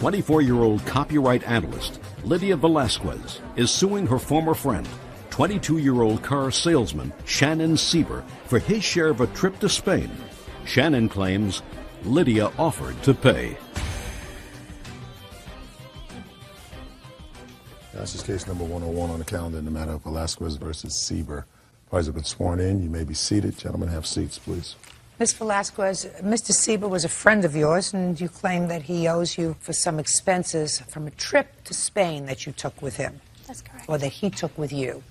24-year-old copyright analyst Lydia Velasquez is suing her former friend, 22-year-old car salesman Shannon Sieber, for his share of a trip to Spain. Shannon claims Lydia offered to pay. This is case number 101 on the calendar in the matter of Velasquez versus Sieber. Parties have been sworn in. You may be seated. Gentlemen, have seats, please. Ms. Velasquez, Mr. Sieber was a friend of yours, and you claim that he owes you for some expenses from a trip to Spain that you took with him. That's correct. Or that he took with you.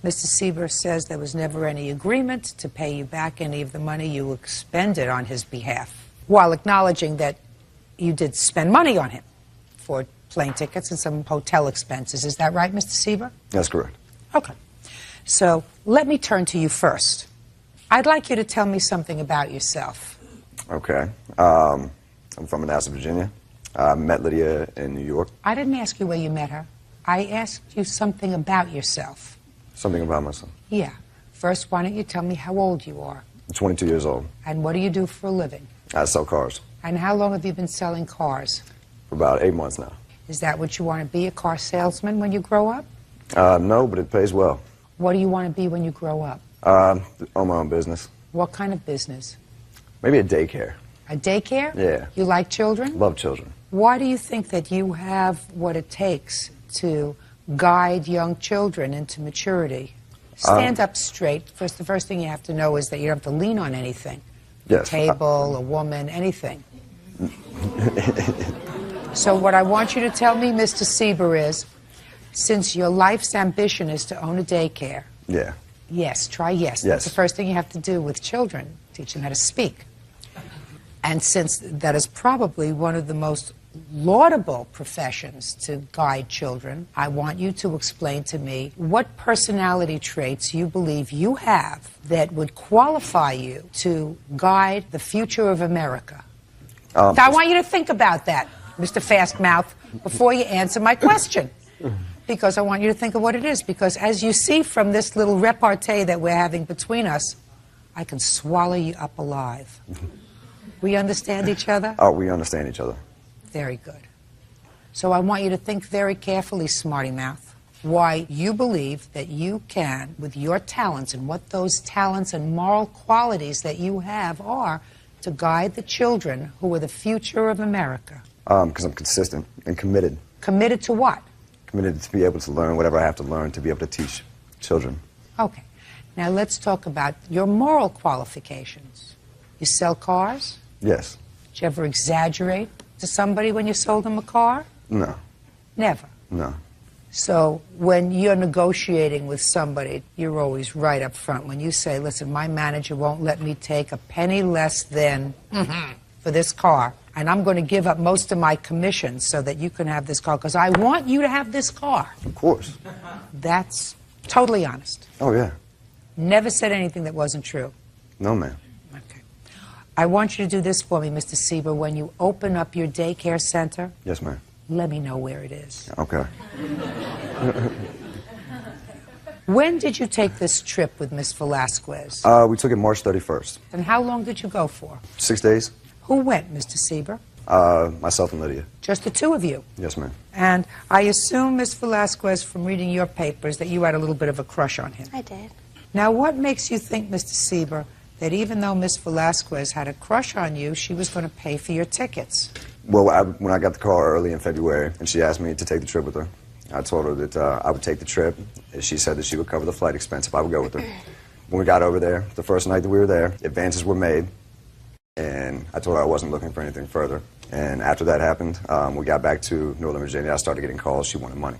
Mr. Sieber says there was never any agreement to pay you back any of the money you expended on his behalf, while acknowledging that you did spend money on him for plane tickets and some hotel expenses. Is that right, Mr. Sieber? That's correct. Okay. So let me turn to you first. I'd like you to tell me something about yourself. Okay. I'm from Manassas, Virginia. I met Lydia in New York. I didn't ask you where you met her. I asked you something about yourself. Something about myself. Yeah. First, why don't you tell me how old you are? I'm 22 years old. And what do you do for a living? I sell cars. And how long have you been selling cars? For about 8 months now. Is that what you want to be, a car salesman when you grow up? No, but it pays well. What do you want to be when you grow up? Own my own business. What kind of business? Maybe a daycare. A daycare? Yeah. You like children? Love children. Why do you think that you have what it takes to guide young children into maturity? Stand up straight. First, the first thing you have to know is that you don't have to lean on anything. Yes. A table, a woman, anything. So what I want you to tell me, Mr. Sieber, is, since your life's ambition is to own a daycare. Yeah. Yes, try yes. Yes. That's the first thing you have to do with children, teach them how to speak. And since that is probably one of the most laudable professions to guide children, I want you to explain to me what personality traits you believe you have that would qualify you to guide the future of America. Now, I want you to think about that, Mr. Fastmouth, before you answer my question. Because I want you to think of what it is. Because as you see from this little repartee that we're having between us, I can swallow you up alive. We understand each other? Oh, we understand each other. Very good. So I want you to think very carefully, Smarty Mouth, why you believe that you can, with your talents and what those talents and moral qualities that you have are, to guide the children who are the future of America. Because I'm consistent and committed. Committed to what? Committed to be able to learn whatever I have to learn to be able to teach children. Okay. Now let's talk about your moral qualifications. You sell cars? Yes. Did you ever exaggerate to somebody when you sold them a car? No. Never? No. So when you're negotiating with somebody, you're always right up front. When you say, listen, my manager won't let me take a penny less than for this car, and I'm going to give up most of my commission so that you can have this car, because I want you to have this car. Of course. That's totally honest. Oh, yeah. Never said anything that wasn't true. No, ma'am. Okay. I want you to do this for me, Mr. Sieber. When you open up your daycare center, Yes, ma'am. let me know where it is. Okay. When did you take this trip with Miss Velasquez? We took it March 31st. And how long did you go for? 6 days. Who went, Mr. Sieber? Myself and Lydia. Just the two of you? Yes, ma'am. And I assume, Miss Velasquez, from reading your papers, that you had a little bit of a crush on him. I did. Now, what makes you think, Mr. Sieber, that even though Miss Velasquez had a crush on you, she was going to pay for your tickets? Well, when I got the car early in February, and she asked me to take the trip with her, I told her that I would take the trip. She said that she would cover the flight expense if I would go with her. When we got over there, the first night that we were there, advances were made, and I told her I wasn't looking for anything further. And after that happened, we got back to Northern Virginia. I started getting calls. She wanted money.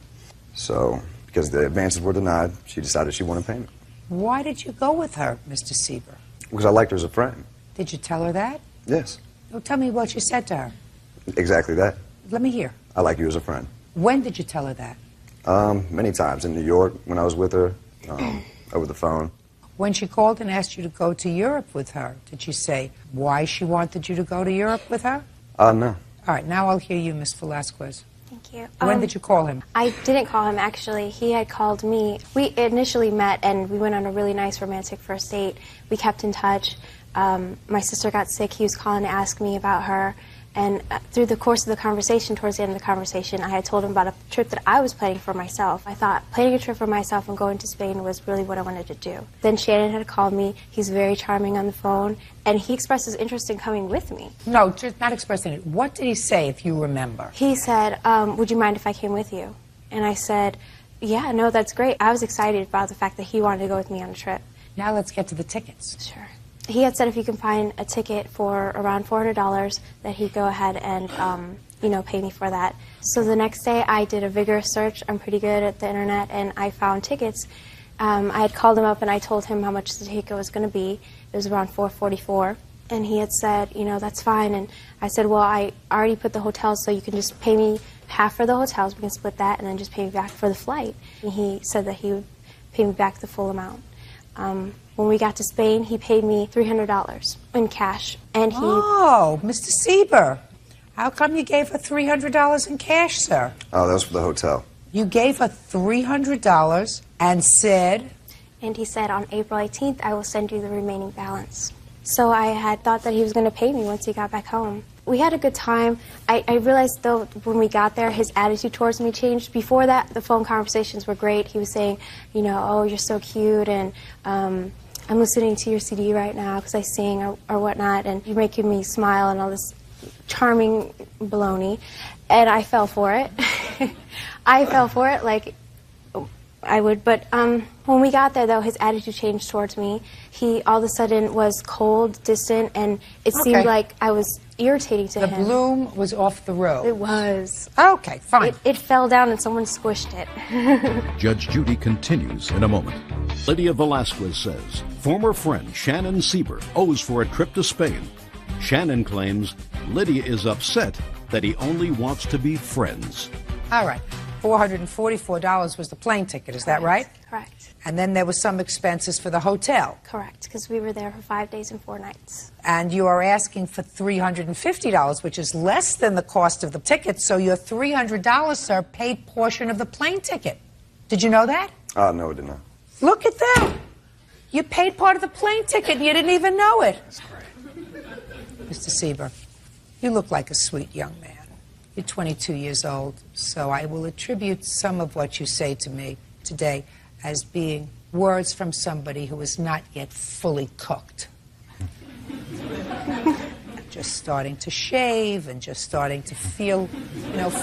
So, because the advances were denied, she decided she wanted payment. Why did you go with her, Mr. Sieber? Because I liked her as a friend. Did you tell her that? Yes. Oh, tell me what you said to her. Exactly that. Let me hear. I like you as a friend. When did you tell her that? Many times. In New York, when I was with her, over the phone. When she called and asked you to go to Europe with her, did she say why she wanted you to go to Europe with her? No. All right, now I'll hear you, Miss Velasquez. Thank you. When did you call him? I didn't call him, actually. He had called me. We initially met, and we went on a really nice romantic first date. We kept in touch. My sister got sick. He was calling to ask me about her. And through the course of the conversation, towards the end of the conversation, I had told him about a trip that I was planning for myself. I thought planning a trip for myself and going to Spain was really what I wanted to do. Then Shannon had called me. He's very charming on the phone, and he expressed his interest in coming with me. No, just not expressing it. What did he say, if you remember? He said, would you mind if I came with you? And I said, yeah, no, that's great. I was excited about the fact that he wanted to go with me on a trip. Now let's get to the tickets. Sure. He had said if you can find a ticket for around $400 that he'd go ahead and, pay me for that. So the next day I did a vigorous search. I'm pretty good at the internet, and I found tickets. I had called him up and I told him how much the ticket was going to be. It was around $444. And he had said, that's fine. And I said, well, I already put the hotels, so you can just pay me half for the hotels. We can split that and then just pay me back for the flight. And he said that he would pay me back the full amount. When we got to Spain, he paid me $300 in cash. And he... Oh, Mr. Sieber, how come you gave her $300 in cash, sir? Oh, that was for the hotel. You gave her $300 and said... And he said, on April 18th, I will send you the remaining balance. So I had thought that he was going to pay me once he got back home. We had a good time. I realized, though, when we got there, his attitude towards me changed. Before that, the phone conversations were great. He was saying, oh, you're so cute, and I'm listening to your CD right now because I sing or whatnot, and you're making me smile and all this charming baloney. And I fell for it. I fell for it like I would. But when we got there, though, his attitude changed towards me. He all of a sudden was cold, distant, and it seemed like I was irritating to him. The bloom was off the road. It was. Okay, fine. It fell down and someone squished it. Judge Judy continues in a moment. Lydia Velasquez says former friend Shannon Sieber owes for a trip to Spain. Shannon claims Lydia is upset that he only wants to be friends. All right. $444 was the plane ticket, is that right? Correct. And then there was some expenses for the hotel. Correct, because we were there for 5 days and 4 nights. And you are asking for $350, which is less than the cost of the ticket, so your $300, sir, paid portion of the plane ticket. Did you know that? No, I did not. Look at that. You paid part of the plane ticket and you didn't even know it. Mr. Sieber, you look like a sweet young man. You're 22 years old, so I will attribute some of what you say to me today as being words from somebody who is not yet fully cooked. Just starting to shave and just starting to feel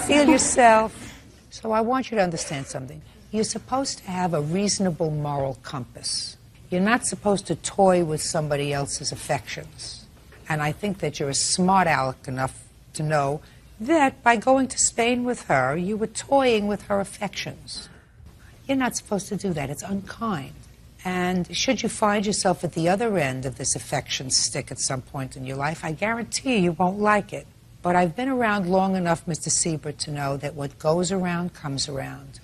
yourself. So I want you to understand something. You're supposed to have a reasonable moral compass. You're not supposed to toy with somebody else's affections. And I think that you're a smart aleck enough to know that by going to Spain with her, you were toying with her affections. You're not supposed to do that. It's unkind. And should you find yourself at the other end of this affection stick at some point in your life, I guarantee you won't like it. But I've been around long enough, Mr. Sieber, to know that what goes around comes around.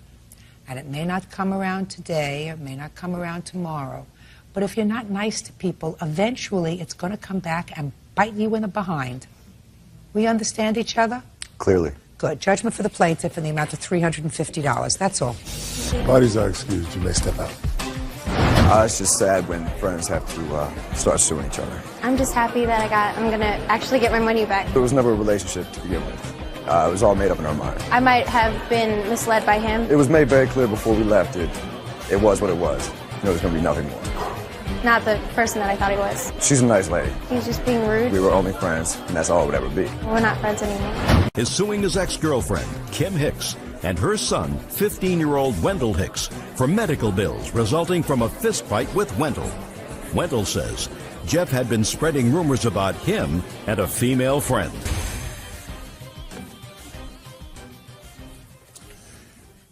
And it may not come around today, it may not come around tomorrow. But if you're not nice to people, eventually it's going to come back and bite you in the behind. We understand each other? Clearly. Good. Judgment for the plaintiff in the amount of $350. That's all. Parties are excused. You may step out. It's just sad when friends have to start suing each other. I'm just happy that I'm going to actually get my money back. It was never a relationship to begin with. It was all made up in our mind. I might have been misled by him. It was made very clear before we left it was what it was. There's going to be nothing more. Not the person that I thought he was. She's a nice lady. He was just being rude. We were only friends, and that's all it would ever be. We're not friends anymore. Is suing his ex-girlfriend, Kim Hicks, and her son, 15-year-old Wendell Hicks, for medical bills resulting from a fistfight with Wendell. Wendell says Jeff had been spreading rumors about him and a female friend.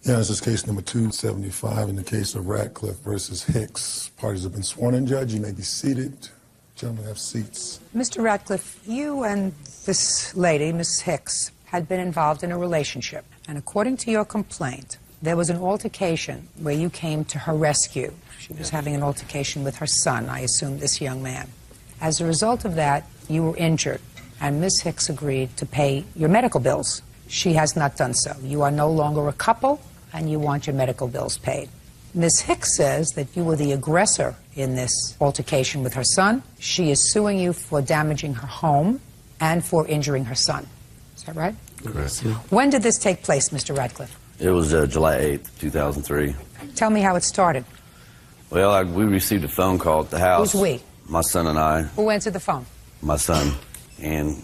Yeah, this is case number 275 in the case of Radcliffe versus Hicks. Parties have been sworn in. Judge, you may be seated. Gentlemen, have seats. Mr. Radcliffe, you and this lady, Miss Hicks, had been involved in a relationship. And according to your complaint, there was an altercation where you came to her rescue. She was having an altercation with her son, I assume this young man. As a result of that, you were injured, and Miss Hicks agreed to pay your medical bills. She has not done so. You are no longer a couple, and you want your medical bills paid. Ms. Hicks says that you were the aggressor in this altercation with her son. She is suing you for damaging her home, and for injuring her son. Is that right? Correct. When did this take place, Mr. Radcliffe? It was July 8th, 2003. Tell me how it started. Well, we received a phone call at the house. Who's we? My son and I. Who answered the phone? My son. And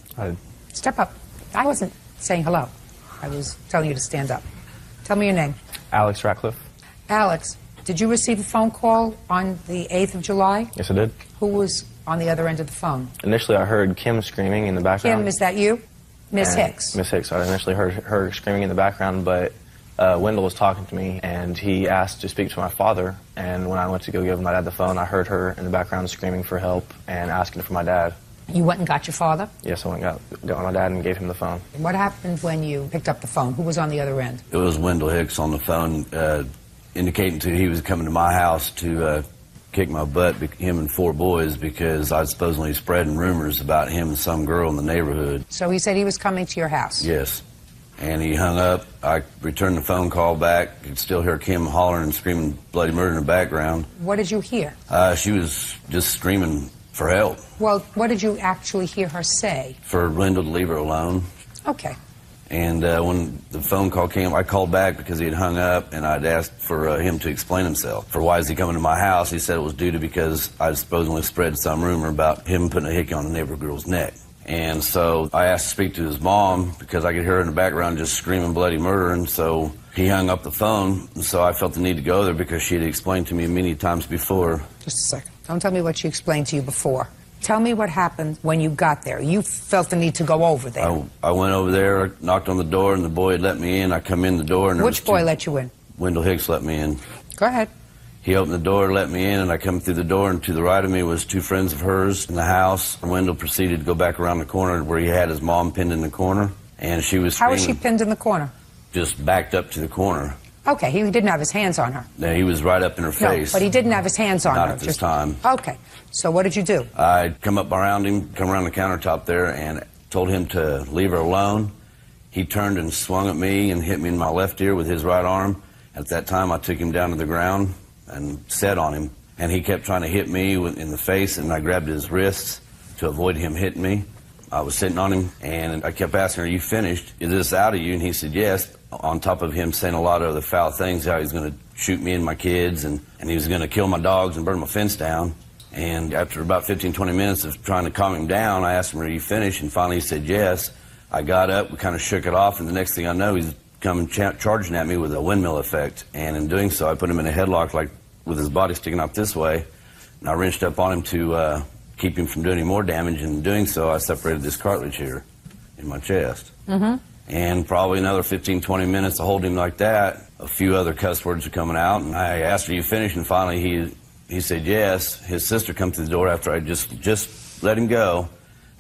Step up. I wasn't saying hello. I was telling you to stand up. Tell me your name. Alex Ratcliffe. Alex, did you receive a phone call on the 8th of July? Yes, I did. Who was on the other end of the phone? Initially, I heard Kim screaming in the background. Kim, is that you? Miss Hicks. Miss Hicks. I initially heard her screaming in the background, but Wendell was talking to me, and he asked to speak to my father. And when I went to go give my dad the phone, I heard her in the background screaming for help and asking for my dad. You went and got your father? Yes, I went and got my dad and gave him the phone. What happened when you picked up the phone? Who was on the other end? it was Wendell Hicks on the phone indicating he was coming to my house to kick my butt, him and 4 boys, because I was supposedly spreading rumors about him and some girl in the neighborhood. So he said he was coming to your house? Yes. And he hung up. I returned the phone call back. You could still hear Kim hollering and screaming bloody murder in the background. What did you hear? She was just screaming for help. Well, what did you actually hear her say? For Wendell to leave her alone. Okay. And when the phone call came, I called back because he had hung up, and I'd asked for him to explain himself. For why is he coming to my house? He said it was due to because I supposedly spread some rumor about him putting a hickey on a neighbor girl's neck. And so I asked to speak to his mom because I could hear her in the background just screaming bloody murder, and so he hung up the phone. And so I felt the need to go there because she had explained to me many times before. Just a second. Don't tell me what she explained to you before. Tell me what happened when you got there. You felt the need to go over there. I went over there, I knocked on the door, and the boy had let me in. I come in the door, and Which boy let you in? Wendell Hicks let me in. Go ahead. He opened the door, let me in, and I come through the door, and to the right of me was 2 friends of hers in the house. And Wendell proceeded to go back around the corner where he had his mom pinned in the corner, and she was How screaming. was she pinned in the corner? Just backed up to the corner. Okay, he didn't have his hands on her. Now, he was right up in her face. No, but he didn't have his hands on her. Not at this time. Okay, so what did you do? I come up around him, come around the countertop there, and told him to leave her alone. He turned and swung at me and hit me in my left ear with his right arm. At that time, I took him down to the ground and set on him. And he kept trying to hit me in the face, and I grabbed his wrists to avoid him hitting me. I was sitting on him, and I kept asking, "Are you finished? Is this out of you?" And he said, "Yes." On top of him saying a lot of other foul things, how he was going to shoot me and my kids, and he was going to kill my dogs and burn my fence down. And after about 15, 20 minutes of trying to calm him down, I asked him, "Are you finished?" And finally he said, "Yes." I got up, we kind of shook it off, and the next thing I know, he's coming charging at me with a windmill effect. And in doing so, I put him in a headlock, like with his body sticking out this way, and I wrenched up on him to keep him from doing any more damage. And in doing so, I separated this cartilage here in my chest. Mm-hmm. And probably another 15, 20 minutes to hold him like that. A few other cuss words were coming out, and I asked, "Are you finished?" And finally he said yes. His sister come through the door after I just let him go,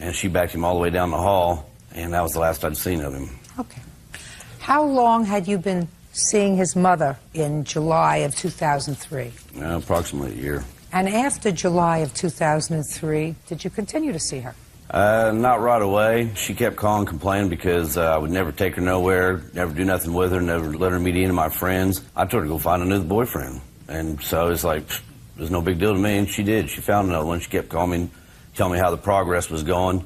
and she backed him all the way down the hall, and that was the last I'd seen of him. Okay. How long had you been seeing his mother in July of 2003? Approximately a year. And after July of 2003, did you continue to see her? Not right away. She kept calling, complaining because I would never take her nowhere, never do nothing with her, never let her meet any of my friends. I told her to go find another boyfriend. And so it's like, it was no big deal to me, and she did. She found another one. She kept calling me, telling me how the progress was going.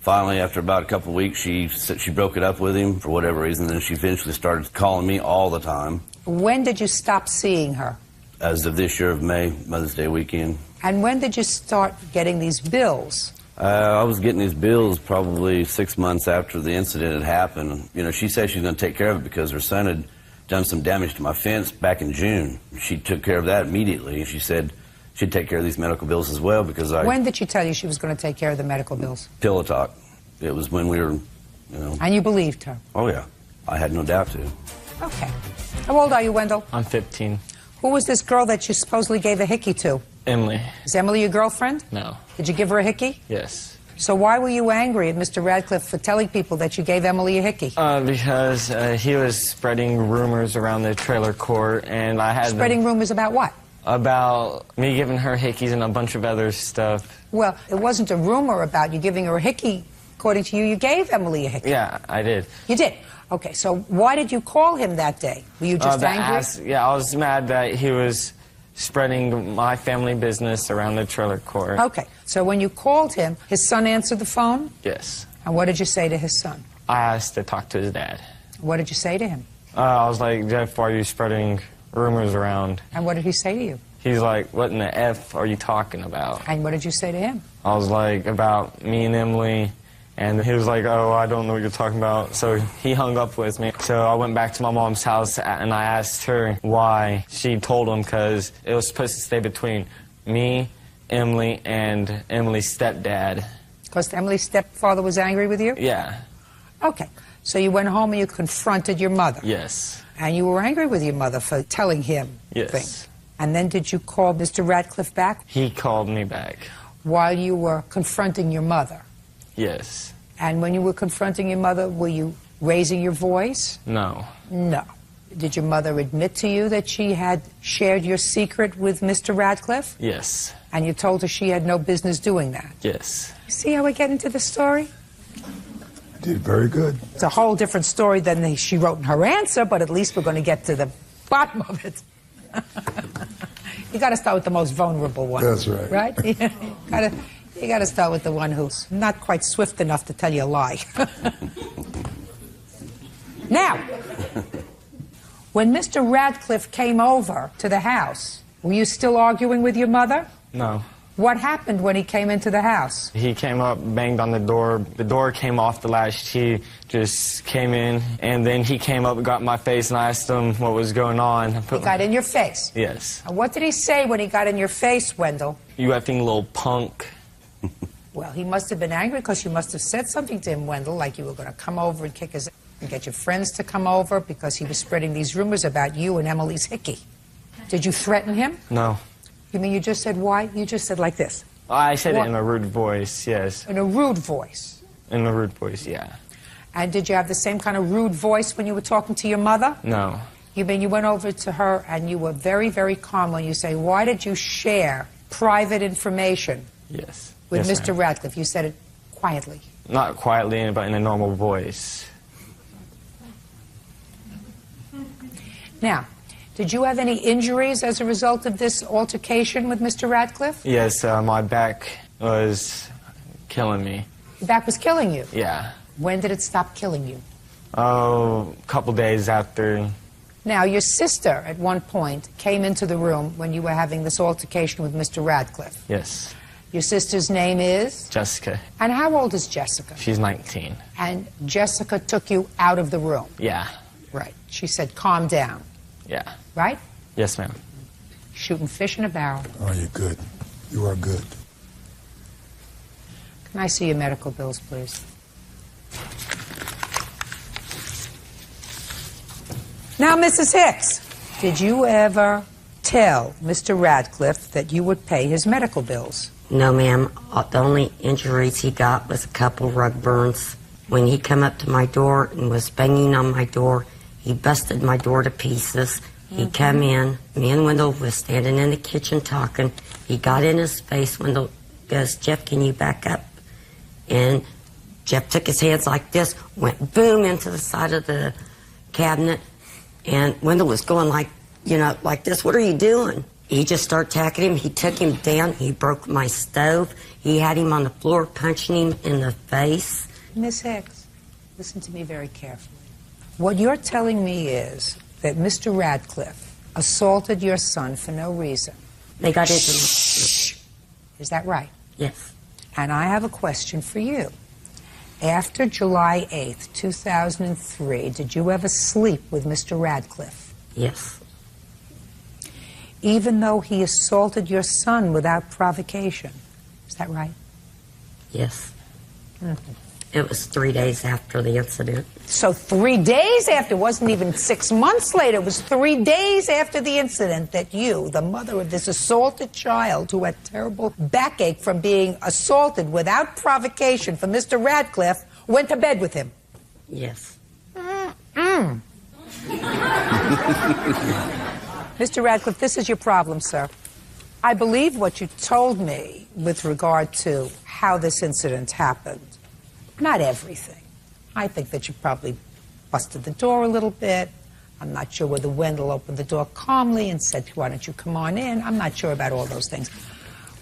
Finally, after about a couple of weeks, she broke it up with him for whatever reason. Then she eventually started calling me all the time. When did you stop seeing her? As of this year of May, Mother's Day weekend. And when did you start getting these bills? I was getting these bills probably 6 months after the incident had happened. You know, she said she was going to take care of it because her son had done some damage to my fence back in June. She took care of that immediately. She said she'd take care of these medical bills as well because I... When did she tell you she was going to take care of the medical bills? Pillow talk. It was when we were, you know... And you believed her? Oh, yeah. I had no doubt to. Okay. How old are you, Wendell? I'm 15. Who was this girl that you supposedly gave a hickey to? Emily. Is Emily your girlfriend? No. Did you give her a hickey? Yes. So why were you angry at Mr. Radcliffe for telling people that you gave Emily a hickey? Because he was spreading rumors around the trailer court, and I had Spreading rumors about what? About me giving her hickeys and a bunch of other stuff. Well, it wasn't a rumor about you giving her a hickey. According to you, you gave Emily a hickey. Yeah, I did. You did? Okay, so why did you call him that day? Were you just angry? Yeah, I was mad that he was spreading my family business around the trailer court. Okay, so when you called him, his son answered the phone? Yes. And what did you say to his son? I asked to talk to his dad. What did you say to him? I was like, Jeff, why are you spreading rumors around? And what did he say to you? He's like, what in the F are you talking about? And what did you say to him? I was like, about me and Emily. And he was like, oh, I don't know what you're talking about. So he hung up with me. So I went back to my mom's house and I asked her why. She told him because it was supposed to stay between me, Emily, and Emily's stepdad. Because Emily's stepfather was angry with you? Yeah. Okay. So you went home and you confronted your mother? Yes. And you were angry with your mother for telling him Yes. things? And then did you call Mr. Radcliffe back? He called me back. While you were confronting your mother? Yes. And when you were confronting your mother, were you raising your voice? No. No. Did your mother admit to you that she had shared your secret with Mr. Radcliffe? Yes. And you told her she had no business doing that? Yes. You see how we get into the story? Did very good. It's a whole different story than she wrote in her answer, but at least we're going to get to the bottom of it. You got to start with the most vulnerable one. That's right. Right? You got to start with the one who's not quite swift enough to tell you a lie. Now, when Mr. Radcliffe came over to the house, were you still arguing with your mother? No. What happened when he came into the house? He came up, banged on the door. The door came off the latch. He just came in, and then he came up and got in my face, and I asked him what was going on. He got in your face? Yes. And what did he say when he got in your face, Wendell? You effing little punk. Well, he must have been angry because you must have said something to him, Wendell, like you were going to come over and kick his ass and get your friends to come over because he was spreading these rumors about you and Emily's hickey. Did you threaten him? No. You mean you just said why? You just said like this? I said What? it in a rude voice, yes. In a rude voice? In a rude voice, yeah. And did you have the same kind of rude voice when you were talking to your mother? No. You mean you went over to her and you were very, very calm when you say, why did you share private information Yes. with Yes, Mr. ma'am. Radcliffe? You said it quietly. Not quietly, but in a normal voice. Now, did you have any injuries as a result of this altercation with Mr. Radcliffe? Yes, my back was killing me. Your back was killing you. Yeah. When did it stop killing you? Oh, a couple days after. Now, your sister, at one point, came into the room when you were having this altercation with Mr. Radcliffe. Yes. Your sister's name is? Jessica. And how old is Jessica? She's 19. And Jessica took you out of the room. Yeah. Right. She said, calm down. Yeah. Right? Yes, ma'am. Shooting fish in a barrel. Oh, you're good. You are good. Can I see your medical bills, please? Now, Mrs. Hicks, did you ever tell Mr. Radcliffe that you would pay his medical bills? No, ma'am. The only injuries he got was a couple rug burns. When he come up to my door and was banging on my door, he busted my door to pieces. He come in. Me and Wendell was standing in the kitchen talking. He got in his face. Wendell goes, Jeff, can you back up? And Jeff took his hands like this, went boom into the side of the cabinet. And Wendell was going like, you know, like this. What are you doing? He just started attacking him. He took him down. He broke my stove. He had him on the floor, punching him in the face. Miss Hicks, listen to me very carefully. What you're telling me is that Mr. Radcliffe assaulted your son for no reason. They got into Shh. Is that right? Yes. And I have a question for you. After July 8th, 2003, did you ever sleep with Mr. Radcliffe? Yes. Even though he assaulted your son without provocation. Is that right? Yes. It was 3 days after the incident. So 3 days after, it wasn't even 6 months later, it was 3 days after the incident that you, the mother of this assaulted child who had terrible backache from being assaulted without provocation from Mr. Radcliffe, went to bed with him. Yes. Mr. Radcliffe, this is your problem, sir. I believe what you told me with regard to how this incident happened. Not everything. I think that you probably busted the door a little bit. I'm not sure whether Wendell opened the door calmly and said, why don't you come on in? I'm not sure about all those things.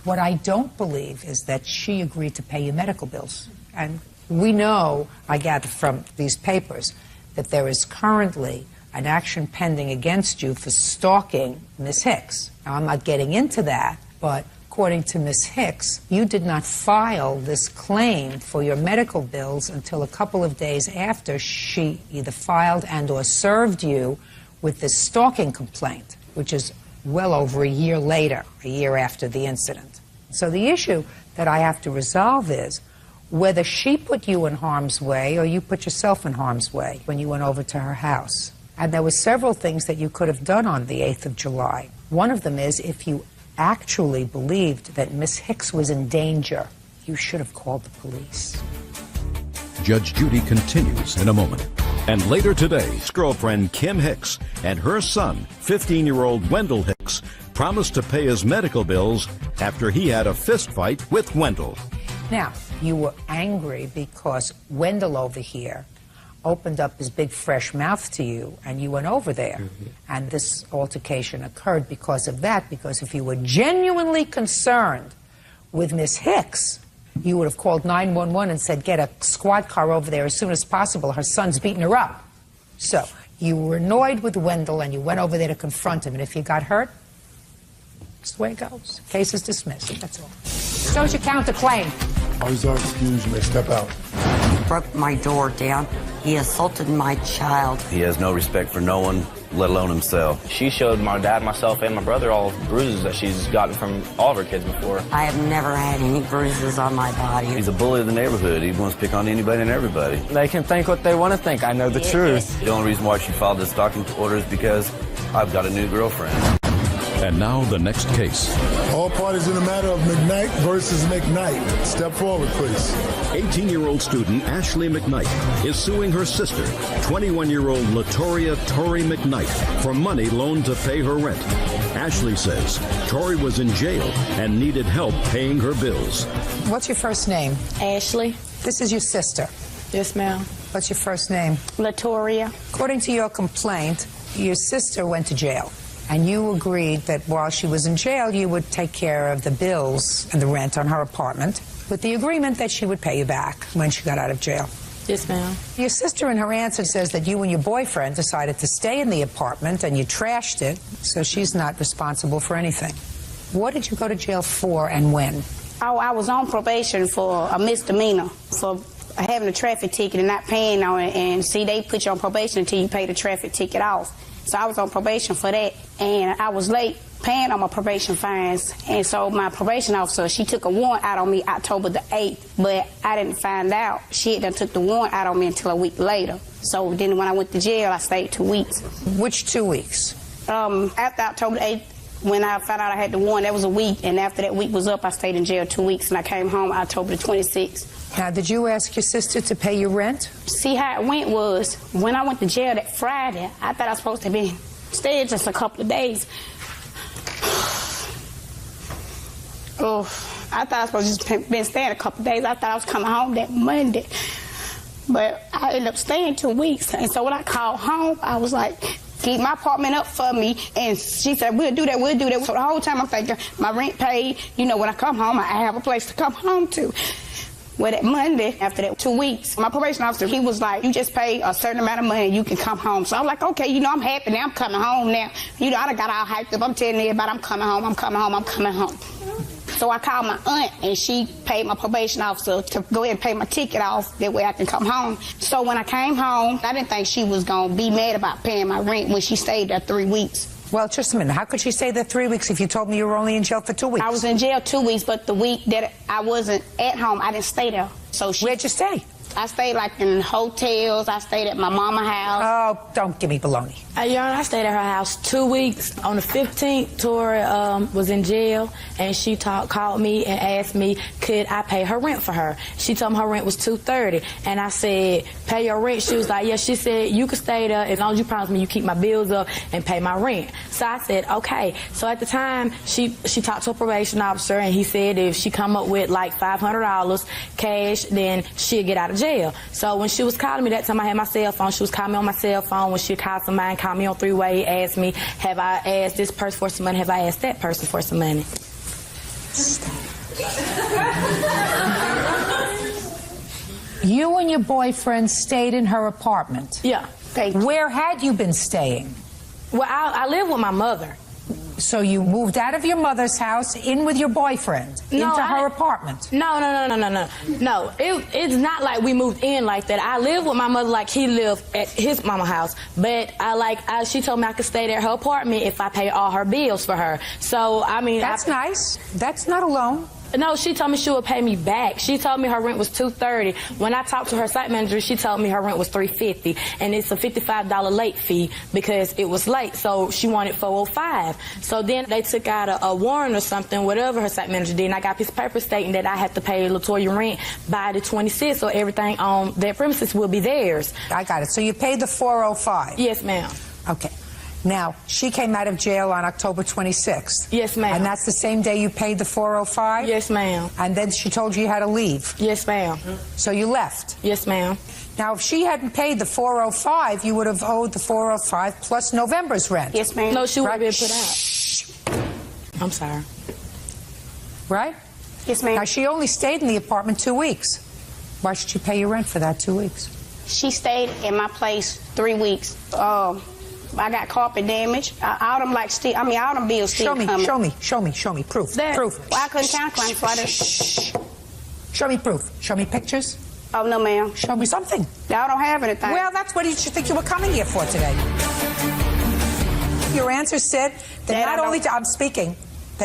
What I don't believe is that she agreed to pay your medical bills. And We know, I gather from these papers, that there is currently an action pending against you for stalking Miss Hicks. Now, I'm not getting into that, but according to Miss Hicks, you did not file this claim for your medical bills until a couple of days after she either filed and or served you with this stalking complaint, which is well over a year later, a year after the incident. So the issue that I have to resolve is whether she put you in harm's way or you put yourself in harm's way when you went over to her house. And there were several things that you could have done on the 8th of July. One of them is if you actually believed that Miss Hicks was in danger, you should have called the police. Judge Judy continues in a moment. And later today, his girlfriend Kim Hicks and her son, 15-year-old Wendell Hicks, promised to pay his medical bills after he had a fist fight with Wendell. Now, you were angry because Wendell over here opened up his big fresh mouth to you and you went over there. And this altercation occurred because of that, because if you were genuinely concerned with Miss Hicks, you would have called 911 and said, get a squad car over there as soon as possible. Her son's beating her up. So you were annoyed with Wendell and you went over there to confront him. And if you got hurt, that's the way it goes. Case is dismissed. That's all. So it's your counterclaim. Always are excused. You may step out. He broke my door down. He assaulted my child. He has no respect for no one, let alone himself. She showed my dad, myself, and my brother all the bruises that she's gotten from all of her kids before. I have never had any bruises on my body. He's a bully of the neighborhood. He wants to pick on anybody and everybody. They can think what they want to think. I know the truth. The only reason why she filed this stalking order is because I've got a new girlfriend. And now the next case. All parties in the matter of McKnight versus McKnight. Step forward, please. 18-year-old student Ashley McKnight is suing her sister, 21-year-old Latoria Tori McKnight, for money loaned to pay her rent. Ashley says Tori was in jail and needed help paying her bills. What's your first name? Ashley. This is your sister. Yes, ma'am. What's your first name? Latoria. According to your complaint, your sister went to jail. And you agreed that while she was in jail, you would take care of the bills and the rent on her apartment, with the agreement that she would pay you back when she got out of jail. Yes, ma'am. Your sister in her answer says that you and your boyfriend decided to stay in the apartment and you trashed it, so she's not responsible for anything. What did you go to jail for and when? Oh, I was on probation for a misdemeanor, for having a traffic ticket and not paying on it. And see, they put you on probation until you pay the traffic ticket off. So I was on probation for that, and I was late paying on my probation fines. And so my probation officer, she took a warrant out on me October the 8th, but I didn't find out. She had done took the warrant out on me until a week later. So then when I went to jail, I stayed 2 weeks. Which 2 weeks? After October the 8th, when I found out I had the warrant, that was a week, and after that week was up, I stayed in jail 2 weeks, and I came home October the 26th. Now, did you ask your sister to pay your rent? See, how it went was, when I went to jail that Friday, I thought I was supposed to be staying just a couple of days. Oh, I thought I was supposed to just been staying a couple of days. I thought I was coming home that Monday. But I ended up staying 2 weeks. And so when I called home, I was like, keep my apartment up for me. And she said, we'll do that, we'll do that. So the whole time I'm thinking, my rent paid. You know, when I come home, I have a place to come home to. Well, that Monday, after that 2 weeks, my probation officer, he was like, you just pay a certain amount of money and you can come home. So I'm like, okay, you know, I'm happy now. I'm coming home now. You know, I done got all hyped up. I'm telling everybody I'm coming home, I'm coming home, I'm coming home. So I called my aunt, and she paid my probation officer to go ahead and pay my ticket off. That way I can come home. So when I came home, I didn't think she was going to be mad about paying my rent when she stayed there 3 weeks. Well, just a minute. How could she stay there 3 weeks if you told me you were only in jail for 2 weeks? I was in jail 2 weeks, but the week that I wasn't at home, I didn't stay there. So where'd you stay? I stayed like in hotels. I stayed at my mama's house. Oh, don't give me baloney. Your Honor, I stayed at her house 2 weeks. On the 15th, Tori was in jail, and she called me and asked me, could I pay her rent for her? She told me her rent was $230, and I said, pay your rent? She was like, yeah. She said, you can stay there as long as you promise me you keep my bills up and pay my rent. So I said, okay. So at the time, she talked to a probation officer, and he said if she come up with like $500 cash, then she'll get out of jail. So when she was calling me that time, I had my cell phone. She was calling me on my cell phone. When she called somebody, called me on three-way, asked me, have I asked this person for some money? Have I asked that person for some money? You and your boyfriend stayed in her apartment. Yeah. Where had you been staying? Well, I live with my mother. So you moved out of your mother's house in with your boyfriend into her apartment? No. It's not like we moved in like that. I live with my mother like he lived at his mama's house. But she told me I could stay there at her apartment if I pay all her bills for her. So, I mean... That's nice. That's not a loan. No, she told me she would pay me back. She told me her rent was $230. When I talked to her site manager, she told me her rent was $350, and it's a $55 late fee because it was late. So she wanted $405. So then they took out a warrant or something, whatever her site manager did, and I got this paper stating that I had to pay LaToya rent by the 26th, so everything on their premises will be theirs. I got it. So you paid the $405? Yes, ma'am. Okay. Now, she came out of jail on October 26th. Yes, ma'am. And that's the same day you paid the $405? Yes, ma'am. And then she told you you had to leave? Yes, ma'am. So you left? Yes, ma'am. Now, if she hadn't paid the $405, you would have owed the $405 plus November's rent. Yes, ma'am. No, she would have been put out. I'm sorry. Right? Yes, ma'am. Now, she only stayed in the apartment 2 weeks. Why should you pay your rent for that 2 weeks? She stayed in my place 3 weeks. I got carpet damage. All them bills still coming. Show me. Proof. Proof. Well, I couldn't counterclaim for it. Show me proof. Show me pictures. Oh, no, ma'am. Show me something. Y'all don't have anything. Well, that's what you think you were coming here for today. Your answer said that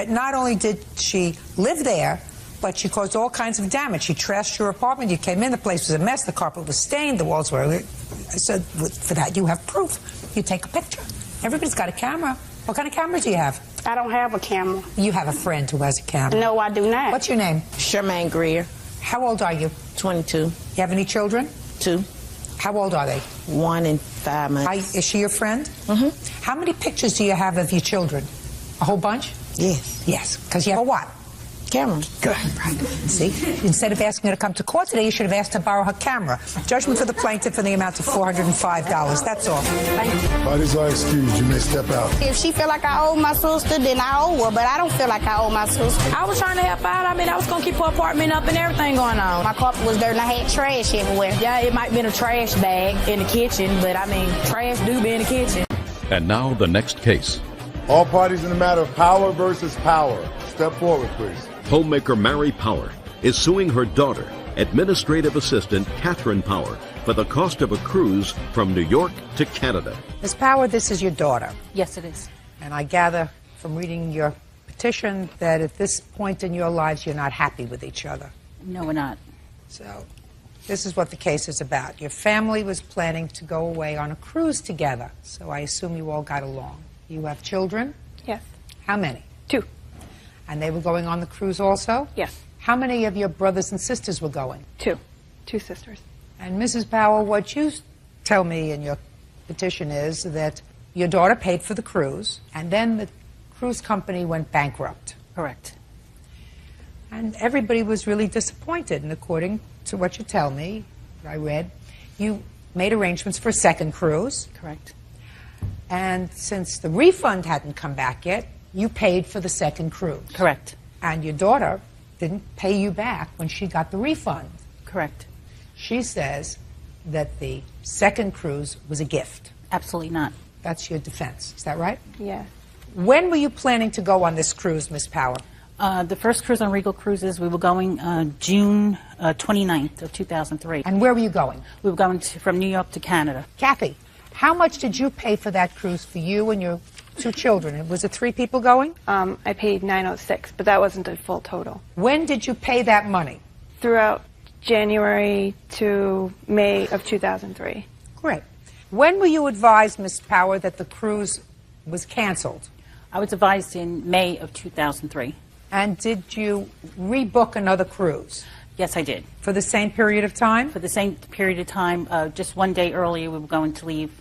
not only did she live there, but she caused all kinds of damage. She trashed your apartment. You came in, the place was a mess. The carpet was stained. The walls were... I said, for that, you have proof. You take a picture. Everybody's got a camera. What kind of camera do you have? I don't have a camera. You have a friend who has a camera. No, I do not. What's your name? Charmaine Greer. How old are you? 22. You have any children? 2. How old are they? 1 and 5 months. Is she your friend? Mm-hmm. How many pictures do you have of your children? A whole bunch? Yes. Yes, because you have a what? Camera. Good. Right. See, instead of asking her to come to court today, you should have asked her to borrow her camera. Judgment for the plaintiff in the amount of $405. That's all. Thank you. Parties are excused. You may step out. If she feel like I owe my sister, then I owe her. But I don't feel like I owe my sister. I was trying to help out. I mean, I was going to keep her apartment up and everything going on. My carpet was dirty and I had trash everywhere. Yeah, it might have been a trash bag in the kitchen, but I mean, trash do be in the kitchen. And now the next case. All parties in the matter of Power versus Power. Step forward, please. Homemaker Mary Power is suing her daughter, administrative assistant Catherine Power, for the cost of a cruise from New York to Canada. Ms. Power, this is your daughter. Yes, it is. And I gather from reading your petition that at this point in your lives you're not happy with each other. No, we're not. So this is what the case is about. Your family was planning to go away on a cruise together, so I assume you all got along. You have children? Yes. How many? 2. And they were going on the cruise also? Yes. How many of your brothers and sisters were going? 2. 2 sisters. And Mrs. Power, what you tell me in your petition is that your daughter paid for the cruise, and then the cruise company went bankrupt. Correct. And everybody was really disappointed, and according to what you tell me, I read, you made arrangements for a second cruise. Correct. And since the refund hadn't come back yet, you paid for the second cruise. Correct. And your daughter didn't pay you back when she got the refund. Correct. She says that the second cruise was a gift. Absolutely not. That's your defense. Is that right? Yes. When were you planning to go on this cruise, Miss Power? The first cruise on Regal Cruises, we were going June 29th of 2003. And where were you going? We were going from New York to Canada. Kathy, how much did you pay for that cruise for you and your 2 children? Was it 3 people going? I paid $906, but that wasn't a full total. When did you pay that money? Throughout January to May of 2003. Great. When were you advised, Miss Power, that the cruise was canceled? I was advised in May of 2003. And did you rebook another cruise? Yes, I did. For the same period of time? For the same period of time. Just one day earlier, we were going to leave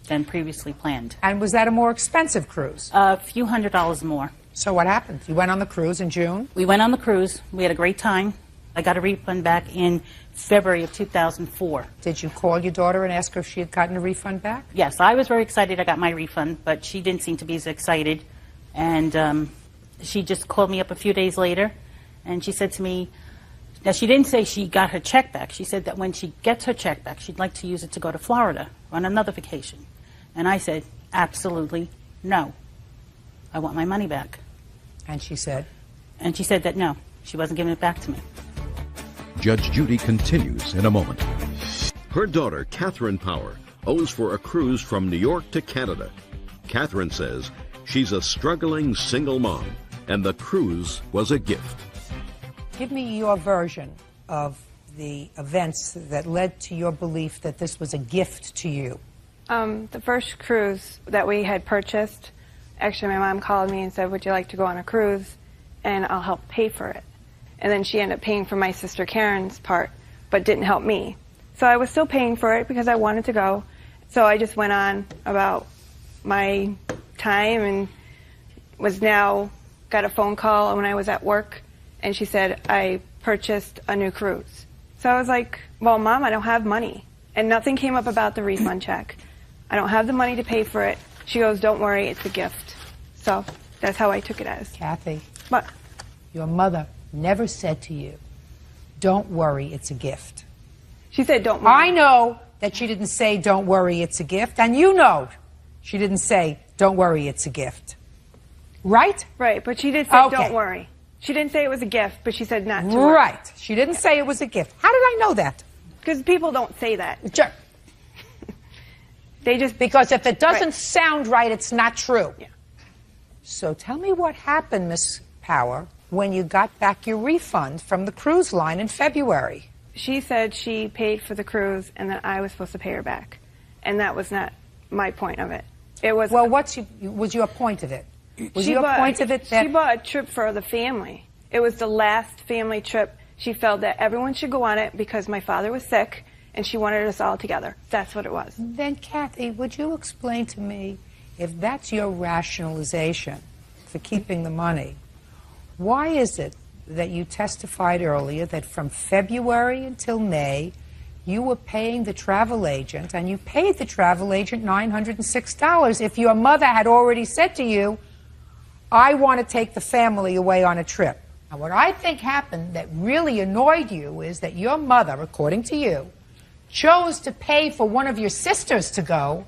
than previously planned. And was that a more expensive cruise? A few $100s more. So what happened? You went on the cruise in June? We went on the cruise. We had a great time. I got a refund back in February of 2004. Did you call your daughter and ask her if she had gotten a refund back? Yes, I was very excited I got my refund, but she didn't seem to be as excited. And she just called me up a few days later, and she said to me, Now, she didn't say she got her check back. She said that when she gets her check back, she'd like to use it to go to Florida on another vacation. And I said, absolutely no. I want my money back. And she said? And she said that no, she wasn't giving it back to me. Judge Judy continues in a moment. Her daughter, Catherine Power, owes for a cruise from New York to Canada. Catherine says she's a struggling single mom, and the cruise was a gift. Give me your version of the events that led to your belief that this was a gift to you. The first cruise that we had purchased, actually my mom called me and said, would you like to go on a cruise and I'll help pay for it. And then she ended up paying for my sister Karen's part, but didn't help me. So I was still paying for it because I wanted to go. So I just went on about my time and got a phone call when I was at work, and she said, I purchased a new cruise. So I was like, well, Mom, I don't have money. And nothing came up about the refund check. I don't have the money to pay for it. She goes, don't worry, it's a gift. So that's how I took it as. Kathy, What? your mother never said to you, don't worry, it's a gift. She said, don't worry. I know that she didn't say, don't worry, it's a gift, and you know she didn't say, don't worry, it's a gift. Right? Right, but she did say, Okay. don't worry. She didn't say it was a gift, but she said not to worry. Right. She didn't say it was a gift. How did I know that? Because people don't say that. Sure. They just... Because if it doesn't Right. sound right, it's not true. Yeah. So tell me what happened, Miss Power, when you got back your refund from the cruise line in February. She said she paid for the cruise and that I was supposed to pay her back. And that was not my point of it. It was... Well, was your point of it? Was your point of it that... She bought a trip for the family. It was the last family trip. She felt that everyone should go on it because my father was sick and she wanted us all together. That's what it was. Then, Kathy, would you explain to me, if that's your rationalization for keeping the money, why is it that you testified earlier that from February until May, you were paying the travel agent, and you paid the travel agent $906 if your mother had already said to you, I want to take the family away on a trip? And what I think happened that really annoyed you is that your mother, according to you, chose to pay for one of your sisters to go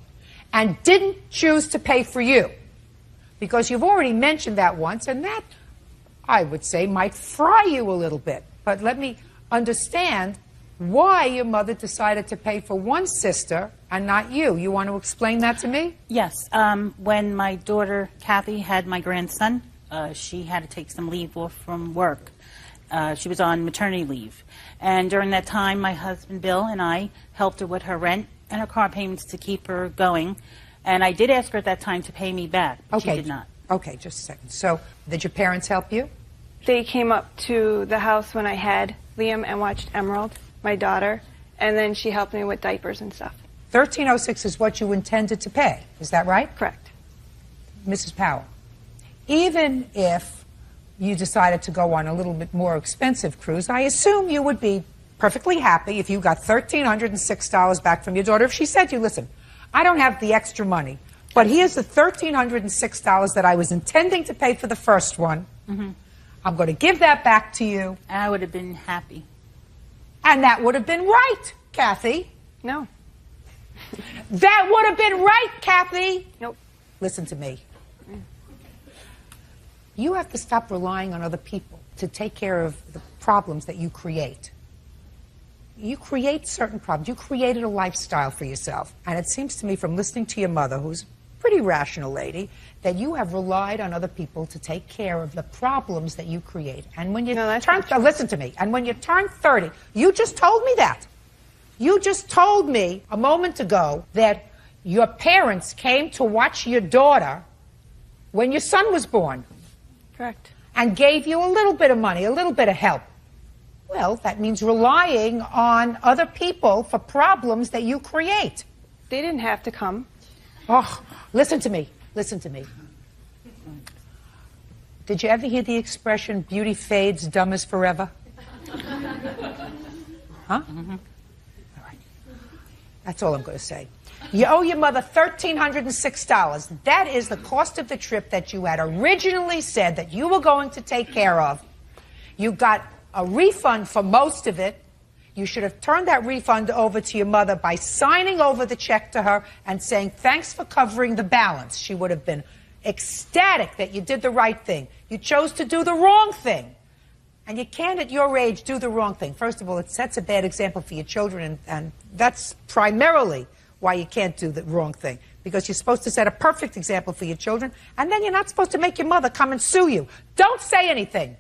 and didn't choose to pay for you. Because you've already mentioned that once, and that, I would say, might fry you a little bit. But let me understand why your mother decided to pay for one sister and not you. You want to explain that to me? Yes. When my daughter, Kathy, had my grandson, she had to take some leave off from work. She was on maternity leave. And during that time, my husband, Bill, and I helped her with her rent and her car payments to keep her going. And I did ask her at that time to pay me back, but Okay. she did not. Okay, just a second. So, did your parents help you? They came up to the house when I had Liam and watched Emerald, my daughter, and then she helped me with diapers and stuff. $1,306 is what you intended to pay. Is that right? Correct. Mrs. Powell, even if you decided to go on a little bit more expensive cruise, I assume you would be perfectly happy if you got $1,306 back from your daughter. If she said to you, listen, I don't have the extra money, but here's the $1,306 that I was intending to pay for the first one. Mm-hmm. I'm going to give that back to you. I would have been happy. And that would have been right, Kathy. No. That would have been right, Kathy. Nope. Listen to me. You have to stop relying on other people to take care of the problems that you create. You create certain problems. You created a lifestyle for yourself. And it seems to me from listening to your mother, who's a pretty rational lady, that you have relied on other people to take care of the problems that you create. And when you listen to me, and when you turn 30, you just told me that. You just told me a moment ago that your parents came to watch your daughter when your son was born. Correct. And gave you a little bit of money, a little bit of help. Well, that means relying on other people for problems that you create. They didn't have to come. Oh, listen to me. Listen to me. Did you ever hear the expression, beauty fades, dumb is forever? Huh? Mm-hmm. All right. That's all I'm going to say. You owe your mother $1,306. That is the cost of the trip that you had originally said that you were going to take care of. You got a refund for most of it. You should have turned that refund over to your mother by signing over the check to her and saying, thanks for covering the balance. She would have been ecstatic that you did the right thing. You chose to do the wrong thing. And you can't, at your age, do the wrong thing. First of all, it sets a bad example for your children, and that's primarily why you can't do the wrong thing. Because you're supposed to set a perfect example for your children, and then you're not supposed to make your mother come and sue you. Don't say anything.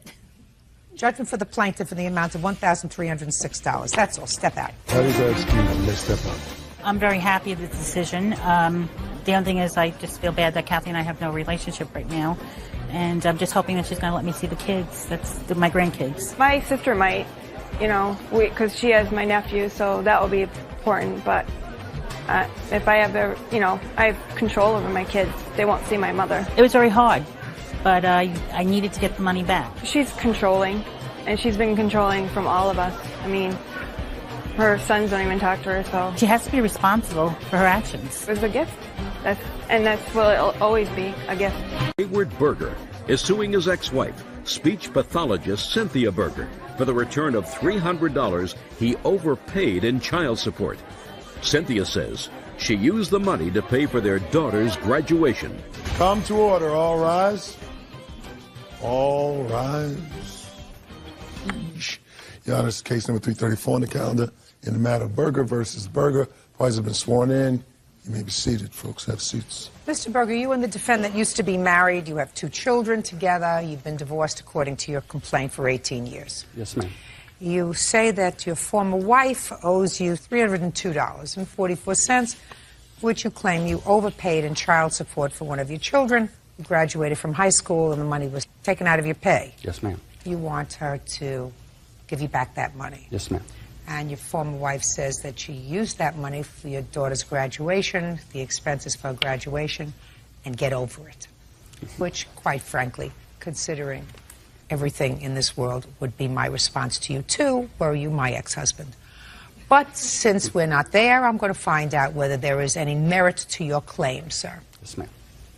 Judgment for the plaintiff in the amount of $1,306. That's all. Step out. That is our excuse. Let's step out. I'm very happy with the decision. The only thing is I just feel bad that Kathy and I have no relationship right now. And I'm just hoping that she's going to let me see the kids. That's my grandkids. My sister might, you know, because she has my nephew, so that will be important. But if I have I have control over my kids, they won't see my mother. It was very hard, but I needed to get the money back. She's controlling, and she's been controlling from all of us. I mean, her sons don't even talk to her, so... She has to be responsible for her actions. It was a gift. That's what it'll always be, a gift. Hayward Berger is suing his ex-wife, speech pathologist Cynthia Berger, for the return of $300 he overpaid in child support. Cynthia says she used the money to pay for their daughter's graduation. Come to order. All rise. All rise. Your Honor, this is case number 334 on the calendar. In the matter of Berger versus Berger, parties have been sworn in. You may be seated, folks. Have seats. Mr. Berger, you and the defendant used to be married. You have 2 children together. You've been divorced according to your complaint for 18 years. Yes, ma'am. You say that your former wife owes you $302.44, which you claim you overpaid in child support for one of your children. You graduated from high school and the money was taken out of your pay. Yes, ma'am. You want her to give you back that money. Yes, ma'am. And your former wife says that she used that money for your daughter's graduation, the expenses for her graduation, and get over it. Which, quite frankly, considering everything in this world, would be my response to you, too, were you my ex-husband. But since we're not there, I'm going to find out whether there is any merit to your claim, sir. Yes, ma'am.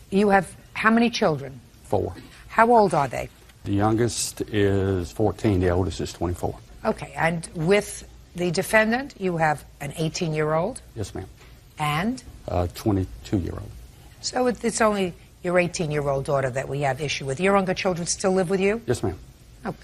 You have how many children? 4. How old are they? The youngest is 14. The oldest is 24. Okay, and with the defendant, you have an 18-year-old? Yes, ma'am. And? 22-year-old. So it's only your 18-year-old daughter that we have issue with. Your younger children still live with you? Yes, ma'am. Okay.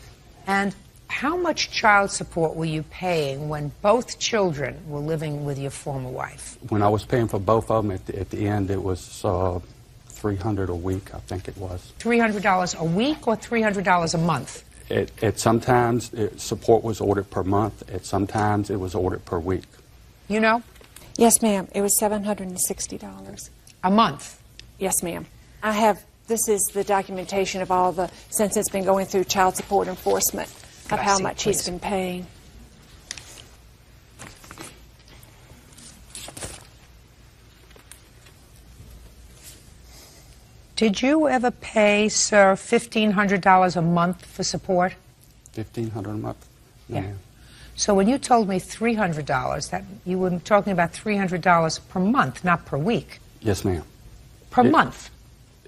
And how much child support were you paying when both children were living with your former wife? When I was paying for both of them, at the end, it was $300 a week, I think it was. $300 a week or $300 a month? Sometimes support was ordered per month. Sometimes it was ordered per week. You know? Yes, ma'am. It was $760. A month? Yes, ma'am. This is the documentation of all since it's been going through child support enforcement, of how much he's been paying. Did you ever pay, sir, $1,500 a month for support? $1,500 a month? No, Yeah. ma'am. So when you told me $300, that you were talking about $300 per month, not per week. Yes, ma'am. Per month.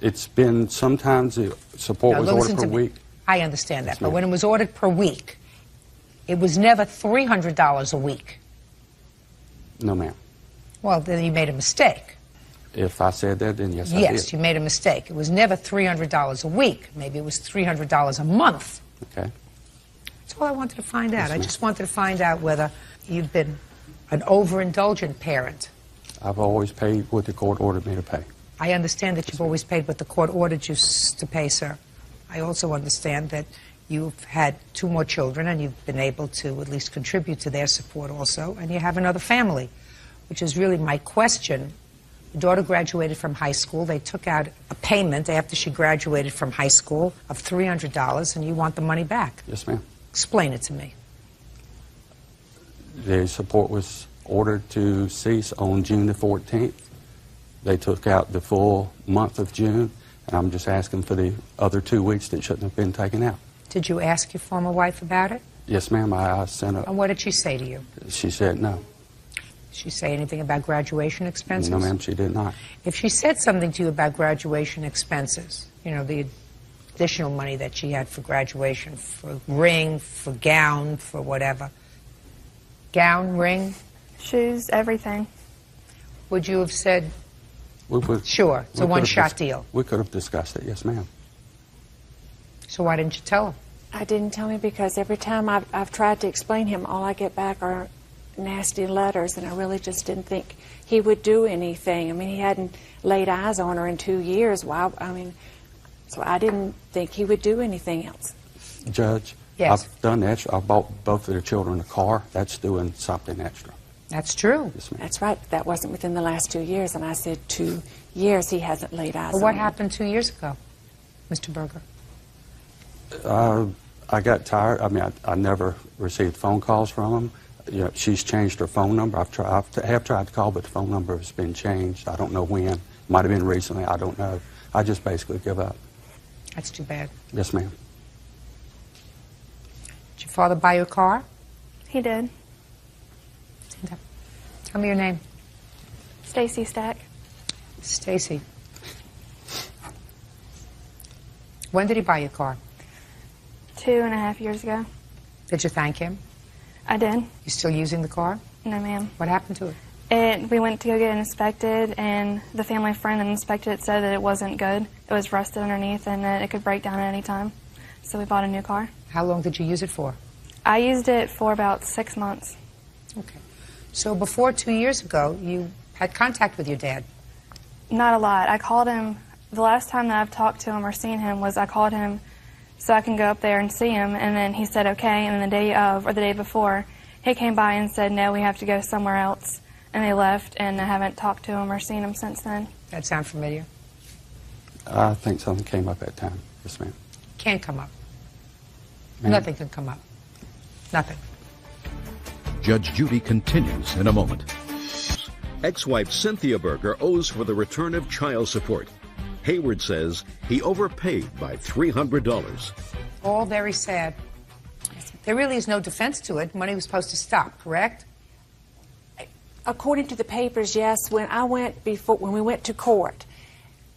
It's been sometimes support was ordered per week. I understand that, Yes, but ma'am. when it was ordered per week, it was never $300 a week. No, ma'am. Well, then you made a mistake. If I said that, then yes, I did. Yes, you made a mistake. It was never $300 a week. Maybe it was $300 a month. Okay. That's all I wanted to find out. Yes, I ma'am. just wanted to find out whether you've been an overindulgent parent. I've always paid what the court ordered me to pay. I understand that you've always paid what the court ordered you to pay, sir. I also understand that you've had 2 more children and you've been able to at least contribute to their support also, and you have another family, which is really my question. Your daughter graduated from high school. They took out a payment after she graduated from high school of $300, and you want the money back. Yes, ma'am. Explain it to me. The support was ordered to cease on June the 14th. They took out the full month of June, and I'm just asking for the other 2 weeks that shouldn't have been taken out. Did you ask your former wife about it? Yes, ma'am. I sent her. And what did she say to you? She said no. Did she say anything about graduation expenses? No, ma'am, she did not. If she said something to you about graduation expenses, you know, the additional money that she had for graduation, for ring, for gown, for whatever. Gown, ring? Shoes, everything. Would you have said, sure, it's a we could one-shot have deal? We could have discussed it, yes, ma'am. So why didn't you tell him? I didn't tell him because every time I've tried to explain him, all I get back are nasty letters, and I really just didn't think he would do anything. I mean, he hadn't laid eyes on her in 2 years. So I didn't think he would do anything else. Judge, Yes. I've done extra. I bought both of their children a car. That's doing something extra. That's true. Yes, ma'am. That's right. That wasn't within the last 2 years, and I said 2 years he hasn't laid eyes Well, on what her. happened 2 years ago, Mr. Berger? I got tired. I mean, I never received phone calls from him. You know, she's changed her phone number. I have tried to call, but the phone number has been changed. I don't know when. Might have been recently. I don't know. I just basically give up. That's too bad. Yes, ma'am. Did your father buy you a car? He did. Tell me your name. Stacy Stack. Stacy. When did he buy you a car? 2.5 years ago. Did you thank him? I did. You still using the car? No, ma'am. What happened to it? We went to go get it inspected, and the family friend that inspected it said that it wasn't good. It was rusted underneath, and that it could break down at any time. So we bought a new car. How long did you use it for? I used it for about 6 months. Okay. So before 2 years ago, you had contact with your dad? Not a lot. I called him, the last time that I've talked to him or seen him was I called him so I can go up there and see him, and then he said okay, and the day of, or the day before, he came by and said, no, we have to go somewhere else, and they left, and I haven't talked to him or seen him since then. That sound familiar? I think something came up that time. Yes, ma'am. Can't come up. Ma'am? Nothing can come up. Nothing. Judge Judy continues in a moment. Ex-wife Cynthia Berger owes for the return of child support. Hayward says he overpaid by $300. All very sad. There really is no defense to it. Money was supposed to stop, correct? According to the papers, yes. When we went to court,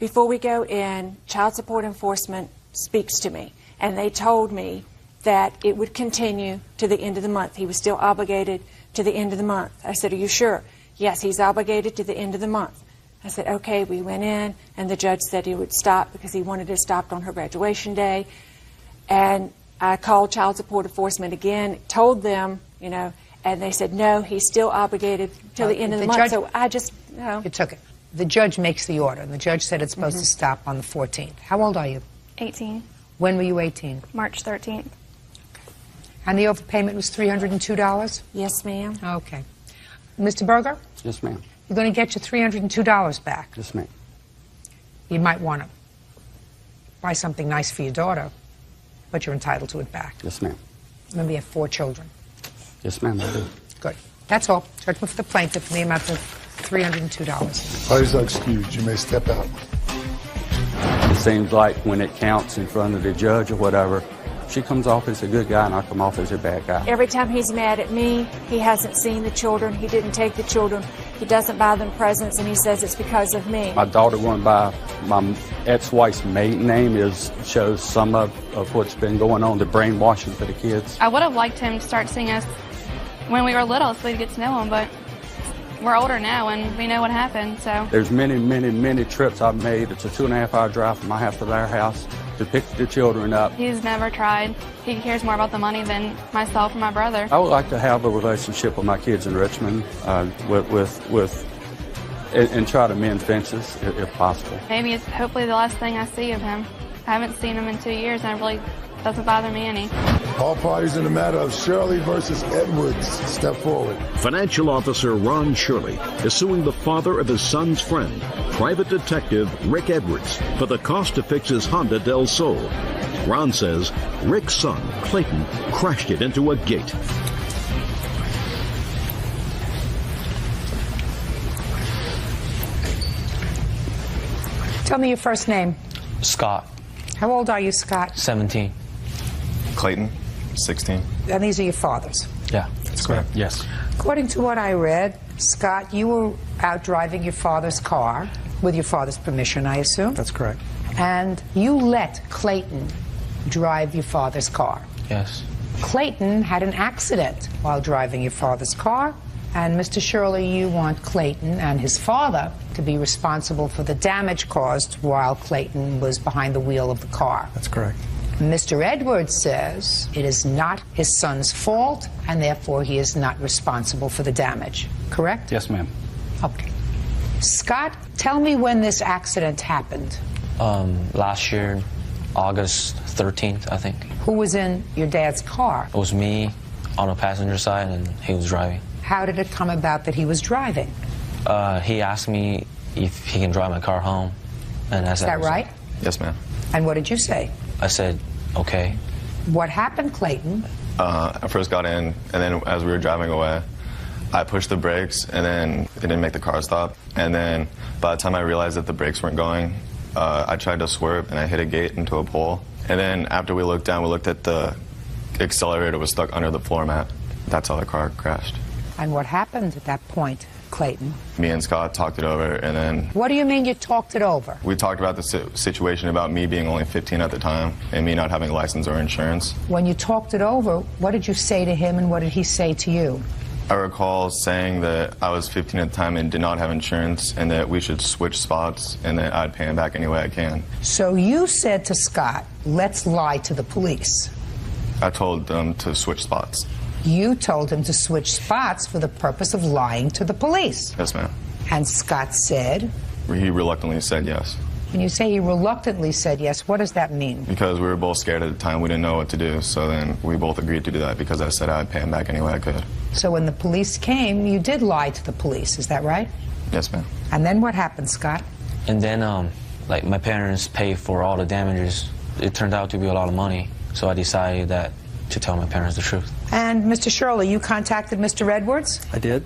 before we go in, child support enforcement speaks to me, and they told me that it would continue to the end of the month. He was still obligated to the end of the month. I said, are you sure? Yes, he's obligated to the end of the month. I said, okay. We went in, and the judge said he would stop because he wanted it stopped on her graduation day. And I called child support enforcement again, told them, you know, and they said, no, he's still obligated till the end of the month. So I just, you know. You took it. The judge makes the order, and the judge said it's supposed to stop on the 14th. How old are you? 18. When were you 18? March 13th. And the overpayment was $302? Yes, ma'am. Okay. Mr. Berger? Yes, ma'am. You're going to get your $302 back. Yes, ma'am. You might want to buy something nice for your daughter, but you're entitled to it back. Yes, ma'am. Remember, you have 4 children. Yes, ma'am, I do. Good. That's all. Judgment for the plaintiff in the amount of $302. Parties are excused. You may step out. It seems like when it counts in front of the judge or whatever, she comes off as a good guy and I come off as a bad guy. Every time he's mad at me, he hasn't seen the children. He didn't take the children. He doesn't buy them presents, and he says it's because of me. My daughter went by my ex-wife's maiden name shows some of what's been going on, the brainwashing for the kids. I would have liked him to start seeing us when we were little so we'd get to know him, but we're older now and we know what happened, so. There's many, many, many trips I've made. It's a 2.5-hour drive from my house to their house to pick the children up. He's never tried. He cares more about the money than myself or my brother. I would like to have a relationship with my kids in Richmond and try to mend fences if possible. Maybe it's hopefully the last thing I see of him. I haven't seen him in 2 years and it really doesn't bother me any. All parties in the matter of Shirley versus Edwards, step forward. Financial officer Ron Shirley is suing the father of his son's friend, private detective Rick Edwards, for the cost to fix his Honda Del Sol. Ron says Rick's son, Clayton, crashed it into a gate. Tell me your first name. Scott. How old are you, Scott? 17. Clayton, 16. And these are your fathers? Yeah, that's correct. Yes. According to what I read, Scott, you were out driving your father's car, With your father's permission, I assume? That's correct. And you let Clayton drive your father's car. Yes. Clayton had an accident while driving your father's car, and Mr. Shirley, you want Clayton and his father to be responsible for the damage caused while Clayton was behind the wheel of the car. That's correct. Mr. Edwards says it is not his son's fault, and therefore he is not responsible for the damage. Correct? Yes, ma'am. Okay. Scott, tell me when this accident happened. Last year, August 13th, I think. Who was in your dad's car? It was me on the passenger side, and he was driving. How did it come about that he was driving? He asked me if he can drive my car home, and I said, Is that right? Yes, ma'am. And what did you say? I said, okay. What happened, Clayton? I first got in, and then as we were driving away, I pushed the brakes, and then it didn't make the car stop. And then by the time I realized that the brakes weren't going, I tried to swerve, and I hit a gate into a pole. And then after we looked down, we looked at the accelerator was stuck under the floor mat. That's how the car crashed. And what happened at that point, Clayton? Me and Scott talked it over, and then What do you mean you talked it over? we talked about the situation about me being only 15 at the time and me not having a license or insurance. When you talked it over, what did you say to him and what did he say to you? I recall saying that I was 15 at the time and did not have insurance and that we should switch spots and that I'd pay him back any way I can. So you said to Scott, let's lie to the police. I told them to switch spots. You told him to switch spots for the purpose of lying to the police. Yes, ma'am. And Scott said? He reluctantly said yes. When you say he reluctantly said yes, what does that mean? Because we were both scared at the time. We didn't know what to do. So then we both agreed to do that because I said I'd pay him back any way I could. So when the police came, you did lie to the police, is that right? Yes, ma'am. And then what happened, Scott? And then, like, my parents paid for all the damages. It turned out to be a lot of money, so I decided that to tell my parents the truth. And Mr. Shirley, you contacted Mr. Edwards? I did.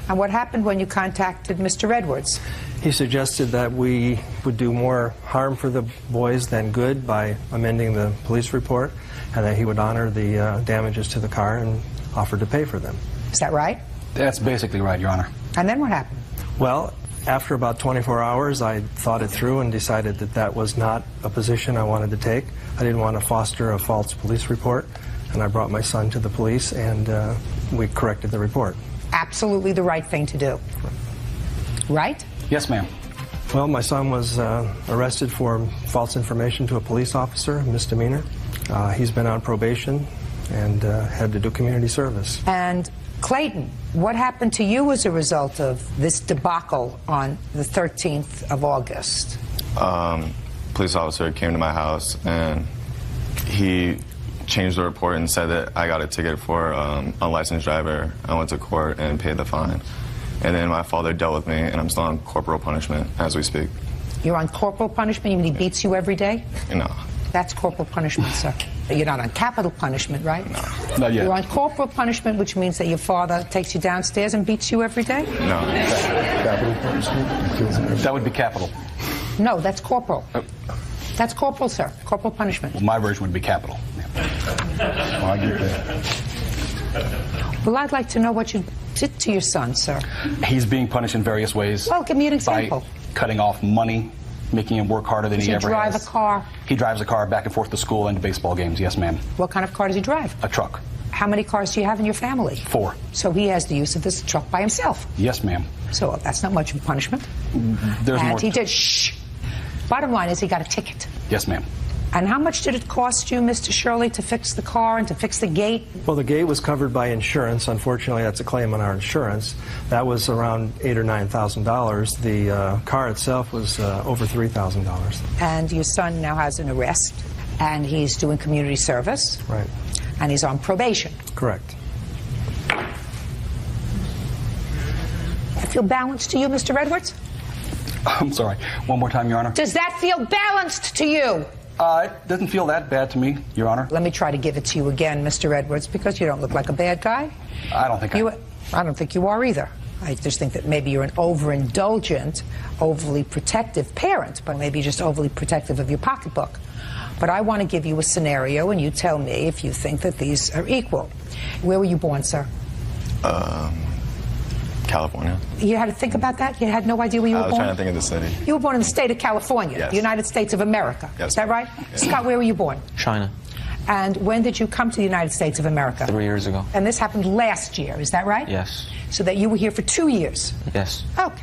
And what happened when you contacted Mr. Edwards? He suggested that we would do more harm for the boys than good by amending the police report, and that he would honor the damages to the car and offer to pay for them. Is that right? That's basically right, Your Honor. And then what happened? Well, after about 24 hours, I thought it through and decided that that was not a position I wanted to take. I didn't want to foster a false police report, and I brought my son to the police, and we corrected the report. Absolutely the right thing to do. Right? Yes, ma'am. Well, my son was arrested for false information to a police officer, a misdemeanor. He's been on probation and had to do community service. And Clayton, what happened to you as a result of this debacle on the 13th of August? Police officer came to my house and he changed the report and said that I got a ticket for unlicensed driver. I went to court and paid the fine. And then my father dealt with me, and I'm still on corporal punishment as we speak. You're on corporal punishment? You mean he beats you every day? No. That's corporal punishment, sir. You're not on capital punishment, right? No, not yet. You're on corporal punishment, which means that your father takes you downstairs and beats you every day? No. Capital punishment? That would be capital. No, that's corporal. That's corporal, sir. Corporal punishment. Well, my version would be capital. Well, I get that. Well, I'd like to know what you did to your son, sir. He's being punished in various ways. Well, give me an example. By cutting off money, making him work harder than Does he he ever drive has. a car? He drives a car back and forth to school and to baseball games, yes, ma'am. What kind of car does he drive? A truck. How many cars do you have in your family? 4. So he has the use of this truck by himself. Yes, ma'am. So that's not much of a punishment. There's and more. he did, shh. Bottom line is he got a ticket. Yes, ma'am. And how much did it cost you, Mr. Shirley, to fix the car and to fix the gate? Well, the gate was covered by insurance. Unfortunately, that's a claim on our insurance. That was around $8,000 or $9,000. The car itself was over $3,000. And your son now has an arrest, and he's doing community service. Right. And he's on probation. Correct. I feel balanced to you, Mr. Edwards? I'm sorry. One more time, Your Honor. Does that feel balanced to you? It doesn't feel that bad to me, Your Honor. Let me try to give it to you again, Mr. Edwards, because you don't look like a bad guy. I don't think I don't think you are either. I just think that maybe you're an overindulgent, overly protective parent, but maybe just overly protective of your pocketbook. But I want to give you a scenario, and you tell me if you think that these are equal. Where were you born, sir? California. You had to think about that? You had no idea where you were I was born? trying to think of the city. You were born in the state of California, Yes. the United States of America. Yes. Is that right? Yes. Scott, where were you born? China. And when did you come to the United States of America? 3 years ago. And this happened last year, is that right? Yes. So that you were here for 2 years? Yes. Okay.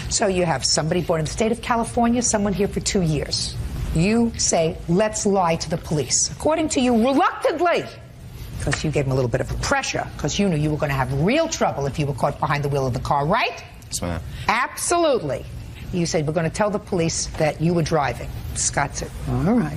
So you have somebody born in the state of California, someone here for 2 years. You say, let's lie to the police. According to you, reluctantly, because you gave them a little bit of pressure, because you knew you were going to have real trouble if you were caught behind the wheel of the car, right? Yes, ma'am. Absolutely. You said, we're going to tell the police that you were driving. Scott said, all right,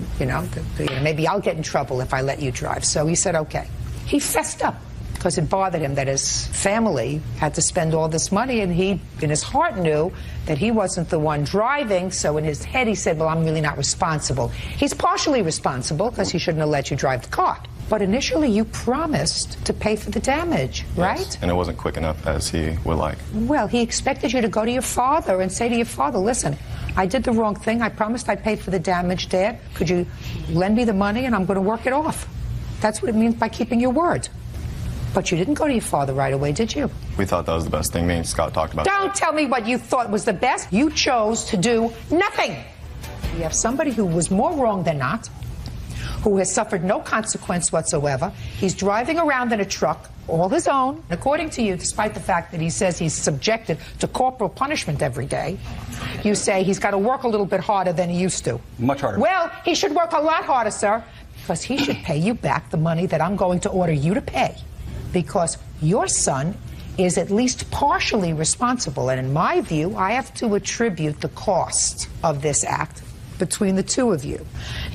maybe I'll get in trouble if I let you drive. So he said, okay. He fessed up because it bothered him that his family had to spend all this money, and he, in his heart, knew that he wasn't the one driving. So in his head, he said, well, I'm really not responsible. He's partially responsible because he shouldn't have let you drive the car. But initially, you promised to pay for the damage, right? Yes. And it wasn't quick enough as he would like. Well, he expected you to go to your father and say to your father, listen, I did the wrong thing. I promised I'd pay for the damage, Dad. Could you lend me the money and I'm going to work it off? That's what it means by keeping your word. But you didn't go to your father right away, did you? We thought that was the best thing. Me and Scott talked about. Don't tell me what you thought was the best. You chose to do nothing. You have somebody who was more wrong than not, who has suffered no consequence whatsoever. He's driving around in a truck, all his own. According to you, despite the fact that he says he's subjected to corporal punishment every day, you say he's got to work a little bit harder than he used to. Much harder. Well, he should work a lot harder, sir, because he should pay you back the money that I'm going to order you to pay. Because your son is at least partially responsible. And in my view, I have to attribute the cost of this act between the two of you.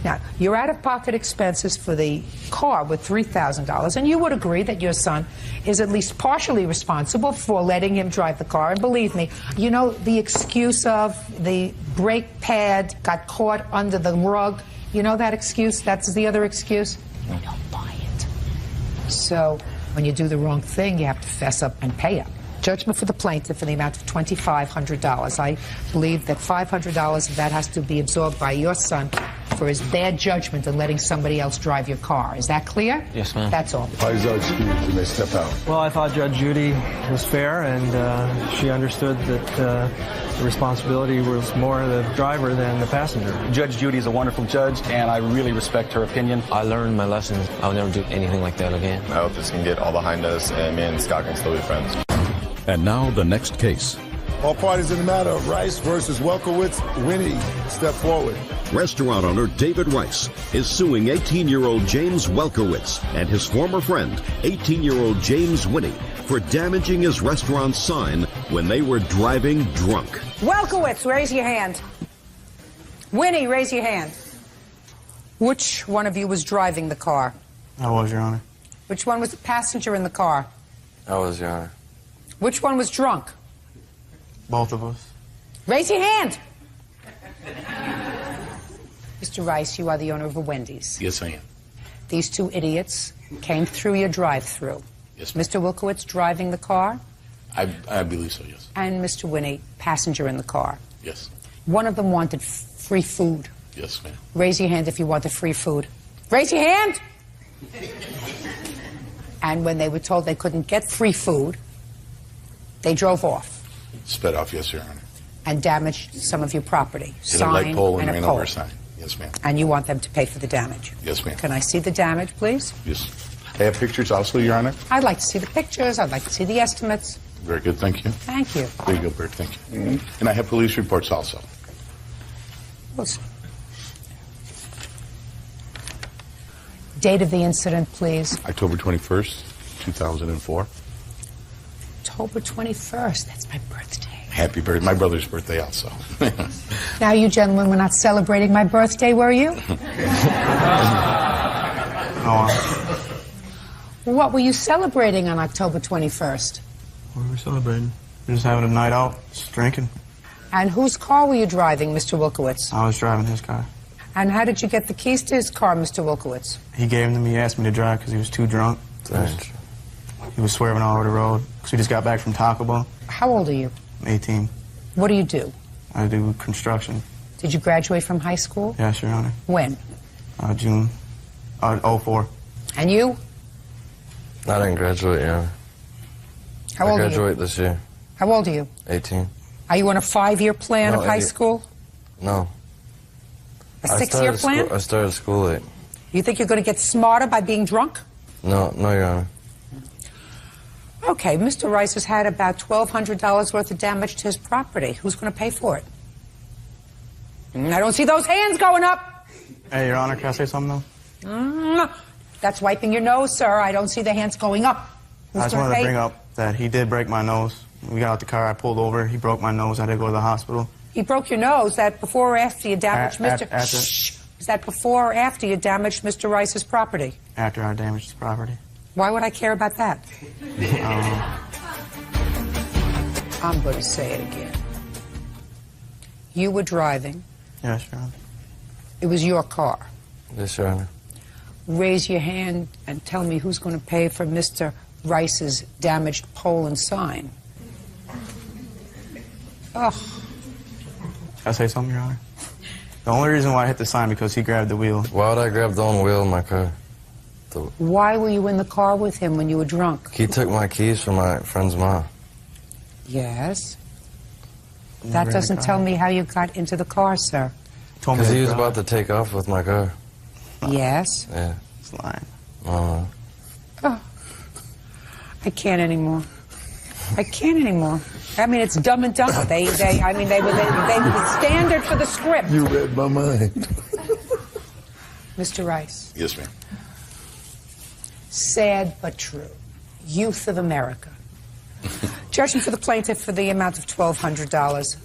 Now, your out-of-pocket expenses for the car were $3,000, and you would agree that your son is at least partially responsible for letting him drive the car. And believe me, you know the excuse of the brake pad got caught under the rug? You know that excuse? That's the other excuse? I don't buy it. So when you do the wrong thing, you have to fess up and pay up. Judgment for the plaintiff in the amount of $2,500. I believe that $500 of that has to be absorbed by your son for his bad judgment in letting somebody else drive your car. Is that clear? Yes, ma'am. That's all. Parties are excused. You may step out. Well, I thought Judge Judy was fair, and she understood that the responsibility was more the driver than the passenger. Judge Judy is a wonderful judge, and I really respect her opinion. I learned my lesson. I'll never do anything like that again. I hope this can get all behind us, and me and Scott can still be friends. And now the next case. All parties in the matter of Rice versus Welkowitz. Winnie, step forward. Restaurant owner David Rice is suing 18-year-old James Welkowitz and his former friend, 18-year-old James Winnie, for damaging his restaurant's sign when they were driving drunk. Welkowitz, raise your hand. Winnie, raise your hand. Which one of you was driving the car? I was, Your Honor. Which one was the passenger in the car? I was, Your Honor. Which one was drunk? Both of us. Raise your hand. Mr. Rice, you are the owner of a Wendy's. Yes, I am. These two idiots came through your drive-thru. Yes, ma'am. Mr. Wilkowitz driving the car, I believe so, yes. and Mr. Winnie, passenger in the car. Yes. One of them wanted free food. Yes, ma'am. Raise your hand if you wanted free food. Raise your hand! And when they were told they couldn't get free food, they drove off Sped off, yes, Your Honor. and damaged some of your property. Hit a light pole and a ran pole. over a sign. Yes, ma'am. And you want them to pay for the damage. Yes, ma'am. Can I see the damage, please? Yes. I have pictures also, Your Honor. I'd like to see the pictures. I'd like to see the estimates. Very good, thank you. Thank you. There you go, Bert, thank you. And I have police reports also. Date of the incident, please. October 21st, 2004. October 21st. That's my birthday. Happy birthday. My brother's birthday also. Now, you gentlemen were not celebrating my birthday, were you? What were you celebrating on October 21st? What were we celebrating? We're just having a night out, just drinking. And whose car were you driving, Mr. Wilkowitz? I was driving his car. And how did you get the keys to his car, Mr. Wilkowitz? He gave them to me. He asked me to drive because he was too drunk. He was swerving all over the road because we just got back from Taco Bell. How old are you? I'm 18. What do you do? I do construction. Did you graduate from high school? Yes, Your Honor. When? June 04. And you? I didn't graduate, Your Honor. How old I are you? graduate this year. How old are you? 18. Are you on a 5-year plan of high school? No. A 6-year plan? I started school late. You think you're going to get smarter by being drunk? No, Your Honor. Okay, Mr. Rice has had about $1,200 worth of damage to his property. Who's going to pay for it? I don't see those hands going up. Hey, Your Honor, can I say something, though? That's wiping your nose, sir. I don't see the hands going up. I just wanted to bring up that he did break my nose. We got out the car, I pulled over, he broke my nose, I had to go to the hospital. He broke your nose. That before or after you damaged Mr. After. Shh. Is that before or after you damaged Mr. Rice's property? After I damaged his property. Why would I care about that? I'm going to say it again. You were driving. Yes, Your Honor. It was your car. Yes, Your Honor. Raise your hand and tell me who's going to pay for Mr. Rice's damaged pole and sign. Ugh. Can I say something, Your Honor? The only reason why I hit the sign because he grabbed the wheel. Why would I grab the own wheel in my car? Why were you in the car with him when you were drunk? He took my keys from my friend's mom. Yes. That doesn't tell me how you got into the car, sir. Because he was about to take off with my car. Yes. Yeah. It's lying. Oh. I can't anymore. I can't anymore. I mean, it's Dumb and Dumber. They were the standard for the script. You read my mind. Mr. Rice. Yes, ma'am. Sad but true. Youth of America. Judgment for the plaintiff for the amount of $1,200.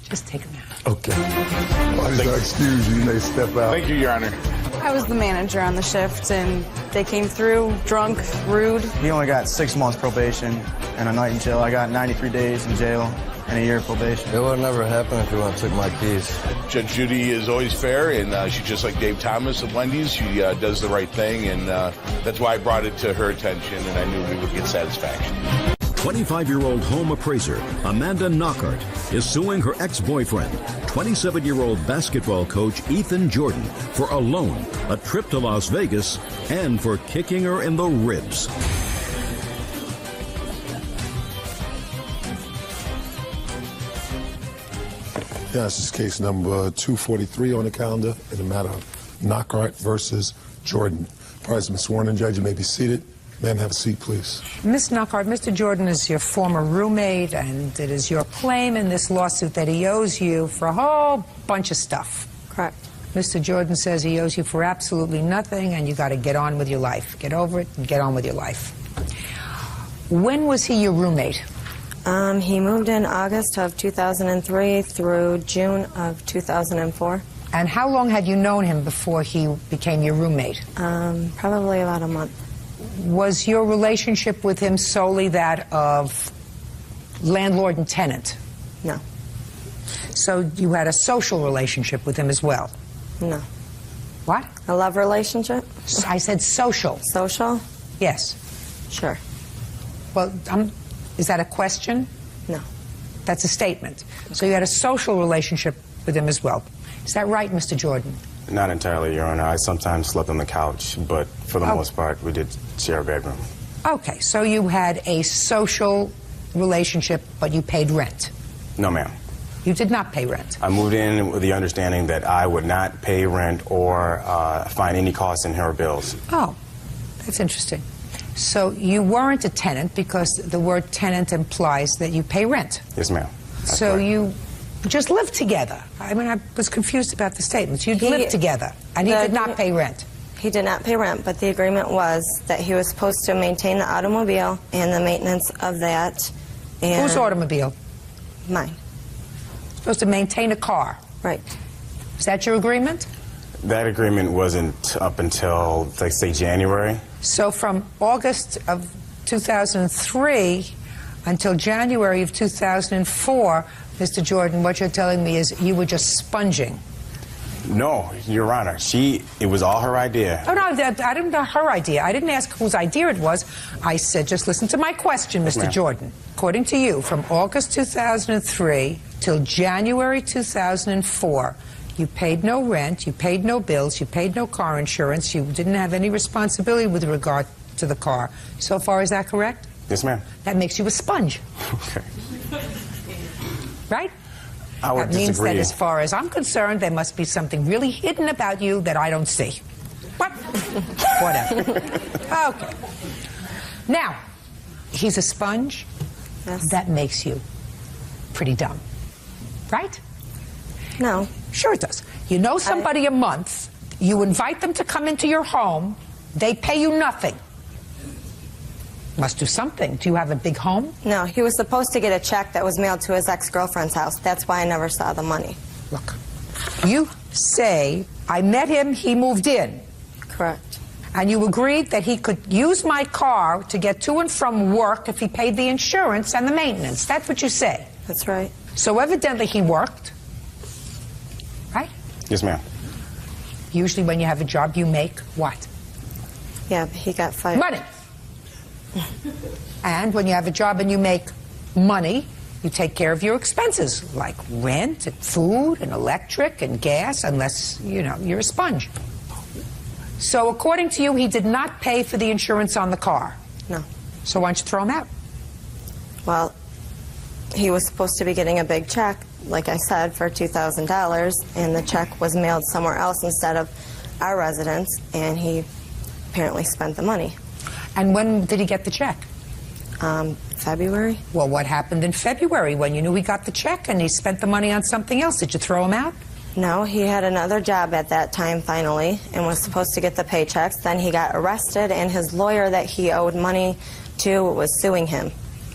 Just take him out. Okay. Why did I excuse you? You may step out. Thank you, Your Honor. I was the manager on the shift, and they came through drunk, rude. He only got 6 months probation and a night in jail. I got 93 days in jail and a year probation. It would never happen if he went and took my keys. Judge Judy is always fair, and she's just like Dave Thomas of Wendy's. She does the right thing, and that's why I brought it to her attention, and I knew we would get satisfaction. 25-year-old home appraiser Amanda Knockhart is suing her ex-boyfriend, 27-year-old basketball coach Ethan Jordan, for a loan, a trip to Las Vegas, and for kicking her in the ribs. Yeah, this is case number 243 on the calendar in the matter of Knockhart versus Jordan. Parties have been sworn in. Judge, you may be seated. Ma'am, have a seat, please. Ms. Knockhart, Mr. Jordan is your former roommate, and it is your claim in this lawsuit that he owes you for a whole bunch of stuff. Correct. Mr. Jordan says he owes you for absolutely nothing, and you got to get on with your life. Get over it and get on with your life. When was he your roommate? He moved in August of 2003 through June of 2004. And how long had you known him before he became your roommate? Probably about a month. Was your relationship with him solely that of landlord and tenant? No. So you had a social relationship with him as well? No. What? A love relationship? I said social. Social? Yes. Sure. Well, is that a question? No. That's a statement. So you had a social relationship with him as well. Is that right, Mr. Jordan? Not entirely, Your Honor. I sometimes slept on the couch, but for the most part, we did share a bedroom. Okay, so you had a social relationship, but you paid rent? No, ma'am. You did not pay rent? I moved in with the understanding that I would not pay rent or find any costs in her bills. Oh, that's interesting. So you weren't a tenant because the word tenant implies that you pay rent? Yes, ma'am. So you just lived together? I mean, I was confused about the statements. You lived together, and he did not pay rent? He did not pay rent, but the agreement was that he was supposed to maintain the automobile and the maintenance of that. And whose automobile? Mine. Supposed to maintain a car? Right. Is that your agreement? That agreement wasn't up until, like, say, January. So from August of 2003 until January of 2004, Mr. Jordan, what you're telling me is you were just sponging. No, Your Honor. It was all her idea. Oh, no, I didn't know her idea. I didn't ask whose idea it was. I said, just listen to my question, Mr. Jordan. According to you, from August 2003 till January 2004, you paid no rent, you paid no bills, you paid no car insurance, you didn't have any responsibility with regard to the car. So far, is that correct? Yes, ma'am. That makes you a sponge. Okay. Right? I would That means disagree. that as far as I'm concerned, there must be something really hidden about you that I don't see. What? Whatever. Okay. Now, he's a sponge. Yes. That makes you pretty dumb. Right? No. Sure it does. You know somebody a month, you invite them to come into your home, they pay you nothing. Must do something. Do you have a big home? No, he was supposed to get a check that was mailed to his ex-girlfriend's house. That's why I never saw the money. Look, you say, I met him, he moved in. Correct. And you agreed that he could use my car to get to and from work if he paid the insurance and the maintenance. That's what you say. That's right. So evidently he worked, right? Yes, ma'am. Usually when you have a job, you make what? Yeah, but he got fired. Money. And when you have a job and you make money, you take care of your expenses, like rent and food and electric and gas, unless, you know, you're a sponge. So according to you, he did not pay for the insurance on the car. No. So why don't you throw him out? Well, he was supposed to be getting a big check, like I said, for $2,000, and the check was mailed somewhere else instead of our residence, and he apparently spent the money. And when did he get the check? February. Well, what happened in February when you knew he got the check and he spent the money on something else? Did you throw him out? No, he had another job at that time finally and was supposed to get the paychecks. Then he got arrested and his lawyer that he owed money to was suing him.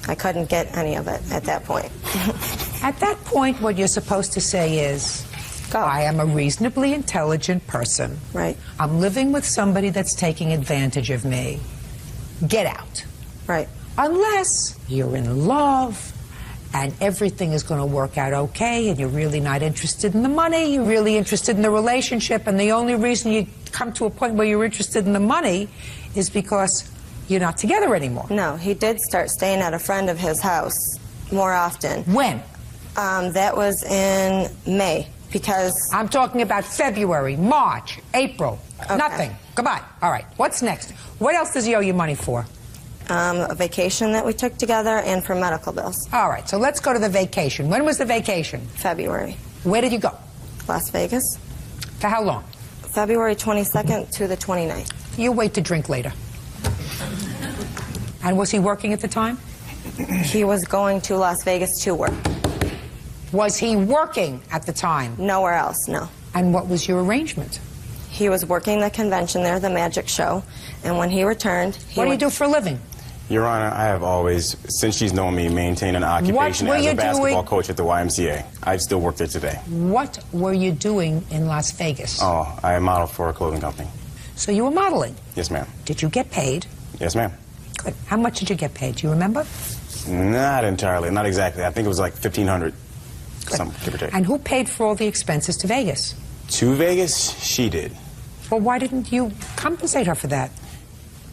I couldn't get any of it at that point. At that point, what you're supposed to say is, I am a reasonably intelligent person. Right. I'm living with somebody that's taking advantage of me. Get out. Right. Unless you're in love and everything is going to work out okay and you're really not interested in the money, you're really interested in the relationship, and the only reason you come to a point where you're interested in the money is because you're not together anymore. No, he did start staying at a friend of his house more often. When? That was in May, because... I'm talking about February, March, April. Okay. Nothing. Goodbye. All right. What's next? What else does he owe you money for? A vacation that we took together and for medical bills. All right. So let's go to the vacation. When was the vacation? February. Where did you go? Las Vegas. For how long? February 22nd to the 29th. You wait to drink later. And was he working at the time? He was going to Las Vegas to work. Was he working at the time? Nowhere else, no. And what was your arrangement? He was working the convention there, the magic show, and when he returned... What do you do for a living? Your Honor, I have always, since she's known me, maintained an occupation as a basketball coach at the YMCA. I still work there today. What were you doing in Las Vegas? Oh, I model for a clothing company. So you were modeling? Yes, ma'am. Did you get paid? Yes, ma'am. Good. How much did you get paid? Do you remember? Not entirely, not exactly. I think it was like $1,500, some give or take. And who paid for all the expenses to Vegas? To Vegas, she did. Well, why didn't you compensate her for that?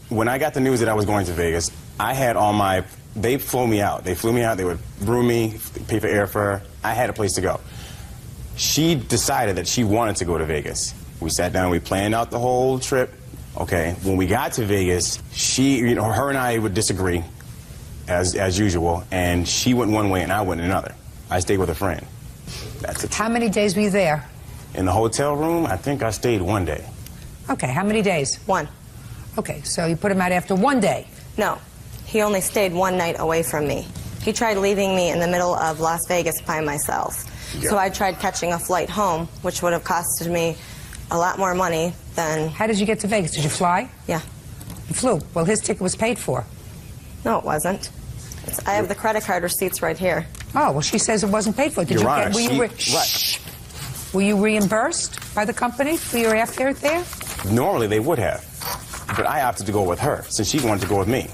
When I got the news that I was going to Vegas, I had all my... They flew me out. They flew me out. They would room me, pay for airfare. I had a place to go. She decided that she wanted to go to Vegas. We sat down. We planned out the whole trip. Okay. When we got to Vegas, her and I would disagree, as usual, and she went one way and I went another. I stayed with a friend. That's it. How many days were you there? In the hotel room, I think I stayed 1 day. Okay, how many days? 1. Okay, so you put him out after 1 day? No, he only stayed 1 night away from me. He tried leaving me in the middle of Las Vegas by myself. Yeah. So I tried catching a flight home, which would have costed me a lot more money than... How did you get to Vegas? Did you fly? Yeah. You flew. Well, his ticket was paid for. No, it wasn't. I have the credit card receipts right here. Oh, well, she says it wasn't paid for. Did Your you Honor, get... Were you reimbursed by the company for your airfare there? Normally they would have, but I opted to go with her since she wanted to go with me.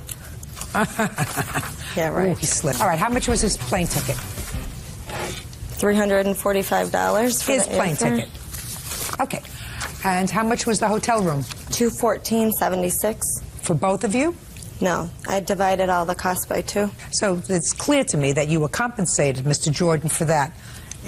Yeah, right. Ooh, he slipped. All right, how much was his plane ticket? $345 for His the plane airfare. ticket. Okay. And how much was the hotel room? $214.76. For both of you? No, I divided all the costs by 2. So it's clear to me that you were compensated, Mr. Jordan, for that.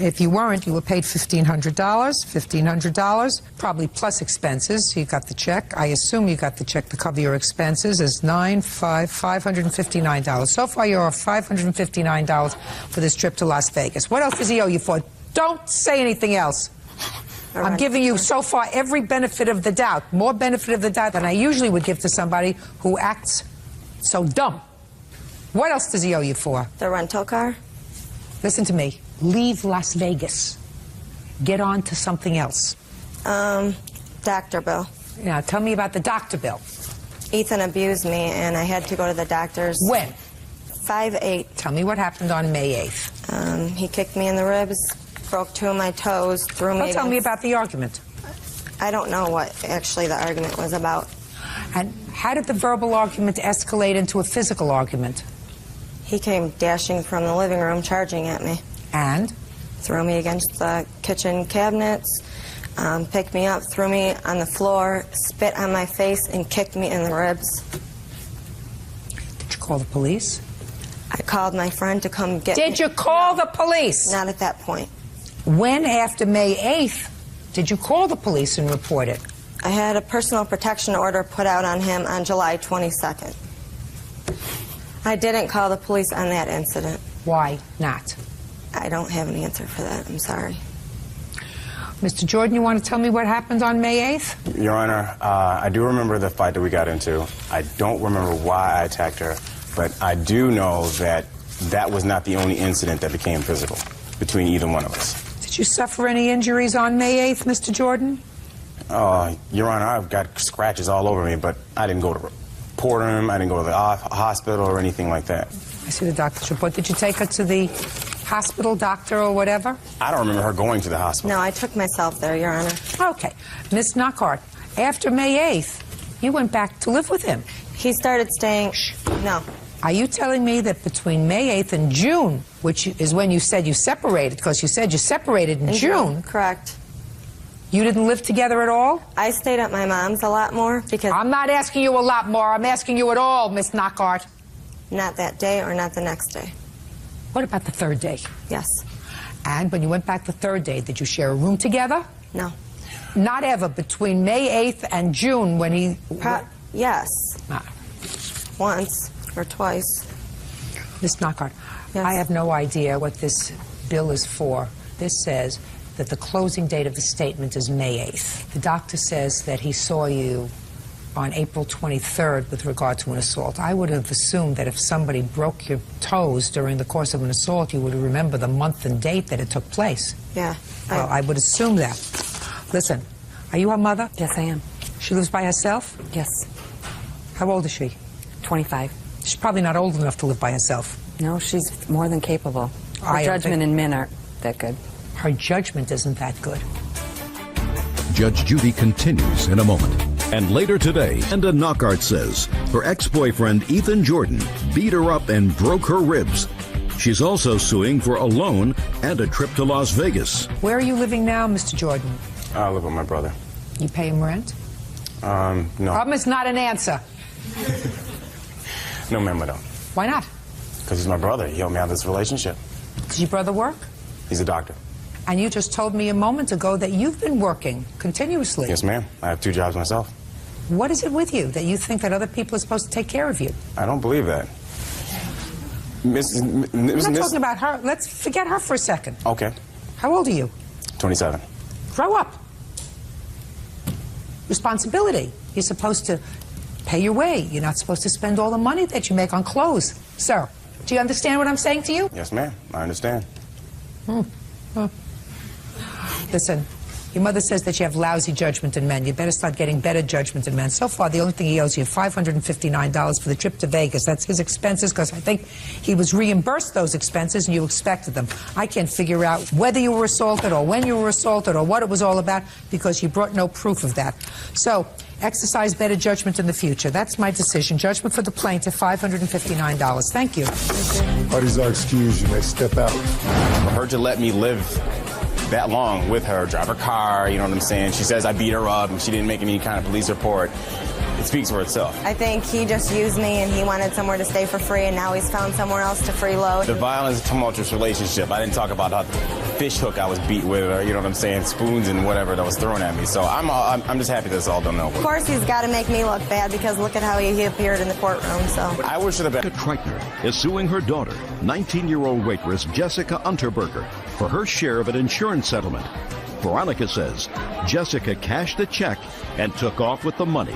If you weren't, you were paid $1,500, probably plus expenses. You got the check. I assume you got the check to cover your expenses as $559. So far, you're off $559 for this trip to Las Vegas. What else does he owe you for? Don't say anything else. I'm giving you, so far, every benefit of the doubt, more benefit of the doubt than I usually would give to somebody who acts so dumb. What else does he owe you for? The rental car. Listen to me. Leave Las Vegas. Get on to something else. Doctor bill. Now, tell me about the doctor bill. Ethan abused me, and I had to go to the doctor's. When? 5/8. Tell me what happened on May 8th. He kicked me in the ribs, broke 2 of my toes, threw me. Well, tell me about the argument. I don't know what actually the argument was about. And how did the verbal argument escalate into a physical argument? He came dashing from the living room, charging at me. And? Threw me against the kitchen cabinets, picked me up, threw me on the floor, spit on my face, and kicked me in the ribs. Did you call the police? I called my friend to come get me. Did you call the police? Not at that point. When, after May 8th, did you call the police and report it? I had a personal protection order put out on him on July 22nd. I didn't call the police on that incident. Why not? I don't have an answer for that. I'm sorry. Mr. Jordan, you want to tell me what happened on May 8th? Your Honor, I do remember the fight that we got into. I don't remember why I attacked her, but I do know that that was not the only incident that became physical between either one of us. Did you suffer any injuries on May 8th, Mr. Jordan? Your Honor, I've got scratches all over me, but I didn't go to report him. I didn't go to the hospital or anything like that. I see the doctor's report. Did you take her to the hospital, doctor, or whatever? I don't remember her going to the hospital. No, I took myself there, Your Honor. Okay. Miss Knockhart, after May 8th, you went back to live with him. He started staying... No. Are you telling me that between May 8th and June, which is when you said you separated, because you said you separated in June... Correct. You didn't live together at all? I stayed at my mom's a lot more because... I'm not asking you a lot more. I'm asking you at all, Miss Knockhart. Not that day or not the next day. What about the third day? Yes. And when you went back the third day, did you share a room together? No. Not ever. Between May 8th and June when he... Yes. Once or twice. Miss Knockhart, yes. I have no idea what this bill is for. This says that the closing date of the statement is May 8th. The doctor says that he saw you on April 23rd with regard to an assault. I would have assumed that if somebody broke your toes during the course of an assault, you would remember the month and date that it took place. Yeah. Well, I would assume that. Listen, are you her mother? Yes, I am. She lives by herself? Yes. How old is she? 25. She's probably not old enough to live by herself. No, she's more than capable. Her judgment in men aren't that good. Her judgment isn't that good. Judge Judy continues in a moment. And later today, Linda Knockhart says her ex-boyfriend Ethan Jordan beat her up and broke her ribs. She's also suing for a loan and a trip to Las Vegas. Where are you living now, Mr. Jordan? I live with my brother. You pay him rent? No. Problem is not an answer. No, ma'am, I don't. Why not? Because he's my brother. He helped me out of this relationship. Does your brother work? He's a doctor. And you just told me a moment ago that you've been working continuously. Yes, ma'am. I have 2 jobs myself. What is it with you that you think that other people are supposed to take care of you? I don't believe that. I'm not talking about her. Let's forget her for a second. Okay. How old are you? 27. Grow up. Responsibility. You're supposed to pay your way. You're not supposed to spend all the money that you make on clothes. Sir, do you understand what I'm saying to you? Yes, ma'am. I understand. Listen, your mother says that you have lousy judgment in men. You better start getting better judgment in men. So far, the only thing he owes you is $559 for the trip to Vegas. That's his expenses, because I think he was reimbursed those expenses and you expected them. I can't figure out whether you were assaulted or when you were assaulted or what it was all about, because you brought no proof of that. So, exercise better judgment in the future. That's my decision. Judgment for the plaintiff, $559. Thank you. Parties are excused. You may step out. For her to let me live that long with her, drive her car, you know what I'm saying? She says I beat her up and she didn't make any kind of police report. speaks for itself. I think he just used me and he wanted somewhere to stay for free, and now he's found somewhere else to freeload. The violent, tumultuous relationship. I didn't talk about how fish hook I was beat with, or you know what I'm saying, spoons and whatever that was thrown at me. So I'm just happy that's all done over. Of course, he's got to make me look bad because look at how he appeared in the courtroom. So I wish it had been. Treitner is suing her daughter, 19-year-old waitress Jessica Unterberger, for her share of an insurance settlement. Veronica says Jessica cashed the check and took off with the money.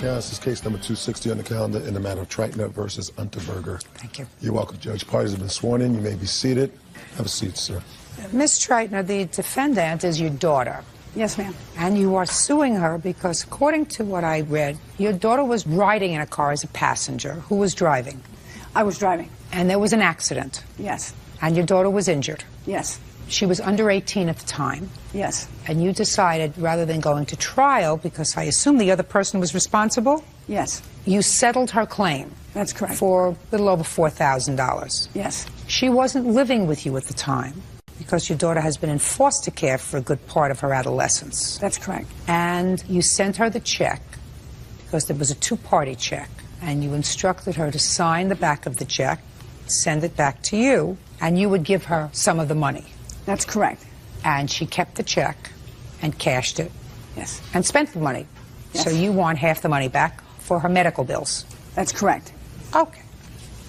Yeah, this is case number 260 on the calendar in the matter of Treitner versus Unterberger. Thank you. You're welcome, Judge. Parties have been sworn in. You may be seated. Have a seat, sir. Ms. Treitner, the defendant is your daughter. Yes, ma'am. And you are suing her because, according to what I read, your daughter was riding in a car as a passenger. Who was driving? I was driving. And there was an accident. Yes. And your daughter was injured. Yes. She was under 18 at the time. Yes. And you decided, rather than going to trial, because I assume the other person was responsible? Yes. You settled her claim. That's correct. For a little over $4,000. Yes. She wasn't living with you at the time because your daughter has been in foster care for a good part of her adolescence. That's correct. And you sent her the check because there was a two-party check, and you instructed her to sign the back of the check, send it back to you, and you would give her some of the money. That's correct. And she kept the check and cashed it. Yes. And spent the money. Yes. So you want half the money back for her medical bills. That's correct. Okay.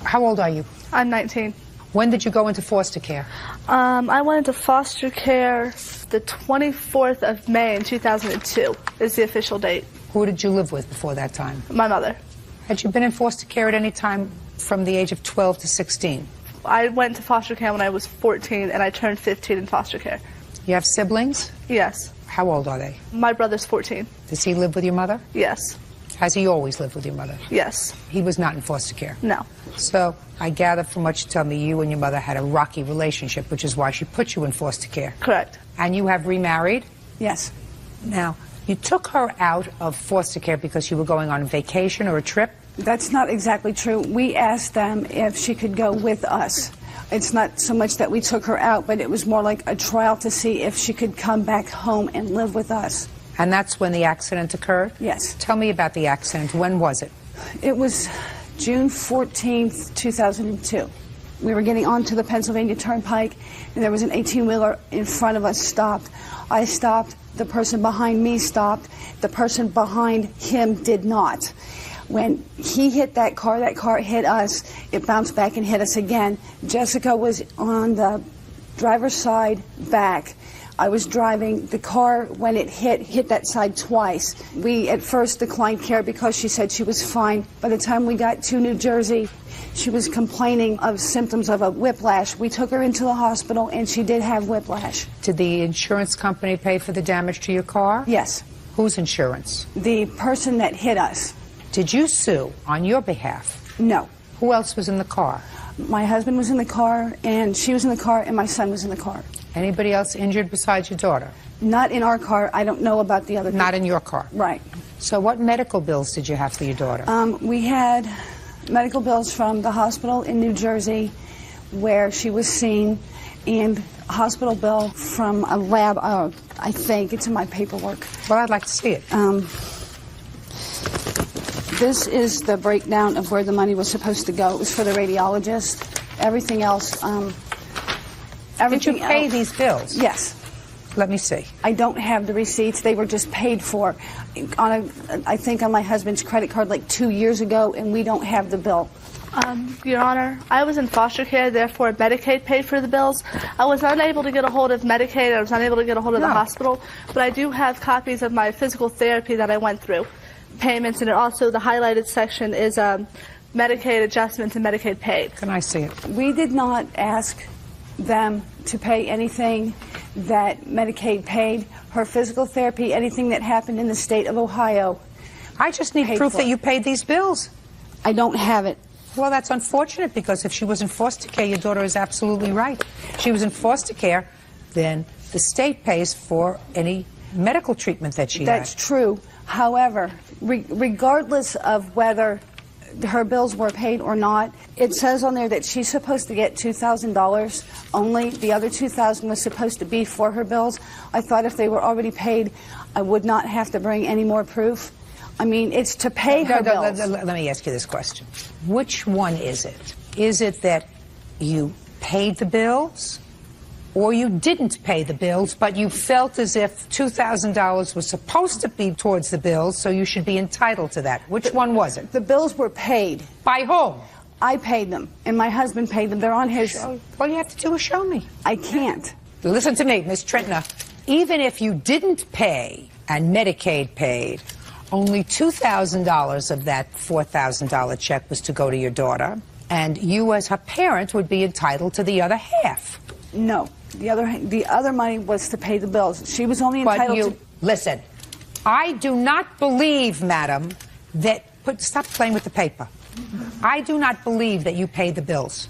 How old are you? I'm 19. When did you go into foster care? I went into foster care the 24th of May in 2002 is the official date. Who did you live with before that time? My mother. Had you been in foster care at any time from the age of 12 to 16? I went to foster care when I was 14 and I turned 15 in foster care. You have siblings? Yes. How old are they? My brother's 14. Does he live with your mother? Yes. Has he always lived with your mother? Yes. He was not in foster care? No. So I gather from what you tell me, you and your mother had a rocky relationship, which is why she put you in foster care. Correct. And you have remarried? Yes. Now, you took her out of foster care because you were going on vacation or a trip? That's not exactly true. We asked them if she could go with us. It's not so much that we took her out, but it was more like a trial to see if she could come back home and live with us. And that's when the accident occurred? Yes. Tell me about the accident. When was it? It was June 14th, 2002. We were getting onto the Pennsylvania Turnpike, and there was an 18-wheeler in front of us stopped. I stopped. The person behind me stopped. The person behind him did not. When he hit that car hit us. It bounced back and hit us again. Jessica was on the driver's side back. I was driving. The car, when it hit that side twice. We at first declined care because she said she was fine. By the time we got to New Jersey, she was complaining of symptoms of a whiplash. We took her into the hospital, and she did have whiplash. Did the insurance company pay for the damage to your car? Yes. Whose insurance? The person that hit us. Did you sue on your behalf? No. Who else was in the car? My husband was in the car, and she was in the car, and my son was in the car. Anybody else injured besides your daughter? Not in our car. I don't know about the other people. Not in your car? Right. So what medical bills did you have for your daughter? We had medical bills from the hospital in New Jersey where she was seen, and a hospital bill from a lab. I think it's in my paperwork. Well, I'd like to see it. This is the breakdown of where the money was supposed to go. It was for the radiologist. Everything else. Did you pay these bills? Yes. Let me see. I don't have the receipts. They were just paid for I think on my husband's credit card like 2 years ago, and we don't have the bill. Your Honor, I was in foster care, therefore Medicaid paid for the bills. I was unable to get a hold of Medicaid. I was unable to get a hold of the hospital, but I do have copies of my physical therapy that I went through. Payments, and also the highlighted section is Medicaid adjustments and Medicaid paid. Can I see it? We did not ask them to pay anything that Medicaid paid. Her physical therapy, anything that happened in the state of Ohio. I just need proof that you paid these bills. I don't have it. Well, that's unfortunate, because if she was in foster care, your daughter is absolutely right. If she was in foster care, then the state pays for any medical treatment that she had. That's true. However, regardless of whether her bills were paid or not, It says on there that she's supposed to get $2,000 only. The other $2,000 was supposed to be for her bills. I thought if they were already paid, I would not have to bring any more proof. I mean, it's to pay her bills. Let me ask you this question. Which one is it? Is it that you paid the bills, or you didn't pay the bills, but you felt as if $2,000 was supposed to be towards the bills, so you should be entitled to that? Which one was it? The bills were paid. By whom? I paid them, and my husband paid them. They're on his... All you have to do is show me. I can't. Listen to me, Miss Trentner. Even if you didn't pay, and Medicaid paid, only $2,000 of that $4,000 check was to go to your daughter, and you as her parent would be entitled to the other half. No. The other money was to pay the bills. She was only entitled to... Listen, I do not believe, madam, that... Stop playing with the paper. I do not believe that you paid the bills.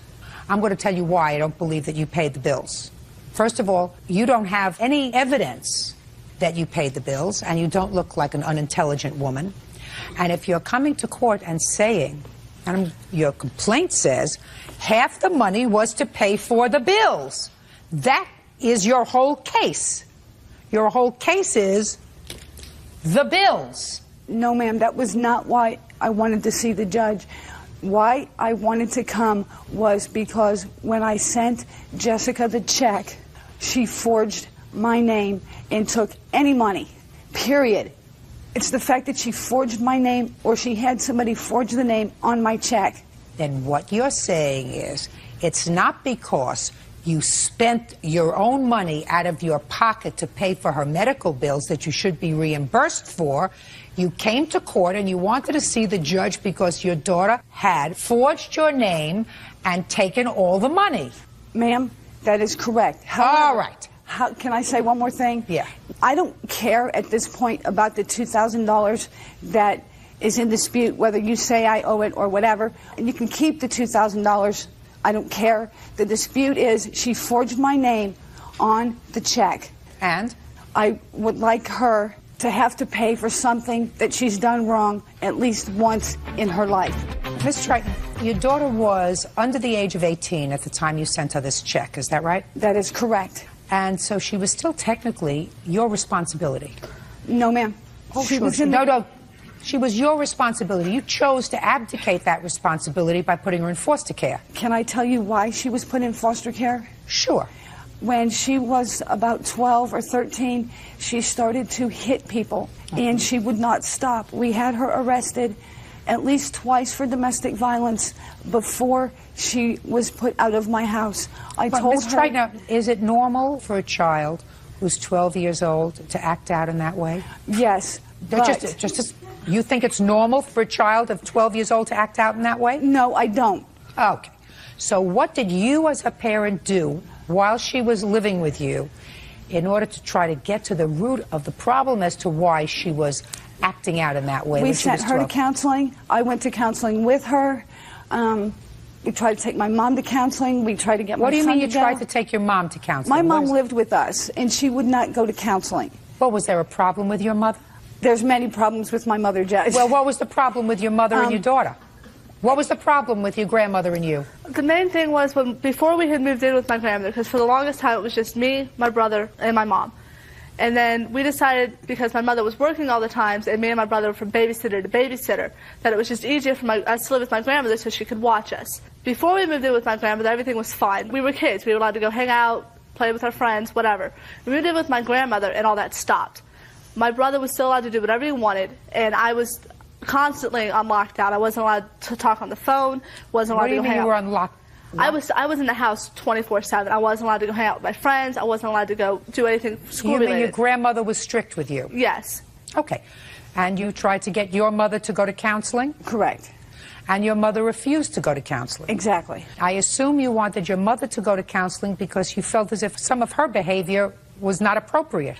I'm going to tell you why I don't believe that you paid the bills. First of all, you don't have any evidence that you paid the bills, and you don't look like an unintelligent woman. And if you're coming to court and saying, and your complaint says, half the money was to pay for the bills, that is your whole case. Your whole case is the bills. No, ma'am, that was not why I wanted to see the judge. Why I wanted to come was because when I sent Jessica the check, she forged my name and took any money, period. It's the fact that she forged my name, or she had somebody forge the name on my check. Then what you're saying is, it's not because you spent your own money out of your pocket to pay for her medical bills that you should be reimbursed for. You came to court and you wanted to see the judge because your daughter had forged your name and taken all the money. Ma'am, that is correct. However, all right. Can I say one more thing? Yeah. I don't care at this point about the $2,000 that is in dispute, whether you say I owe it or whatever. And you can keep the $2,000. I don't care. The dispute is she forged my name on the check. And? I would like her to have to pay for something that she's done wrong at least once in her life. Ms. Triton, your daughter was under the age of 18 at the time you sent her this check, is that right? That is correct. And so she was still technically your responsibility? No, ma'am. Oh, she was no. She was your responsibility. You chose to abdicate that responsibility by putting her in foster care. Can I tell you why she was put in foster care? Sure. When she was about 12 or 13, she started to hit people, and she would not stop. We had her arrested at least twice for domestic violence before she was put out of my house. I told her... Right now, is it normal for a child who's 12 years old to act out in that way? Yes, but... You think it's normal for a child of 12 years old to act out in that way? No, I don't. Okay. So what did you as a parent do while she was living with you in order to try to get to the root of the problem as to why she was acting out in that way? We sent her to counseling. I went to counseling with her. We tried to take my mom to counseling. We tried to get my son to go. What do you mean you tried to take your mom to counseling? My mom lived with us, and she would not go to counseling. Well, was there a problem with your mother? There's many problems with my mother, Judge. Well, what was the problem with your mother and your daughter? What was the problem with your grandmother and you? The main thing was before we had moved in with my grandmother, because for the longest time it was just me, my brother, and my mom. And then we decided, because my mother was working all the times, and me and my brother were from babysitter to babysitter, that it was just easier for us to live with my grandmother so she could watch us. Before we moved in with my grandmother, everything was fine. We were kids. We were allowed to go hang out, play with our friends, whatever. We moved in with my grandmother, and all that stopped. My brother was still allowed to do whatever he wanted, and I was constantly on lockdown. I wasn't allowed to talk on the phone, wasn't allowed to go hang out. What do you mean you were on lockdown? I was in the house 24/7. I wasn't allowed to go hang out with my friends. I wasn't allowed to go do anything school-related. You mean your grandmother was strict with you? Yes. Okay. And you tried to get your mother to go to counseling? Correct. And your mother refused to go to counseling? Exactly. I assume you wanted your mother to go to counseling because you felt as if some of her behavior was not appropriate.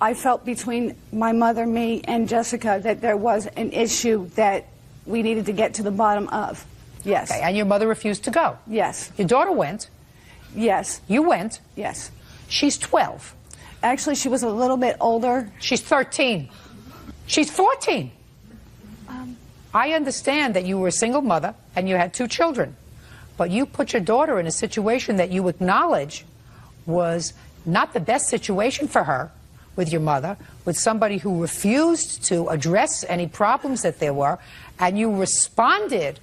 I felt between my mother, me, and Jessica that there was an issue that we needed to get to the bottom of. Yes. Okay, and your mother refused to go? Yes. Your daughter went? Yes. You went? Yes. She's 12. Actually, she was a little bit older. She's 13. She's 14. I understand that you were a single mother and you had 2 children. but you put your daughter in a situation that you acknowledge was not the best situation for her with your mother, with somebody who refused to address any problems that there were, and you responded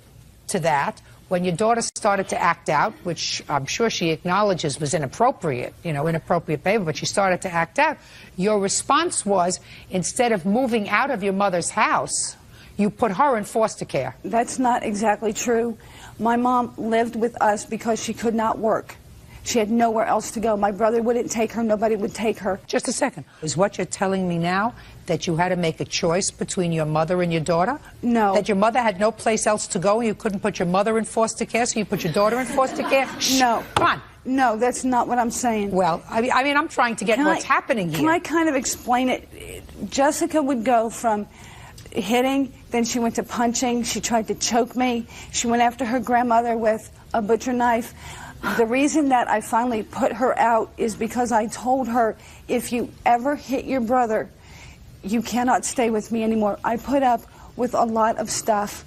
to that when your daughter started to act out, which I'm sure she acknowledges was inappropriate, inappropriate behavior, but she started to act out. Your response was, instead of moving out of your mother's house, you put her in foster care. That's not exactly true. My mom lived with us because she could not work. She had nowhere else to go. My brother wouldn't take her. Nobody would take her. Just a second. Is what you're telling me now that you had to make a choice between your mother and your daughter? No. That your mother had no place else to go and you couldn't put your mother in foster care, so you put your daughter in foster care? No. Come on. No, that's not what I'm saying. Well, I mean, I'm trying to get what's happening here. Can I kind of explain it? Jessica would go from hitting, then she went to punching. She tried to choke me. She went after her grandmother with a butcher knife. The reason that I finally put her out is because I told her, if you ever hit your brother, you cannot stay with me anymore. I put up with a lot of stuff.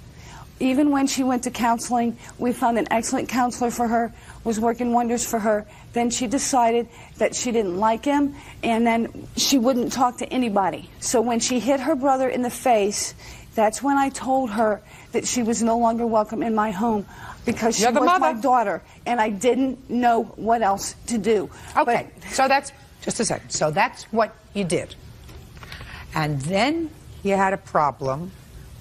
Even when she went to counseling, we found an excellent counselor for her, was working wonders for her. Then she decided that she didn't like him, and then she wouldn't talk to anybody. So when she hit her brother in the face, that's when I told her that she was no longer welcome in my home, because she was my daughter, and I didn't know what else to do. Okay, so that's, just a second, so that's what you did. And then you had a problem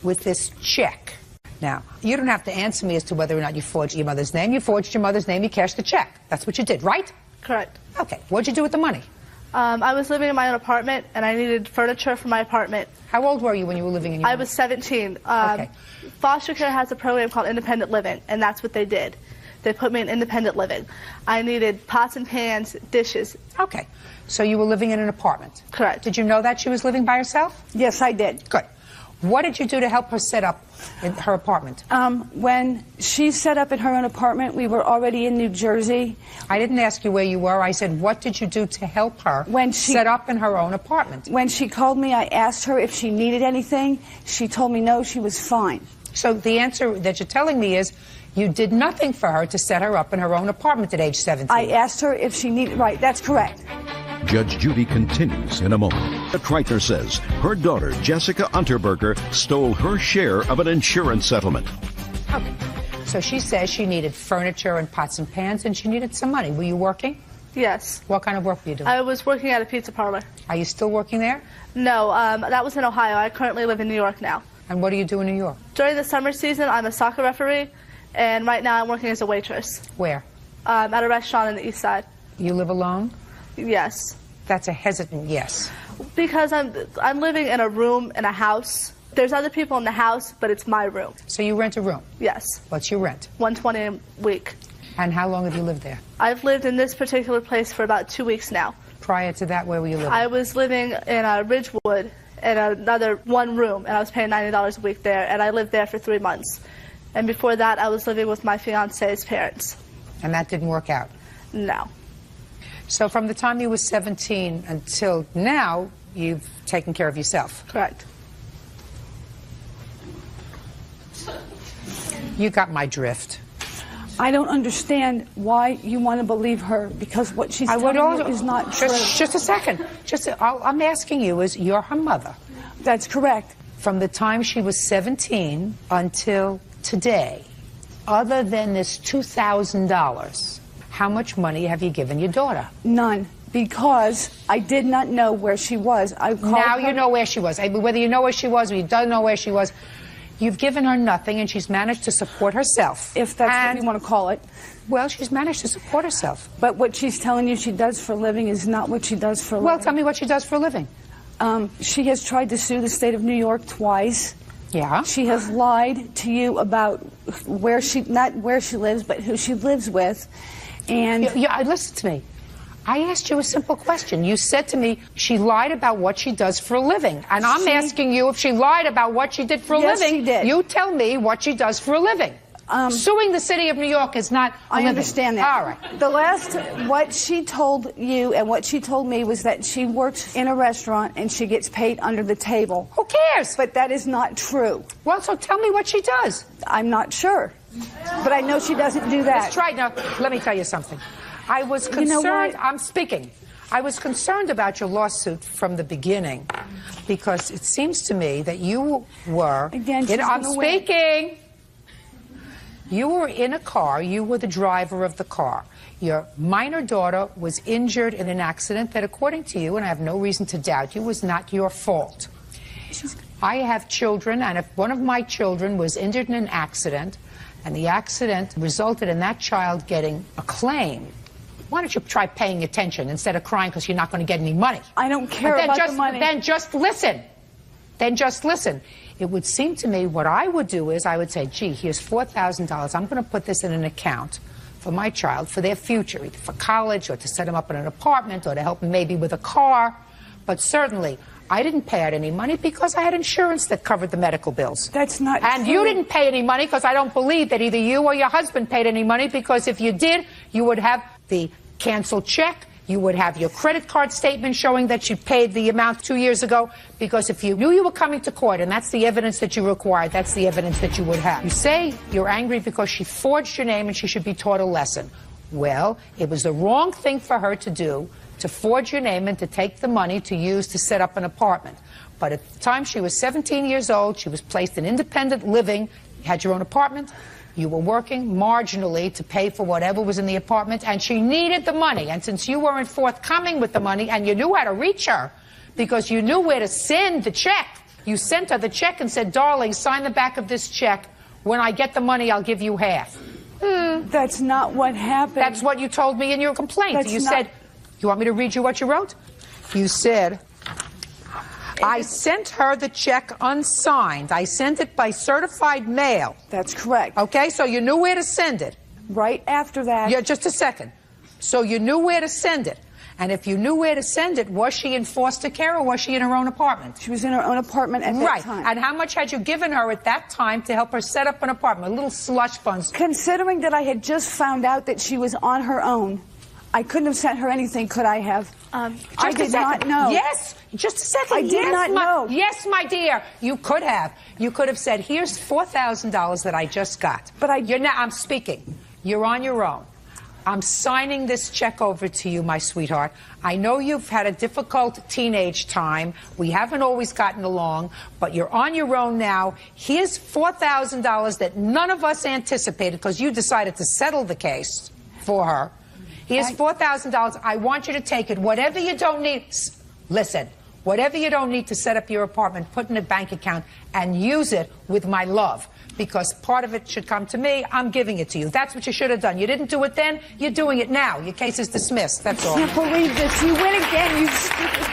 with this check. Now, you don't have to answer me as to whether or not you forged your mother's name. You forged your mother's name, you cashed the check. That's what you did, right? Correct. Okay, what'd you do with the money? I was living in my own apartment, and I needed furniture for my apartment. How old were you when you were living in your I was 17. Okay. Foster care has a program called independent living, and that's what they did. They put me in independent living. I needed pots and pans, dishes. Okay, so you were living in an apartment? Correct. Did you know that she was living by herself? Yes, I did. Good. What did you do to help her set up in her apartment? When she set up in her own apartment, we were already in New Jersey. I didn't ask you where you were. I said, what did you do to help her set up in her own apartment? When she called me, I asked her if she needed anything. She told me no, she was fine. So the answer that you're telling me is you did nothing for her to set her up in her own apartment at age 17. I asked her if she needed... Right, that's correct. Judge Judy continues in a moment. Kreitner says her daughter, Jessica Unterberger, stole her share of an insurance settlement. Okay. So she says she needed furniture and pots and pans, and she needed some money. Were you working? Yes. What kind of work were you doing? I was working at a pizza parlor. Are you still working there? No, that was in Ohio. I currently live in New York now. And what do you do in New York? During the summer season, I'm a soccer referee, and right now I'm working as a waitress. Where? At a restaurant on the east side. You live alone? Yes. That's a hesitant yes. Because I'm living in a room in a house. There's other people in the house, but it's my room. So you rent a room? Yes. What's your rent? $120 a week. And how long have you lived there? I've lived in this particular place for about 2 weeks now. Prior to that, where were you living? I was living in Ridgewood in another one room, and I was paying $90 a week there, and I lived there for 3 months. And before that, I was living with my fiance's parents. And that didn't work out? No. So from the time you were 17 until now, you've taken care of yourself? Correct. You got my drift. I don't understand why you want to believe her, because what she's telling you is not true. Just a second. All I'm asking you is, you're her mother. That's correct. From the time she was 17 until today, other than this $2,000, how much money have you given your daughter? None, because I did not know where she was. Now you know where she was. Whether you know where she was or you don't know where she was, you've given her nothing, and she's managed to support herself. If that's what you want to call it. Well, she's managed to support herself. But what she's telling you she does for a living is not what she does for a living. Well, tell me what she does for a living. She has tried to sue the state of New York twice. Yeah. She has lied to you about not where she lives, but who she lives with. And listen to me. I asked you a simple question. You said to me she lied about what she does for a living. And I'm asking you, if she lied about what she did for a living, she did. You tell me what she does for a living. Suing the city of New York is not a living. Understand that. All right. What she told you and what she told me was that she works in a restaurant and she gets paid under the table. Who cares? But that is not true. Well, so tell me what she does. I'm not sure. But I know she doesn't do that. Let's try now. Let me tell you something. I was concerned. You know what? I'm speaking. I was concerned about your lawsuit from the beginning because it seems to me that you were. Again, I'm speaking. You were in a car. You were the driver of the car. Your minor daughter was injured in an accident that, according to you, and I have no reason to doubt you, was not your fault. I have children, and if one of my children was injured in an accident, and the accident resulted in that child getting a claim, why don't you try paying attention instead of crying because you're not going to get any money? I don't care about the money. Then just listen. Then just listen. It would seem to me what I would do is I would say, gee, here's $4,000. I'm going to put this in an account for my child, for their future, either for college or to set them up in an apartment or to help them maybe with a car. But certainly, I didn't pay out any money because I had insurance that covered the medical bills. That's not And true. you didn't pay any money because I don't believe that either you or your husband paid any money, because if you did, you would have the canceled check. You would have your credit card statement showing that you paid the amount 2 years ago, because if you knew you were coming to court and that's the evidence that you required, that's the evidence that you would have. You say you're angry because she forged your name and she should be taught a lesson. Well, it was the wrong thing for her to do, to forge your name and to take the money to use to set up an apartment. But at the time she was 17 years old, she was placed in independent living, you had your own apartment. You were working marginally to pay for whatever was in the apartment, and she needed the money. And since you weren't forthcoming with the money and you knew how to reach her because you knew where to send the check, you sent her the check and said, darling, sign the back of this check. When I get the money, I'll give you half. That's not what happened. That's what you told me in your complaint. You said, you want me to read you what you wrote? You said, I sent her the check unsigned. I sent it by certified mail. That's correct. Okay, so you knew where to send it. Right after that. Yeah, just a second. So you knew where to send it. And if you knew where to send it, was she in foster care or was she in her own apartment? She was in her own apartment at that time. And how much had you given her at that time to help her set up an apartment? A little slush funds. Considering that I had just found out that she was on her own, I couldn't have sent her anything, could I have? I did not know. Yes, just a second. I did not know. Yes, my dear, you could have. You could have said, here's $4,000 that I just got. But I'm speaking. You're on your own. I'm signing this check over to you, my sweetheart. I know you've had a difficult teenage time. We haven't always gotten along, but you're on your own now. Here's $4,000 that none of us anticipated because you decided to settle the case for her. Here's $4,000. I want you to take it. Whatever you don't need, listen, whatever you don't need to set up your apartment, put in a bank account and use it with my love. Because part of it should come to me, I'm giving it to you. That's what you should have done. You didn't do it then, you're doing it now. Your case is dismissed, that's all. I can't believe this. You win again, you stupid.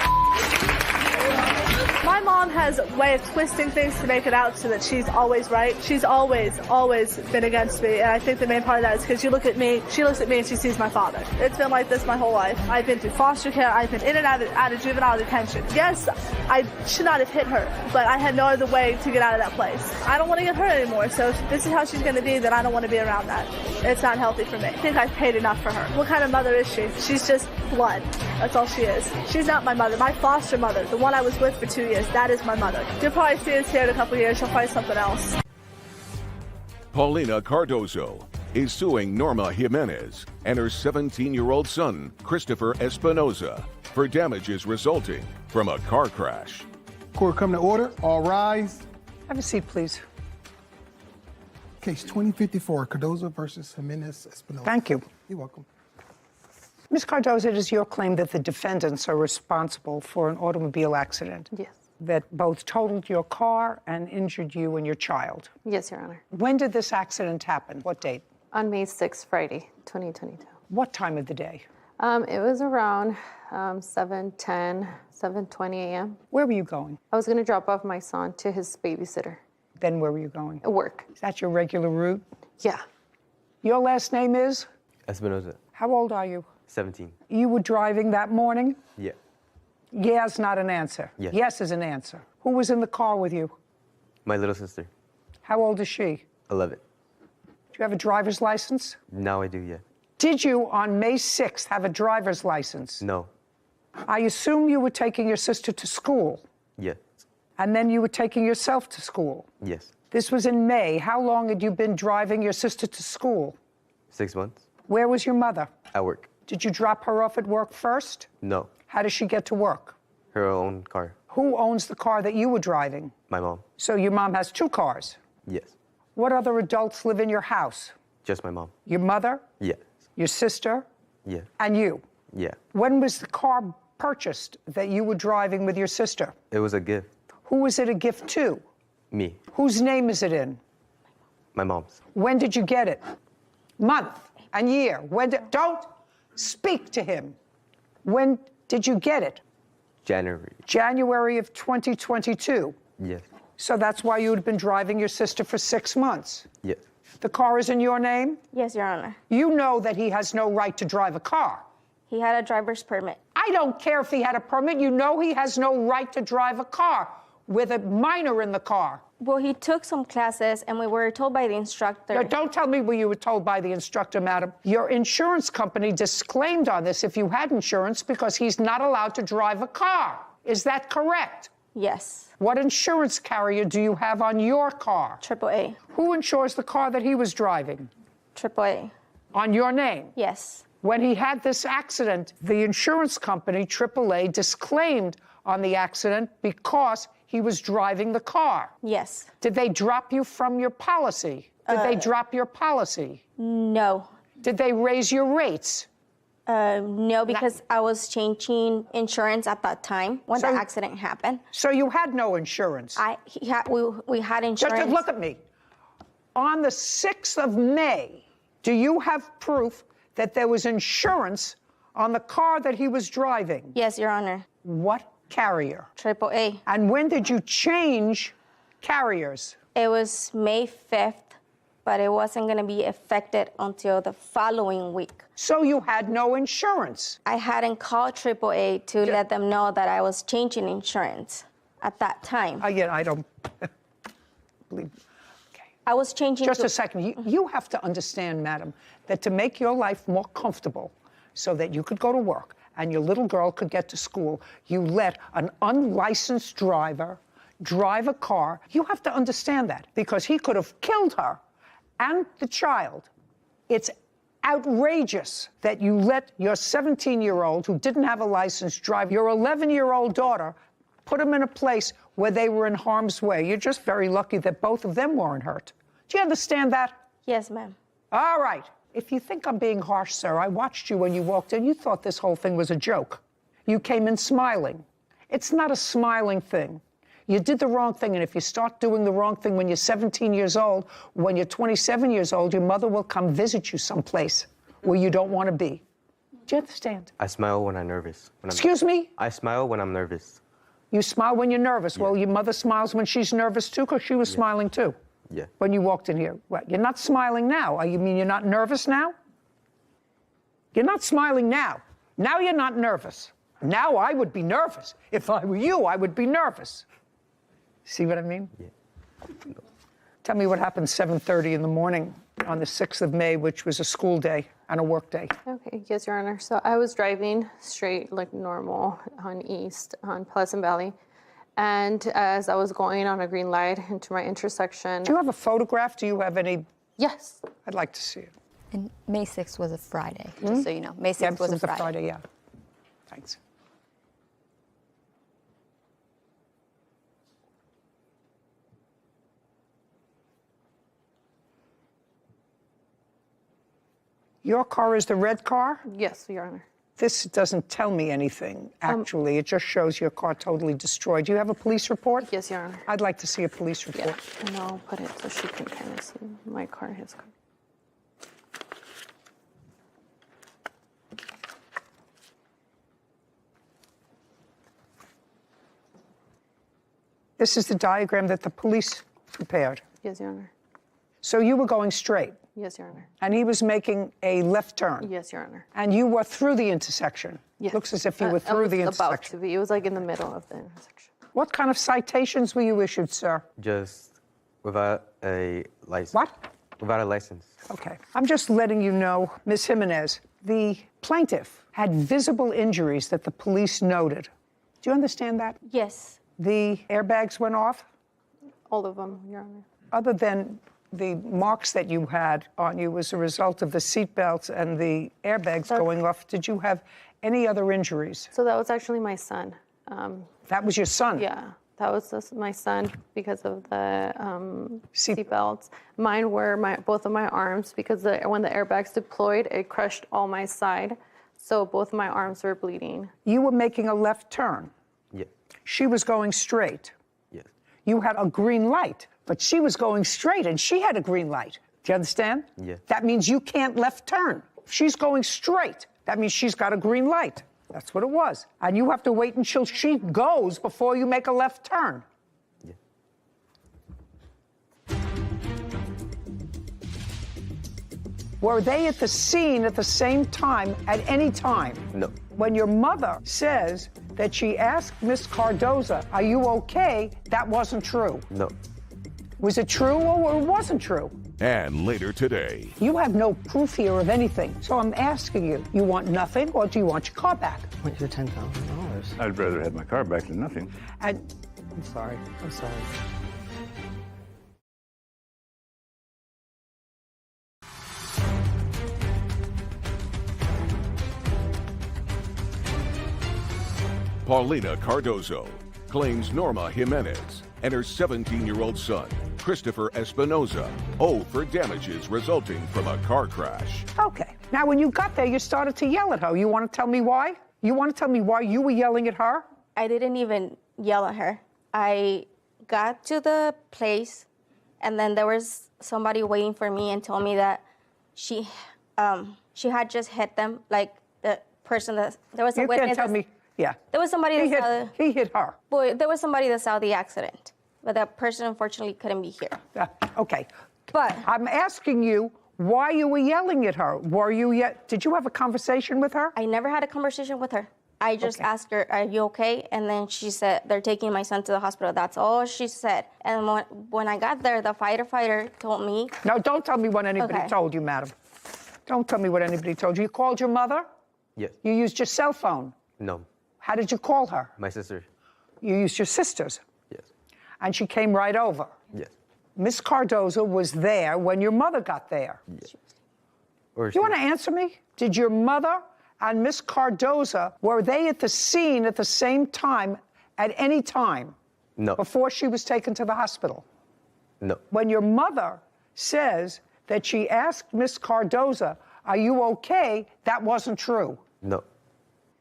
My mom has a way of twisting things to make it out so that she's always right. She's always been against me, and I think the main part of that is because you look at me, she looks at me and she sees my father. It's been like this my whole life. I've been through foster care, I've been in and out of juvenile detention. Yes, I should not have hit her, but I had no other way to get out of that place. I don't want to get hurt anymore, so if this is how she's going to be, then I don't want to be around that. It's not healthy for me. I think I've paid enough for her. What kind of mother is she? She's just blood. That's all she is. She's not my mother. My foster mother, the one I was with for 2 years, that is my mother. You'll probably see us here in a couple years. She'll find something else. Paulina Cardozo is suing Norma Jimenez and her 17-year-old son, Christopher Espinoza, for damages resulting from a car crash. Court come to order. All rise. Have a seat, please. Case 2054, Cardozo versus Jimenez Espinoza. Thank you. You're welcome. Ms. Cardozo, it is your claim that the defendants are responsible for an automobile accident. Yes. That both totaled your car and injured you and your child. Yes, Your Honor. When did this accident happen? What date? On May 6th, Friday, 2022. What time of the day? It was around 7:10, 7:20 a.m. Where were you going? I was going to drop off my son to his babysitter. Then where were you going? Work. Is that your regular route? Yeah. Your last name is? Espinoza. How old are you? 17. You were driving that morning? Yeah. Yeah is not an answer. Yes. Yes is an answer. Who was in the car with you? My little sister. How old is she? 11. Do you have a driver's license? Now I do, yeah. Did you, on May 6th, have a driver's license? No. I assume you were taking your sister to school. Yes. And then you were taking yourself to school. Yes. This was in May. How long had you been driving your sister to school? 6 months. Where was your mother? At work. Did you drop her off at work first? No. How does she get to work? Her own car. Who owns the car that you were driving? My mom. So your mom has 2 cars? Yes. What other adults live in your house? Just my mom. Your mother? Yes. Your sister? Yeah. And you? Yeah. When was the car purchased that you were driving with your sister? It was a gift. Who was it a gift to? Me. Whose name is it in? My mom's. When did you get it? Month and year. Don't speak to him. When did you get it? January. January of 2022. Yes. So that's why you had been driving your sister for 6 months. Yes. The car is in your name? Yes, Your Honor. You know that he has no right to drive a car. He had a driver's permit. I don't care if he had a permit. You know he has no right to drive a car with a minor in the car. Well, he took some classes, and we were told by the instructor. No, don't tell me what you were told by the instructor, madam. Your insurance company disclaimed on this if you had insurance because he's not allowed to drive a car. Is that correct? Yes. What insurance carrier do you have on your car? AAA. Who insures the car that he was driving? AAA. On your name? Yes. When he had this accident, the insurance company, AAA, disclaimed on the accident because he was driving the car. Yes. Did they drop you from your policy? Did they drop your policy? No. Did they raise your rates? No, because I was changing insurance at that time when the accident happened. So you had no insurance? We had insurance. Just look at me. On the 6th of May, do you have proof that there was insurance on the car that he was driving? Yes, Your Honor. What carrier? AAA. And when did you change carriers? It was May 5th, but it wasn't going to be effected until the following week. So you had no insurance? I hadn't called AAA to let them know that I was changing insurance at that time. Again, I don't believe. Okay. I was changing. Just a second. You have to understand, madam, that to make your life more comfortable so that you could go to work and your little girl could get to school, you let an unlicensed driver drive a car. You have to understand that because he could have killed her and the child. It's outrageous that you let your 17-year-old who didn't have a license drive your 11-year-old daughter, put them in a place where they were in harm's way. You're just very lucky that both of them weren't hurt. Do you understand that? Yes, ma'am. All right. If you think I'm being harsh, sir, I watched you when you walked in. You thought this whole thing was a joke. You came in smiling. It's not a smiling thing. You did the wrong thing, and if you start doing the wrong thing when you're 17 years old, when you're 27 years old, your mother will come visit you someplace where you don't want to be. Do you understand? I smile when I'm nervous. Excuse me? I smile when I'm nervous. You smile when you're nervous. Yeah. Well, your mother smiles when she's nervous, too, because she was smiling, too. Yeah. When you walked in here. What, you're not smiling now. You mean you're not nervous now? You're not smiling now. Now you're not nervous. Now I would be nervous. If I were you, I would be nervous. See what I mean? Yeah. Tell me what happened 7:30 in the morning on the 6th of May, which was a school day and a work day. Okay, yes, Your Honor. So I was driving straight like normal on East, on Pleasant Valley. And as I was going on a green light into my intersection. Do you have a photograph? Do you have any? Yes. I'd like to see it. And May 6th was a Friday, just so you know. May 6th was a Friday. Yeah. Thanks. Your car is the red car? Yes, Your Honor. This doesn't tell me anything, actually. It just shows your car totally destroyed. Do you have a police report? Yes, Your Honor. I'd like to see a police report. Yeah, and I'll put it so she can kind of see my car, his car. This is the diagram that the police prepared. Yes, Your Honor. So you were going straight? Yes, Your Honor. And he was making a left turn? Yes, Your Honor. And you were through the intersection? Yes. Looks as if you were through the intersection. About to be. It was like in the middle of the intersection. What kind of citations were you issued, sir? Just without a license. What? Without a license. Okay. I'm just letting you know, Ms. Jimenez, the plaintiff had visible injuries that the police noted. Do you understand that? Yes. The airbags went off? All of them, Your Honor. other than the marks that you had on you as a result of the seatbelts and the airbags going off, did you have any other injuries? So that was actually my son. That was your son? Yeah, that was my son because of the seatbelts. Mine were both of my arms because when the airbags deployed, it crushed all my side. So both of my arms were bleeding. You were making a left turn. Yeah. She was going straight. Yes. You had a green light, but she was going straight and she had a green light. Do you understand? Yeah. That means you can't left turn. If she's going straight, that means she's got a green light. That's what it was. And you have to wait until she goes before you make a left turn. Yeah. Were they at the scene at the same time at any time? No. When your mother says that she asked Miss Cardoza, are you okay? That wasn't true. No. Was it true or it wasn't true? And later today. You have no proof here of anything. So I'm asking you, you want nothing or do you want your car back? I want your $10,000. I'd rather have my car back than nothing. And I'm sorry. I'm sorry. Paulina Cardozo claims Norma Jimenez and her 17-year-old son, Christopher Espinoza, owe for damages resulting from a car crash. okay. Now, when you got there, you started to yell at her. You want to tell me why? You want to tell me why you were yelling at her? I didn't even yell at her. I got to the place, and then there was somebody waiting for me and told me that she had just hit them, like the person that there was a You witness. can't tell me. Yeah. There was somebody He that saw he hit her. Boy, there was somebody that saw the accident, but that person unfortunately couldn't be here. Okay. But I'm asking you why you were yelling at her. Did you have a conversation with her? I never had a conversation with her. I just asked her, are you okay? And then she said, they're taking my son to the hospital. That's all she said. And when I got there, the firefighter told me. No, don't tell me what anybody told you, madam. Don't tell me what anybody told you. You called your mother? Yes. You used your cell phone? No. How did you call her? My sister. You used your sister's? Yes. And she came right over? Yes. Miss Cardoza was there when your mother got there? Yes. You want to answer me? Did your mother and Miss Cardoza, were they at the scene at the same time at any time? No. Before she was taken to the hospital? No. When your mother says that she asked Miss Cardoza, are you okay? That wasn't true. No.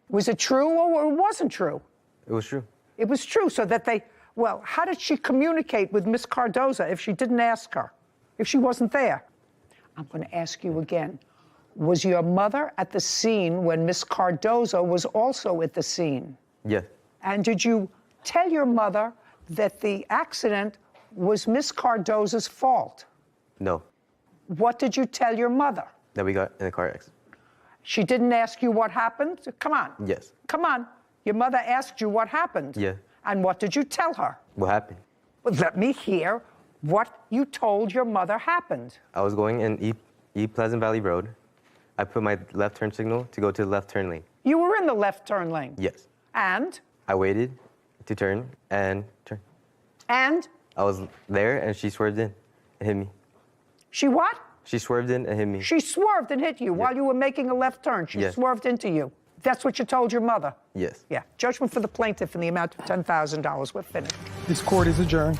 Was it true or it wasn't true? It was true. It was true, so that well, how did she communicate with Miss Cardoza if she didn't ask her, if she wasn't there? I'm going to ask you again. Was your mother at the scene when Miss Cardoza was also at the scene? Yes. And did you tell your mother that the accident was Miss Cardoza's fault? No. What did you tell your mother? That we got in a car accident. She didn't ask you what happened? Come on. Yes. Come on. Your mother asked you what happened. Yeah. And what did you tell her? What happened? Well, let me hear what you told your mother happened. I was going in East Pleasant Valley Road. I put my left turn signal to go to the left turn lane. You were in the left turn lane? Yes. And? I waited to turn and turn. And? I was there and she swerved in and hit me. She what? She swerved in and hit me. She swerved and hit you while you were making a left turn. She swerved into you. That's what you told your mother? Yes. Yeah. Judgment for the plaintiff in the amount of $10,000. We're finished. This court is adjourned.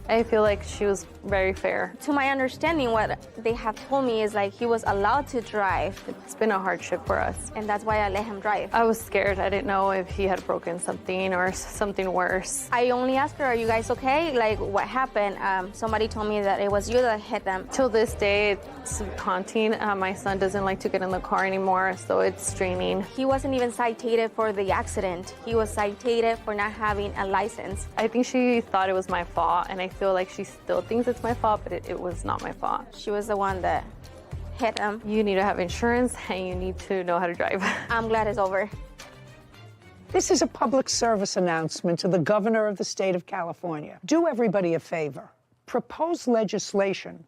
I feel like she was very fair. To my understanding, what they have told me is like he was allowed to drive. It's been a hardship for us. And that's why I let him drive. I was scared. I didn't know if he had broken something or something worse. I only asked her, are you guys okay? Like, what happened? Somebody told me that it was you that hit them. Till this day, it's haunting. My son doesn't like to get in the car anymore, so it's straining. He wasn't even cited for the accident. He was cited for not having a license. I think she thought it was my fault, and I feel like she still thinks it's my fault, but it was not my fault. She was the one that hit him. You need to have insurance, and you need to know how to drive. I'm glad it's over. This is a public service announcement to the governor of the state of California. Do everybody a favor. Propose legislation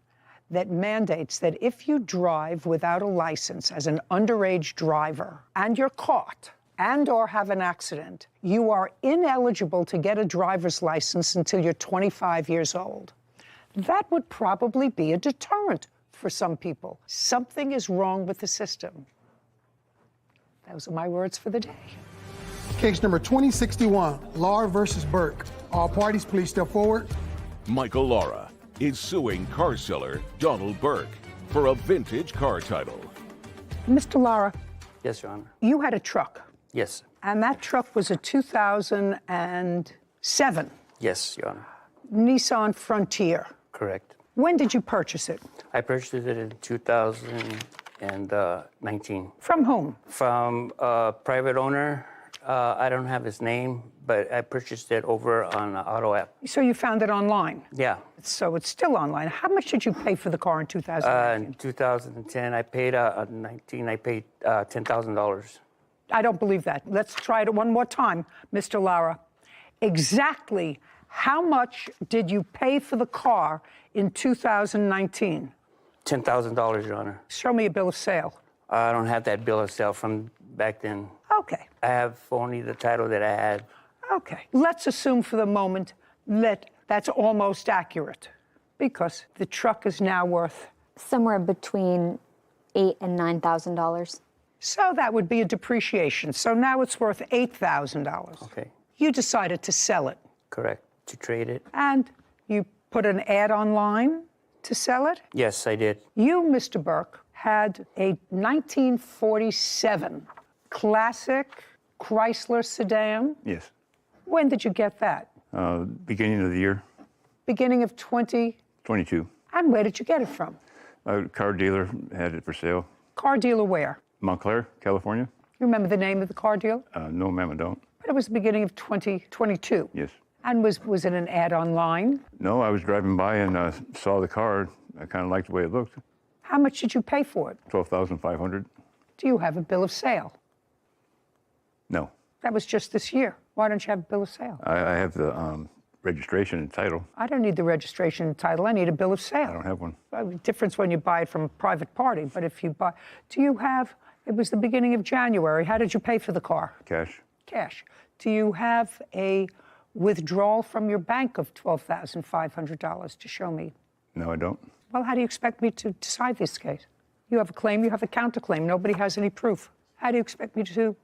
that mandates that if you drive without a license as an underage driver and you're caught, and or have an accident, you are ineligible to get a driver's license until you're 25 years old. That would probably be a deterrent for some people. Something is wrong with the system. Those are my words for the day. Case number 2061, Laura versus Burke. All parties, please step forward. Michael Lara is suing car seller Donald Burke for a vintage car title. Mr. Lara, Yes, Your Honor. you had a truck, Yes. and that truck was a 2007 Yes, Your Honor. Nissan Frontier. Correct. When did you purchase it? I purchased it in 2019. From whom? From a private owner. I don't have his name, but I purchased it over on an auto app. So you found it online? Yeah. So it's still online. How much did you pay for the car in 2019? In 2010, I paid, 19, I paid $10,000. I don't believe that. Let's try it one more time, Mr. Lara. Exactly how much did you pay for the car in 2019? $10,000, Your Honor. Show me a bill of sale. I don't have that bill of sale from back then. Okay. I have only the title that I had. Okay. Let's assume for the moment that that's almost accurate, because the truck is now worth somewhere between $8,000 and $9,000. So that would be a depreciation. So now it's worth $8,000. Okay. You decided to sell it. Correct. To trade it. And you put an ad online to sell it? Yes, I did. You, Mr. Burke, had a 1947 classic Chrysler sedan. Yes. When did you get that? Beginning of the year. Beginning of 22. And where did you get it from? A car dealer had it for sale. Car dealer where? Montclair, California. You remember the name of the car dealer? No, ma'am, I don't. But it was the beginning of 2022. Yes. And was it an ad online? No, I was driving by and saw the car. I kind of liked the way it looked. How much did you pay for it? $12,500. Do you have a bill of sale? No. That was just this year. Why don't you have a bill of sale? I have the registration and title. I don't need the registration and title. I need a bill of sale. I don't have one. Difference when you buy it from a private party. But if you buy, do you have, it was the beginning of January. How did you pay for the car? Cash. Cash. Do you have a withdrawal from your bank of $12,500 to show me? No, I don't. Well, how do you expect me to decide this case? You have a claim, you have a counterclaim. Nobody has any proof. How do you expect me to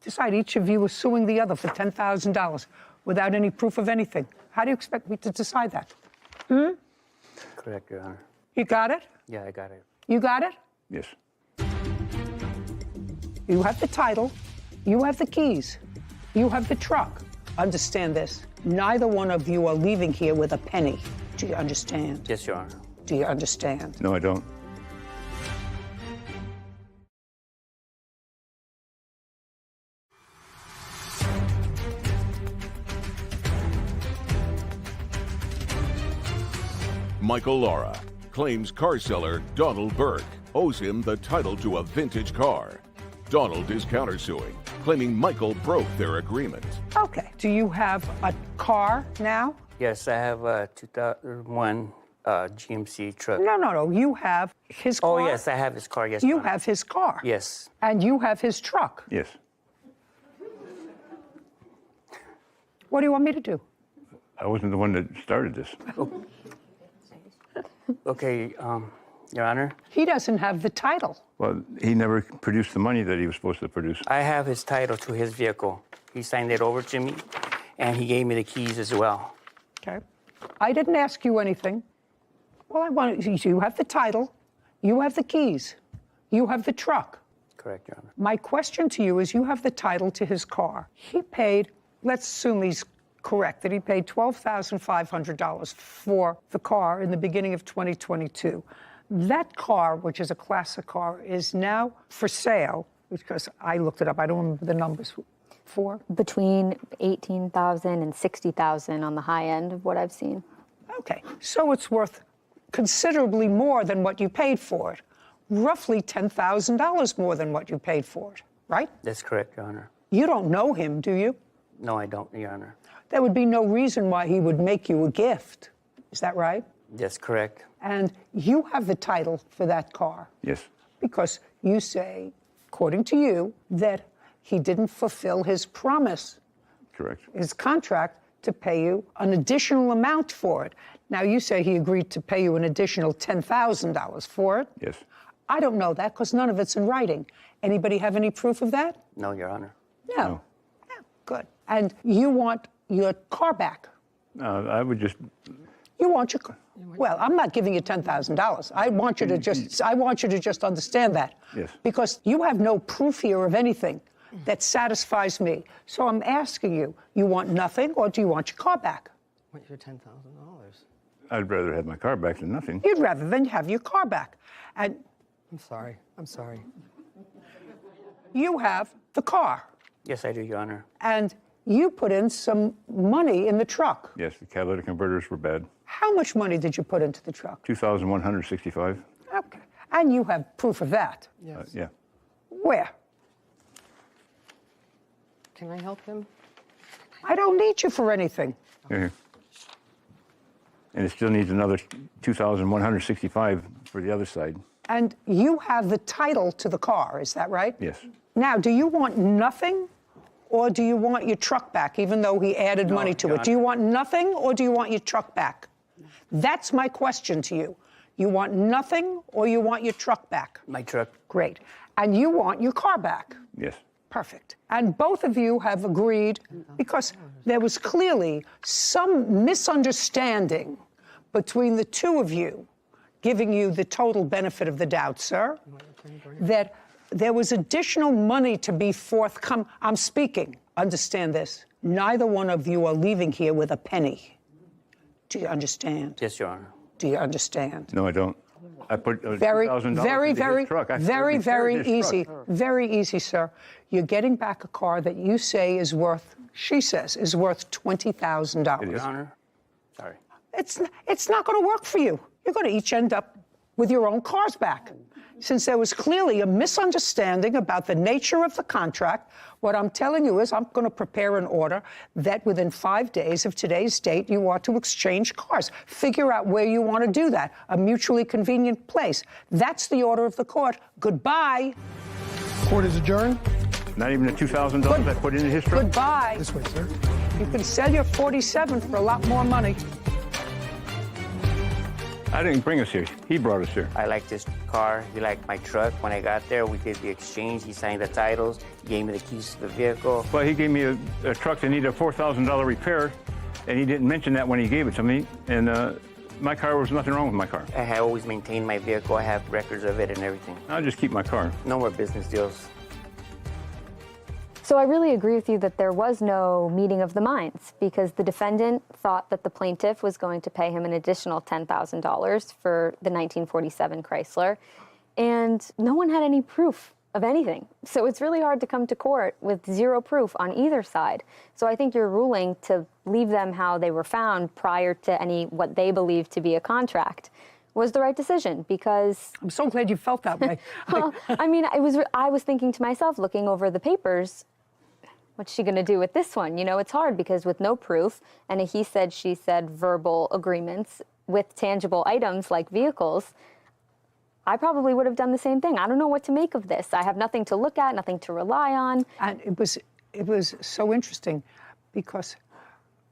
decide? Each of you is suing the other for $10,000 without any proof of anything. How do you expect me to decide that? Correct, Your Honor. You got it? Yeah, I got it. You got it? Yes. You have the title. You have the keys. You have the truck. Understand this. Neither one of you are leaving here with a penny. Do you understand? Yes, Your Honor. Do you understand? No, I don't. Michael Lara claims car seller Donald Burke owes him the title to a vintage car. Donald is countersuing, claiming Michael broke their agreement. Okay. Do you have a car now? Yes, I have a 2001 GMC truck. No. You have his car? Oh, yes, I have his car, yes. You Your Honor. have his car? Yes. And you have his truck? Yes. What do you want me to do? I wasn't the one that started this. Okay, Your Honor. He doesn't have the title. Well, he never produced the money that he was supposed to produce. I have his title to his vehicle. He signed it over to me, and he gave me the keys as well. Okay. I didn't ask you anything. Well, I want you have the title, you have the keys, you have the truck. Correct, Your Honor. My question to you is, you have the title to his car. He paid, let's assume he's correct, that he paid $12,500 for the car in the beginning of 2022. That car, which is a classic car, is now for sale, because I looked it up, I don't remember the numbers, for? Between $18,000 and $60,000 on the high end of what I've seen. Okay, so it's worth considerably more than what you paid for it. Roughly $10,000 more than what you paid for it, right? That's correct, Your Honor. You don't know him, do you? No, I don't, Your Honor. There would be no reason why he would make you a gift. Is that right? That's correct. And you have the title for that car. Yes. Because you say, according to you, that he didn't fulfill his promise, Correct. his contract, to pay you an additional amount for it. Now, you say he agreed to pay you an additional $10,000 for it. Yes. I don't know that because none of it's in writing. Anybody have any proof of that? No, Your Honor. No. Yeah, good. And you want your car back. I would just. You want your car. Well, I'm not giving you $10,000. I want you to just understand that. Yes. Because you have no proof here of anything that satisfies me. So I'm asking you, you want nothing or do you want your car back? What's your $10,000? I'd rather have my car back than nothing. You'd rather than have your car back. And I'm sorry. I'm sorry. you have the car. Yes, I do, Your Honor. And you put in some money in the truck. Yes, the catalytic converters were bad. How much money did you put into the truck? $2,165. Okay. And you have proof of that. Yes. Yeah. Where? Can I help him? I don't need you for anything. Here. And it still needs another $2,165 for the other side. And you have the title to the car, is that right? Yes. Now, do you want nothing or do you want your truck back, even though he added money to it? Do you want nothing or do you want your truck back? That's my question to you. You want nothing or you want your truck back? My truck. Great. And you want your car back? Yes. Perfect. And both of you have agreed, because there was clearly some misunderstanding between the two of you, giving you the total benefit of the doubt, sir, that there was additional money to be forthcoming. I'm speaking. Understand this. Neither one of you are leaving here with a penny. Do you understand? Yes, Your Honor. Do you understand? No, I don't. I put very, $2,000 very, into very, his truck. very easy. Very easy, sir. You're getting back a car that you say is worth, she says, is worth $20,000. Your Honor. Sorry. It's not going to work for you. You're going to each end up with your own cars back. Since there was clearly a misunderstanding about the nature of the contract, what I'm telling you is I'm going to prepare an order that within 5 days of today's date, you are to exchange cars. Figure out where you want to do that, a mutually convenient place. That's the order of the court. Goodbye. Court is adjourned. Not even the $2,000 I put into his truck? Goodbye. This way, sir. You can sell your 47 for a lot more money. I didn't bring us here. He brought us here. I like this car. He liked my truck. When I got there, we did the exchange. He signed the titles. He gave me the keys to the vehicle. Well, he gave me a truck that needed a $4,000 repair, and he didn't mention that when he gave it to me. And my car, was nothing wrong with my car. I have always maintained my vehicle. I have records of it and everything. I'll just keep my car. No more business deals. So I really agree with you that there was no meeting of the minds, because the defendant thought that the plaintiff was going to pay him an additional $10,000 for the 1947 Chrysler, and no one had any proof of anything. So it's really hard to come to court with zero proof on either side. So I think your ruling to leave them how they were found prior to any what they believed to be a contract was the right decision, because I'm so glad you felt that way. Well, I mean, I was thinking to myself, looking over the papers, what's she going to do with this one? You know, it's hard because with no proof and a he said, she said verbal agreements with tangible items like vehicles, I probably would have done the same thing. I don't know what to make of this. I have nothing to look at, nothing to rely on. And it was so interesting because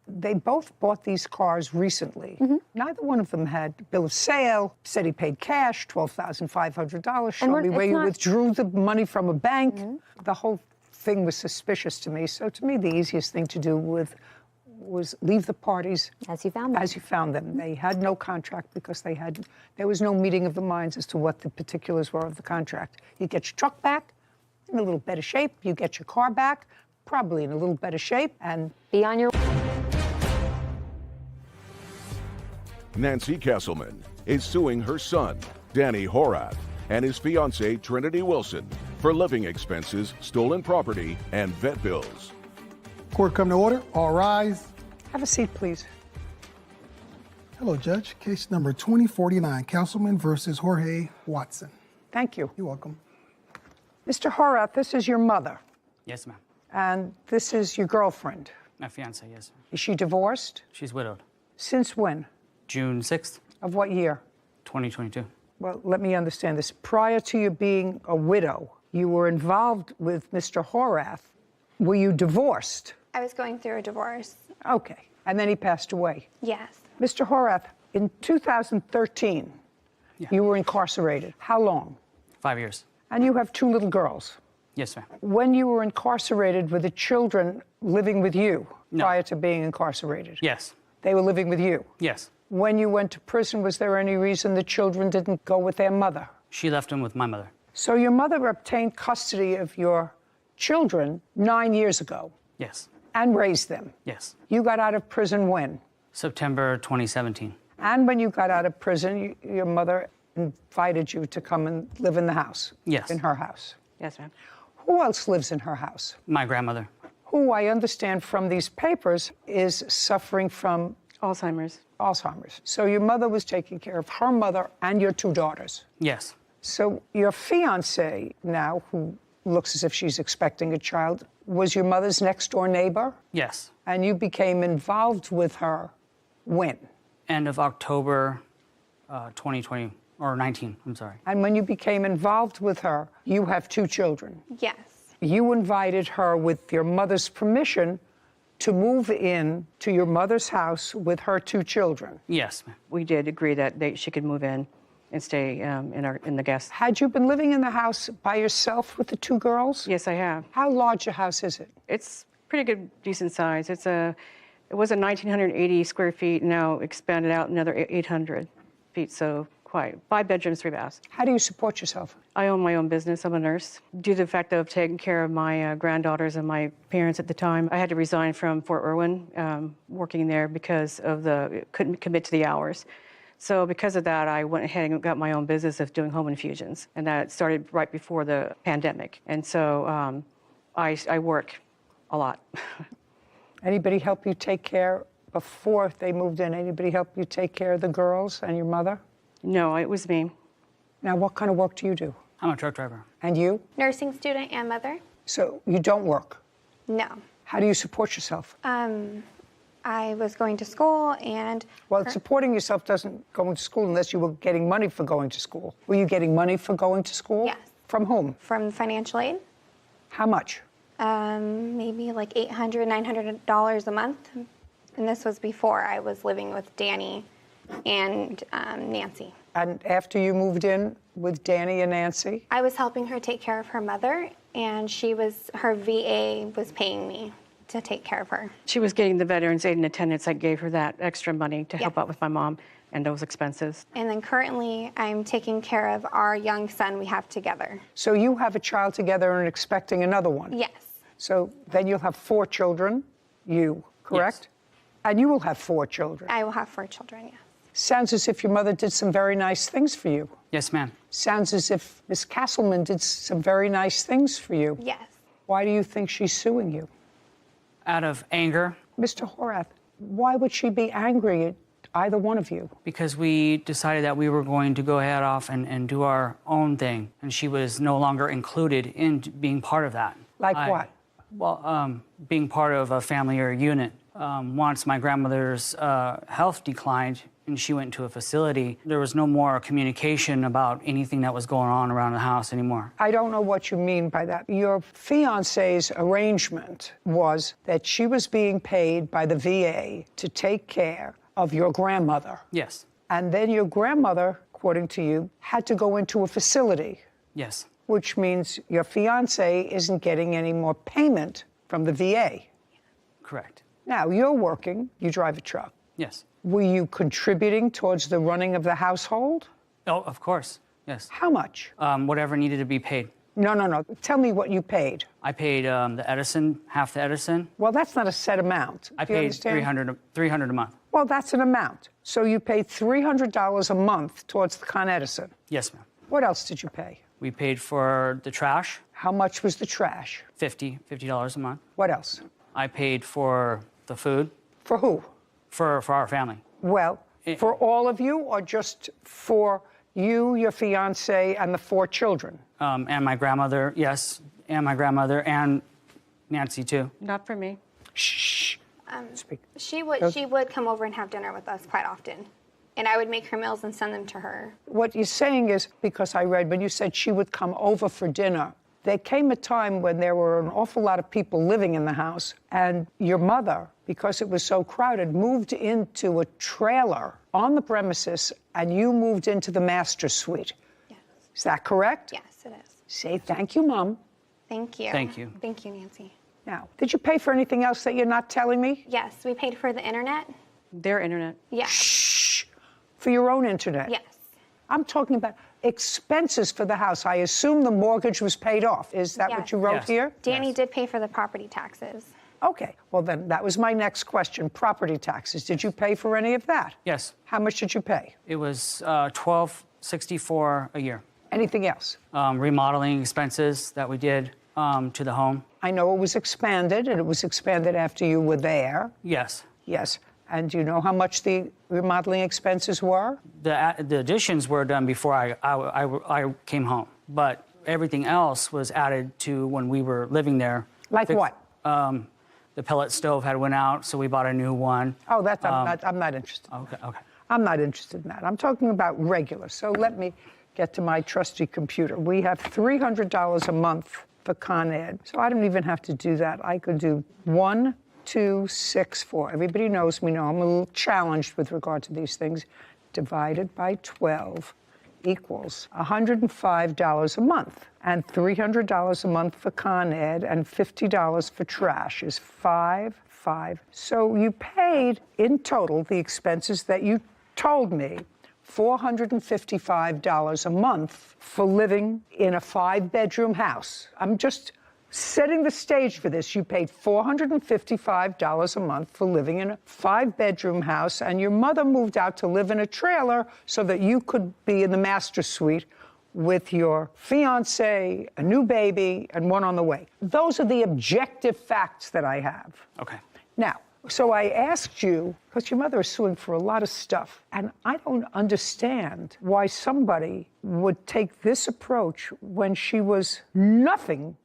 they both bought these cars recently. Mm-hmm. Neither one of them had bill of sale, said he paid cash, $12,500, showed me where you withdrew the money from a bank. Mm-hmm. The whole thing was suspicious to me. So to me, the easiest thing to do was leave the parties as you found them. As you found them. They had no contract because there was no meeting of the minds as to what the particulars were of the contract. You get your truck back in a little better shape. You get your car back probably in a little better shape, and be on your. Nancy Kesselman is suing her son, Danny Horath, and his fiancée, Trinity Wilson, for living expenses, stolen property, and vet bills. Court come to order. All rise. Have a seat, please. Hello, Judge. Case number 2049, Councilman versus Jorge Watson. Thank you. You're welcome. Mr. Horath, this is your mother. Yes, ma'am. And this is your girlfriend. My fiancée, yes. Is she divorced? She's widowed. Since when? June 6th. Of what year? 2022. Well, let me understand this. Prior to you being a widow, you were involved with Mr. Horath. Were you divorced? I was going through a divorce. Okay. And then he passed away. Yes. Mr. Horath, in 2013, you were incarcerated. How long? 5 years. And you have 2 little girls. Yes, ma'am. When you were incarcerated, were the children living with you No. prior to being incarcerated? Yes. They were living with you? Yes. When you went to prison, was there any reason the children didn't go with their mother? She left him with my mother. So your mother obtained custody of your children 9 years ago Yes. and raised them. Yes. You got out of prison when? September 2017. And when you got out of prison, your mother invited you to come and live in the house? Yes. In her house? Yes, ma'am. Who else lives in her house? My grandmother. Who I understand from these papers is suffering from Alzheimer's. Alzheimer's. So your mother was taking care of her mother and your 2 daughters. Yes. So your fiance now, who looks as if she's expecting a child, was your mother's next door neighbor? Yes. And you became involved with her when? End of October 2020, or 19, I'm sorry. And when you became involved with her, you have 2 children. Yes. You invited her with your mother's permission to move in to your mother's house with her 2 children. Yes, ma'am. We did agree that she could move in and stay in the guest. Had you been living in the house by yourself with the 2 girls? Yes, I have. How large a house is it? It's pretty good, decent size. It was a 1,980 square feet, now expanded out another 800 feet, so quite. 5 bedrooms, 3 baths. How do you support yourself? I own my own business. I'm a nurse. Due to the fact of taking care of my granddaughters and my parents at the time, I had to resign from Fort Irwin, working there because of couldn't commit to the hours. So because of that, I went ahead and got my own business of doing home infusions, and that started right before the pandemic. And so I work a lot. Anybody help you take care before they moved in? Anybody help you take care of the girls and your mother? No, it was me. Now, what kind of work do you do? I'm a truck driver. And you? Nursing student and mother? So you don't work? No. How do you support yourself? I was going to school and... Well, supporting yourself doesn't going to school unless you were getting money for going to school. Were you getting money for going to school? Yes. From whom? From financial aid. How much? Maybe like $800, $900 a month. And this was before I was living with Danny and Nancy. And after you moved in with Danny and Nancy? I was helping her take care of her mother, and her VA was paying me to take care of her. She was getting the Veterans Aid and Attendance. I gave her that extra money to help out with my mom and those expenses. And then currently, I'm taking care of our young son we have together. So you have a child together and expecting another one? Yes. So then you'll have 4 children, correct? Yes. And you will have 4 children? I will have 4 children, yes. Sounds as if your mother did some very nice things for you. Yes, ma'am. Sounds as if Miss Castleman did some very nice things for you. Yes. Why do you think she's suing you? Out of anger. Mr. Horath, why would she be angry at either one of you? Because we decided that we were going to go ahead off and do our own thing, and she was no longer included in being part of that. Like what? Well, being part of a family or a unit. Once my grandmother's health declined and she went to a facility, there was no more communication about anything that was going on around the house anymore. I don't know what you mean by that. Your fiancé's arrangement was that she was being paid by the VA to take care of your grandmother. Yes. And then your grandmother, according to you, had to go into a facility. Yes. Which means your fiancé isn't getting any more payment from the VA. Correct. Now, you're working, you drive a truck. Yes. Were you contributing towards the running of the household? Oh, of course, yes. How much? Whatever needed to be paid. No. Tell me what you paid. I paid the Edison, half the Edison. Well, that's not a set amount. I paid $300 a month. Well, that's an amount. So you paid $300 a month towards the Con Edison. Yes, ma'am. What else did you pay? We paid for the trash. How much was the trash? $50 a month. What else? I paid for the food. For who? For our family. Well, for all of you or just for you, your fiancé, and the 4 children? And my grandmother, yes, and my grandmother, and Nancy, too. Not for me. Shh. Speak. She would come over and have dinner with us quite often. And I would make her meals and send them to her. What you're saying is, because I read when you said she would come over for dinner, there came a time when there were an awful lot of people living in the house, and your mother, because it was so crowded, moved into a trailer on the premises, and you moved into the master suite. Yes. Is that correct? Yes, it is. Say thank you, Mom. Thank you. Thank you. Thank you, Nancy. Now, did you pay for anything else that you're not telling me? Yes, we paid for the internet. Their internet. Yes. Shh. For your own internet? Yes. I'm talking about expenses for the house. I assume the mortgage was paid off. Is that what you wrote here? Danny did pay for the property taxes. Okay. Well, then that was my next question. Property taxes. Did you pay for any of that? Yes. How much did you pay? It was $1,264 a year. Anything else? Remodeling expenses that we did to the home. I know it was expanded, and it was expanded after you were there. Yes. Yes. And do you know how much the remodeling expenses were? The additions were done before I came home, but everything else was added to when we were living there. Like what? The pellet stove had went out, so we bought a new one. Oh, that's I'm not interested. Okay. I'm not interested in that. I'm talking about regular. So let me get to my trusty computer. We have $300 a month for Con Ed. So I don't even have to do that. I could do 1, 2, 6, 4. Everybody knows me now. I'm a little challenged with regard to these things. Divided by 12 equals $105 a month. And $300 a month for Con Ed and $50 for trash is $5. So you paid in total the expenses that you told me, $455 a month for living in a 5-bedroom house. I'm just setting the stage for this. You paid $455 a month for living in a 5-bedroom house, and your mother moved out to live in a trailer so that you could be in the master suite with your fiance, a new baby, and one on the way. Those are the objective facts that I have. Okay. Now, so I asked you, because your mother is suing for a lot of stuff, and I don't understand why somebody would take this approach when she was nothing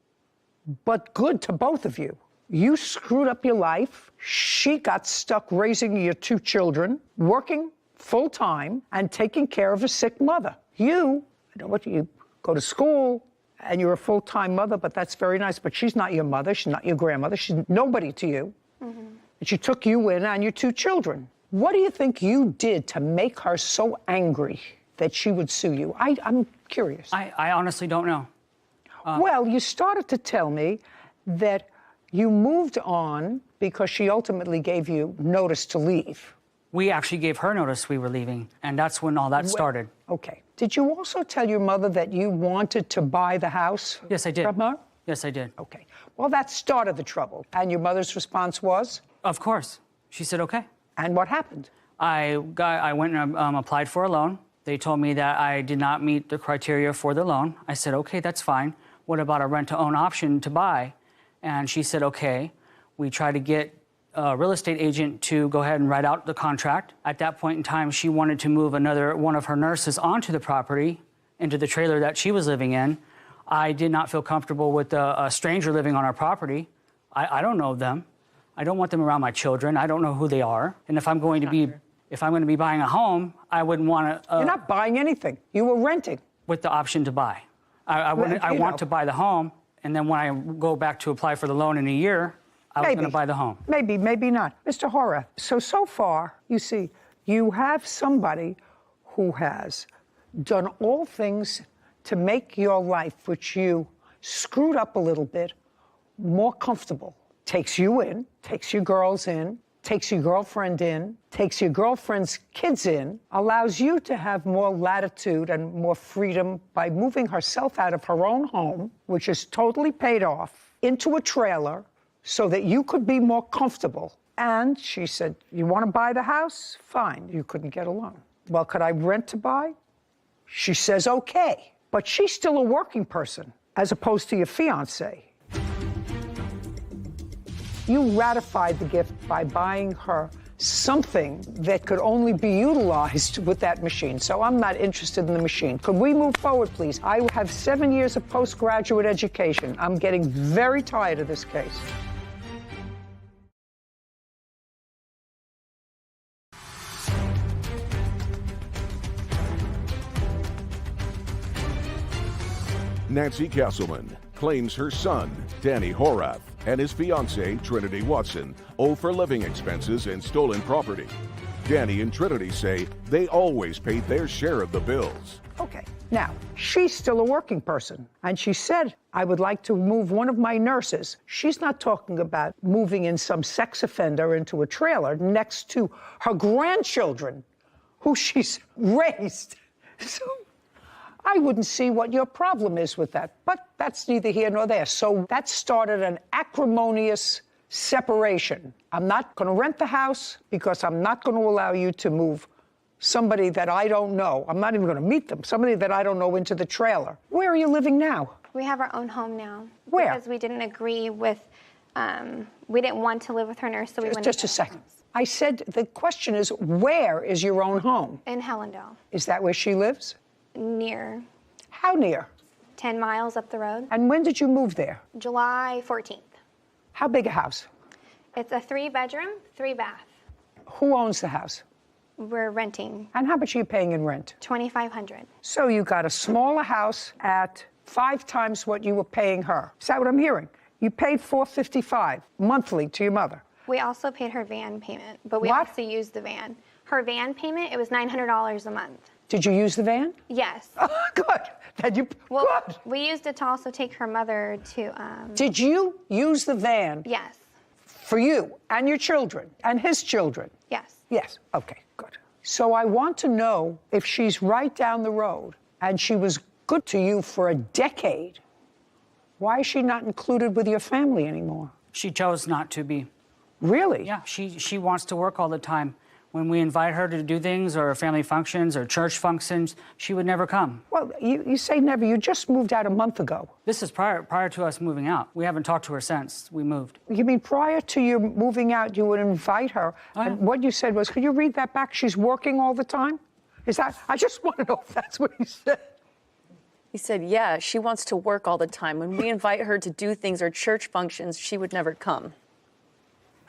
but good to both of you. You screwed up your life. She got stuck raising your 2 children, working full-time, and taking care of a sick mother. You know what, you go to school, and you're a full-time mother, but that's very nice, but she's not your mother, she's not your grandmother, she's nobody to you. Mm-hmm. And she took you in and your 2 children. What do you think you did to make her so angry that she would sue you? I'm curious. I honestly don't know. Well, you started to tell me that you moved on because she ultimately gave you notice to leave. We actually gave her notice we were leaving, and that's when all that started. Okay. Did you also tell your mother that you wanted to buy the house? Yes, I did. From her? Yes, I did. Okay. Well, that started the trouble. And your mother's response was? Of course. She said, okay. And what happened? I went and applied for a loan. They told me that I did not meet the criteria for the loan. I said, okay, that's fine. What about a rent-to-own option to buy? And she said, okay. We tried to get a real estate agent to go ahead and write out the contract. At that point in time, she wanted to move one of her nurses onto the property, into the trailer that she was living in. I did not feel comfortable with a stranger living on our property. I don't know them. I don't want them around my children. I don't know who they are. And if I'm going to be buying a home, I wouldn't want to. You're not buying anything. You were renting. With the option to buy. I want to buy the home, and then when I go back to apply for the loan in a year, I was going to buy the home. Maybe, maybe not. Mr. Horath, so far, you see, you have somebody who has done all things to make your life, which you screwed up a little bit, more comfortable. Takes you in, takes your girls in, takes your girlfriend in, takes your girlfriend's kids in, allows you to have more latitude and more freedom by moving herself out of her own home, which is totally paid off, into a trailer so that you could be more comfortable. And she said, you want to buy the house? Fine. You couldn't get a loan. Well, could I rent to buy? She says, okay. But she's still a working person, as opposed to your fiancé. You ratified the gift by buying her something that could only be utilized with that machine. So I'm not interested in the machine. Could we move forward, please? I have 7 years of postgraduate education. I'm getting very tired of this case. Nancy Castleman, claims her son, Danny Horath, and his fiancée, Trinity Watson, owe for living expenses and stolen property. Danny and Trinity say they always paid their share of the bills. Okay. Now, she's still a working person, and she said, I would like to move one of my nurses. She's not talking about moving in some sex offender into a trailer next to her grandchildren, who she's raised. So I wouldn't see what your problem is with that, but that's neither here nor there. So that started an acrimonious separation. I'm not going to rent the house because I'm not going to allow you to move somebody that I don't know. I'm not even going to meet them. Somebody that I don't know into the trailer. Where are you living now? We have our own home now. Where? Because we didn't agree with, we didn't want to live with her nurse, so we went Just a second. I said the question is, where is your own home? in Hellendale, Is that where she lives? near How near? 10 miles up the road. And when did you move there? July 14th. How big a house? It's a 3-bedroom, 3-bath. Who owns the house? We're renting And how much are you paying in rent? $2,500. So you got a smaller house at 5 times what you were paying her. Is that what I'm hearing? You paid $455 monthly to your mother. We also paid her van payment, but we What? also used the van. Her van payment, it was $900 a month. Did you use the van? Yes. Oh, good. Then you, Well, good. we used it to also take her mother to. Did you use the van Yes. for you and your children and his children? Yes. Yes. Okay, good. So I want to know if she's right down the road and she was good to you for a decade, why is she not included with your family anymore? She chose not to be. Really? Yeah, she wants to work all the time. When we invite her to do things or family functions or church functions, she would never come. Well, you say never. You just moved out a month ago. This is prior to us moving out. We haven't talked to her since we moved. You mean prior to you moving out, you would invite her? Oh, yeah. And what you said was, could you read that back? She's working all the time? Is that, I just want to know if that's what he said. He said, yeah, she wants to work all the time. When we invite her to do things or church functions, she would never come.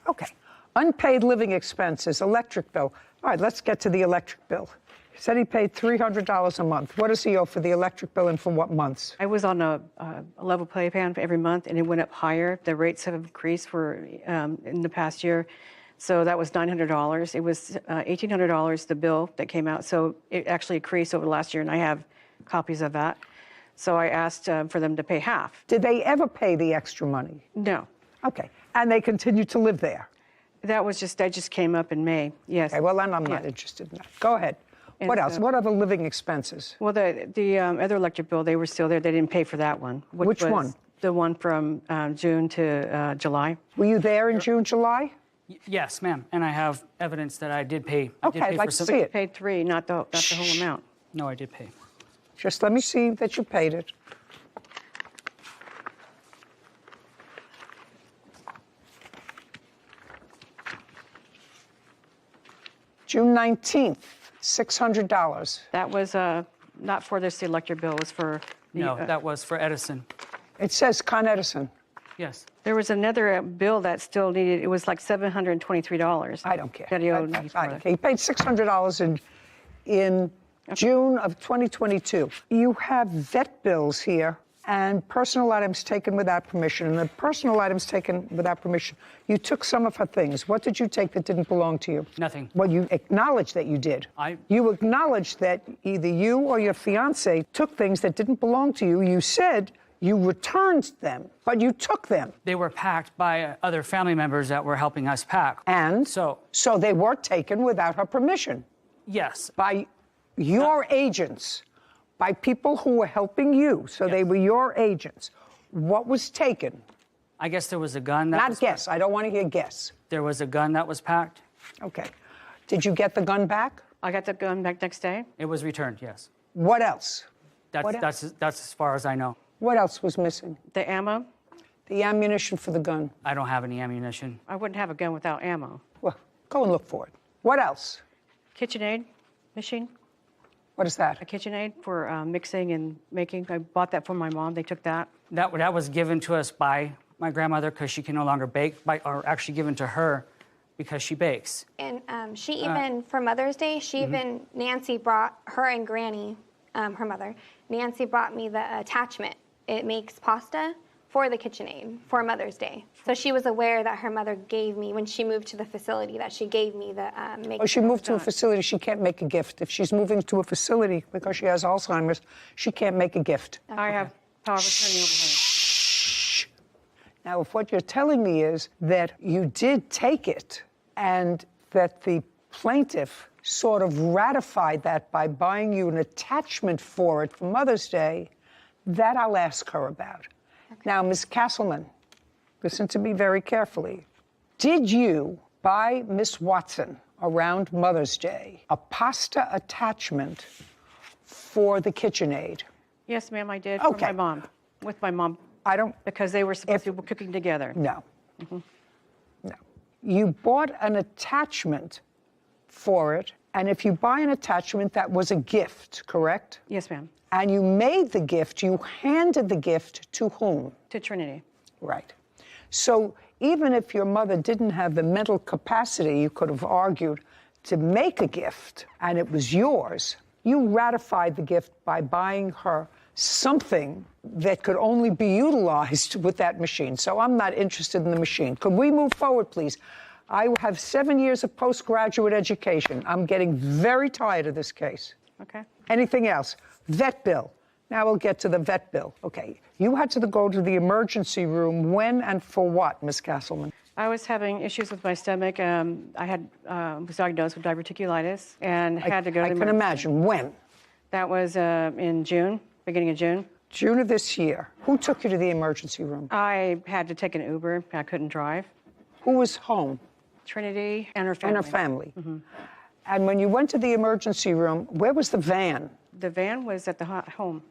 Okay. Unpaid living expenses, electric bill. All right, let's get to the electric bill. He said he paid $300 a month. What does he owe for the electric bill and for what months? I was on a level pay plan for every month, and it went up higher. The rates have increased in the past year. So that was $900. It was $1,800, the bill that came out. So it actually increased over the last year, and I have copies of that. So I asked for them to pay half. Did they ever pay the extra money? No. Okay. And they continue to live there? That just came up in May, yes. Okay, well, then I'm not interested in that. Go ahead. And what else? What other living expenses? Well, the other electric bill, they were still there. They didn't pay for that one. Which was one? The one from June to July. Were you there in June, July? Yes, ma'am. And I have evidence that I did pay. Okay, I'd like to see it. Paid $3, not the whole amount. No, I did pay. Just let me see that you paid it. June 19th, $600. That was not for this electric bill. It was for... No, that was for Edison. It says Con Edison. Yes. There was another bill that still needed, it was like $723. I don't care. That he owed I don't care. He paid $600 in June of 2022. You have vet bills here and personal items taken without permission. And the personal items taken without permission, you took some of her things. What did you take that didn't belong to you? Nothing. Well, you acknowledged that you did. You acknowledged that either you or your fiancé took things that didn't belong to you. You said you returned them, but you took them. They were packed by other family members that were helping us pack. And? So they were taken without her permission? Yes. By your agents, by people who were helping you, so Yes. they were your agents. What was taken? I guess there was a gun that Not guess. I don't want to hear guess. There was a gun that was packed. Okay. Did you get the gun back? I got the gun back next day. It was returned, yes. What else? That's as far as I know. What else was missing? The ammo. The ammunition for the gun. I don't have any ammunition. I wouldn't have a gun without ammo. Well, go and look for it. What else? KitchenAid machine. What is that? A KitchenAid for mixing and making. I bought that for my mom. They took that. That was given to us by my grandmother because she can no longer bake, or actually given to her because she bakes. And she even, for Mother's Day, Nancy brought her and Granny, her mother, Nancy brought me the attachment it makes pasta for the KitchenAid for Mother's Day. So she was aware that her mother gave me, when she moved to the facility, that she gave me the make. Oh, she moved to a facility, she can't make a gift. If she's moving to a facility because she has Alzheimer's, she can't make a gift. I have power of attorney over her. Now, if what you're telling me is that you did take it and that the plaintiff sort of ratified that by buying you an attachment for it for Mother's Day, that I'll ask her about. Okay. Now, Ms. Castleman, listen to me very carefully. Did you buy Miss Watson around Mother's Day a pasta attachment for the KitchenAid? Yes, ma'am, I did. Okay. For my mom, with my mom. I don't... Because they were supposed to be cooking together. No. No. You bought an attachment for it, and if you buy an attachment, that was a gift, correct? Yes, ma'am. And you made the gift, you handed the gift to whom? To Trinity. Right. So even if your mother didn't have the mental capacity, you could have argued, to make a gift, and it was yours, you ratified the gift by buying her something that could only be utilized with that machine. So I'm not interested in the machine. Could we move forward, please? I have 7 years of postgraduate education. I'm getting very tired of this case. Okay. Anything else? Vet bill. Now we'll get to the vet bill. Okay. You had to go to the emergency room when and for what, Ms. Castleman? I was having issues with my stomach. I was diagnosed with diverticulitis and had to go to the emergency. I can imagine. When? That was in June, beginning of June. June of this year. Who took you to the emergency room? I had to take an Uber. I couldn't drive. Who was home? Trinity and her family. And her family. Mm-hmm. And when you went to the emergency room, where was the van? The van was at the home.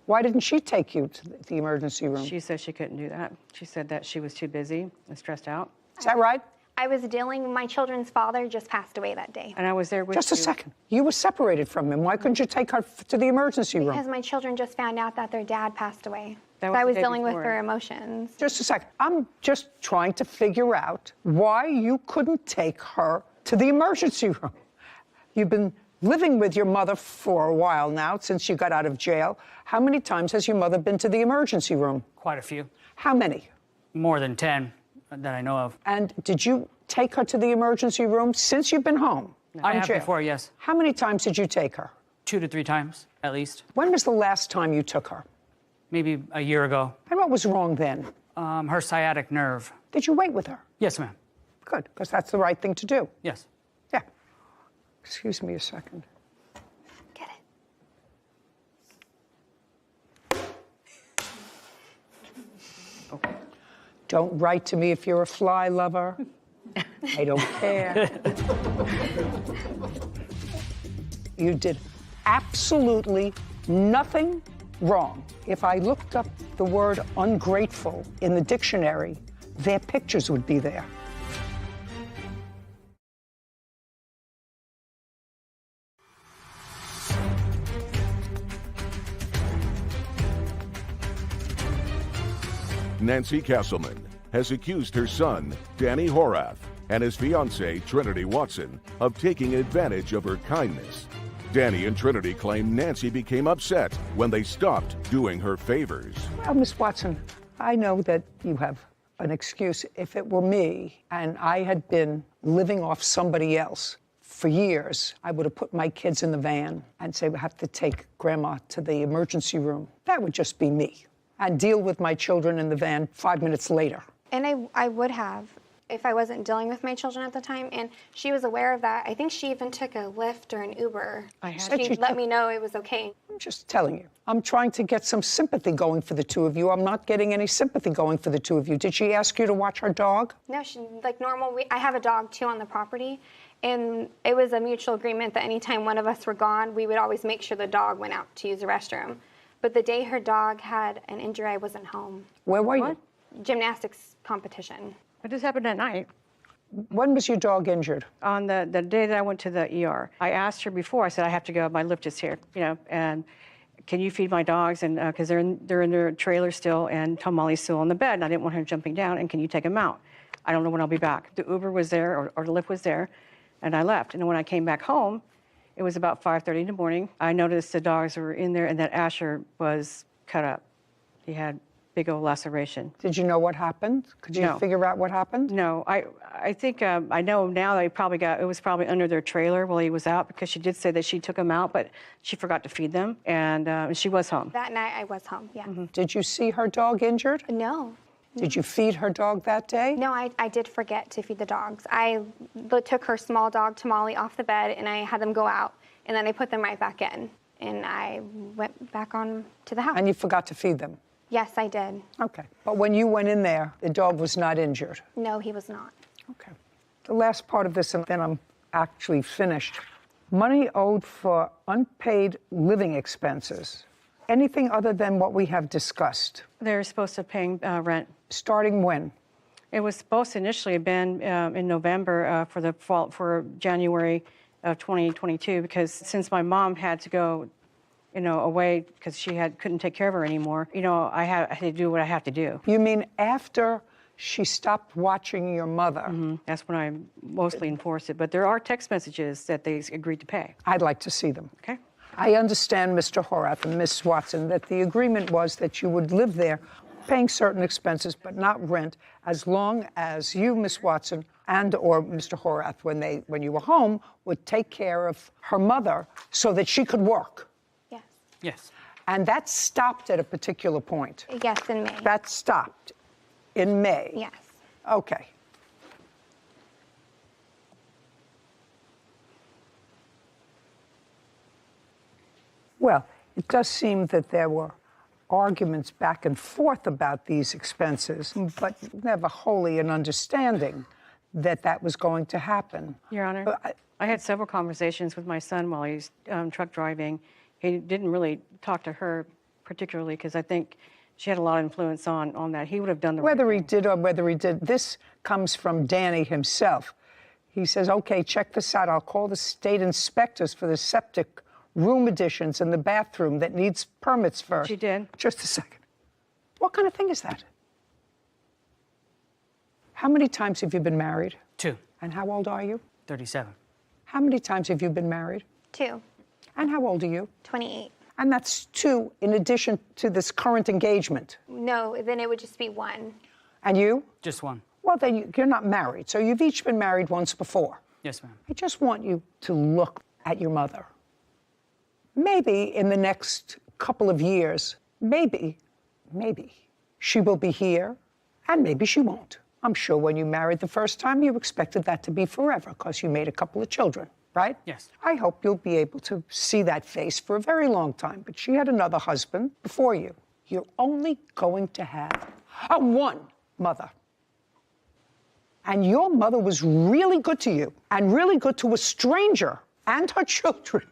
Why didn't she take you to the emergency room? She said she couldn't do that. She said that she was too busy and stressed out. Is that right? I was dealing, my children's father just passed away that day. And I was there with you. Just a second. You were separated from him. Why couldn't you take her to the emergency room? Because my children just found out that their dad passed away. So I was dealing with their emotions. Just a second. I'm just trying to figure out why you couldn't take her to the emergency room. You've been living with your mother for a while now, since you got out of jail. How many times has your mother been to the emergency room? Quite a few. How many? More than 10 that I know of. And did you take her to the emergency room since you've been home? I have before, yes. How many times did you take her? 2 to 3 times, at least. When was the last time you took her? Maybe a year ago. And what was wrong then? Her sciatic nerve. Did you wait with her? Yes, ma'am. Good, because that's the right thing to do. Yes. Yeah. Excuse me a second. Get it. Okay. Don't write to me if you're a fly lover. I don't care. You did absolutely nothing wrong. If I looked up the word ungrateful in the dictionary, their pictures would be there. Nancy Castleman has accused her son, Danny Horath, and his fiancée, Trinity Watson, of taking advantage of her kindness. Danny and Trinity claim Nancy became upset when they stopped doing her favors. Well, Miss Watson, I know that you have an excuse. If it were me and I had been living off somebody else for years, I would have put my kids in the van and say, we have to take Grandma to the emergency room. That would just be me. And deal with my children in the van 5 minutes later. And I would have if I wasn't dealing with my children at the time, and she was aware of that. I think she even took a Lyft or an Uber. She let me know it was okay. I'm just telling you. I'm trying to get some sympathy going for the two of you. I'm not getting any sympathy going for the two of you. Did she ask you to watch her dog? No, she, like normal. I have a dog, too, on the property, and it was a mutual agreement that anytime one of us were gone, we would always make sure the dog went out to use the restroom. But the day her dog had an injury, I wasn't home. Where were you? Gymnastics competition. It just happened at night. When was your dog injured? On the day that I went to the ER. I asked her before, I said, I have to go, my lift is here, you know, and can you feed my dogs? And because they're in their trailer still, and Tom Molly's still on the bed, and I didn't want her jumping down, and can you take them out? I don't know when I'll be back. The Uber was there, or the Lyft was there, and I left. And when I came back home, it was about 5:30 in the morning. I noticed the dogs were in there, and that Asher was cut up. He had big old laceration. Did you know what happened? Could you figure out what happened? No, I think I know now that it was probably under their trailer while he was out, because she did say that she took him out, but she forgot to feed them, and she was home. That night I was home, yeah. Did you see her dog injured? No. Did you feed her dog that day? No, I did forget to feed the dogs. I took her small dog, Tamale, off the bed, and I had them go out, and then I put them right back in, and I went back on to the house. And you forgot to feed them? Yes, I did. Okay. But when you went in there, the dog was not injured? No, he was not. Okay. The last part of this, and then I'm actually finished. Money owed for unpaid living expenses. Anything other than what we have discussed? They're supposed to pay rent. Starting when? It was supposed to initially have been in November for January of 2022, because since my mom had to go away because she couldn't take care of her anymore, I had to do what I have to do. You mean after she stopped watching your mother? Mm-hmm. That's when I mostly enforced it. But there are text messages that they agreed to pay. I'd like to see them. Okay. I understand, Mr. Horath and Miss Watson, that the agreement was that you would live there paying certain expenses but not rent, as long as you, Miss Watson, and or Mr. Horath, when you were home, would take care of her mother so that she could work. Yes. And that stopped at a particular point. Yes, in May. That stopped in May. Yes. Okay. Well, it does seem that there were arguments back and forth about these expenses, but never wholly an understanding that that was going to happen. Your Honor, I had several conversations with my son while he was truck driving. He didn't really talk to her particularly because I think she had a lot of influence on that. He would have done the Whether he did or whether he did, this comes from Danny himself. He says, okay, check this out. I'll call the state inspectors for the septic room additions in the bathroom that needs permits first. She did. Just a second. What kind of thing is that? How many times have you been married? 2. And how old are you? 37. How many times have you been married? 2. And how old are you? 28. And that's 2 in addition to this current engagement. No, then it would just be 1. And you? Just 1. Well, then you're not married, so you've each been married once before. Yes, ma'am. I just want you to look at your mother. Maybe in the next couple of years, maybe, she will be here, and maybe she won't. I'm sure when you married the first time, you expected that to be forever because you made a couple of children, right? Yes. I hope you'll be able to see that face for a very long time, but she had another husband before you. You're only going to have one mother. And your mother was really good to you and really good to a stranger and her children.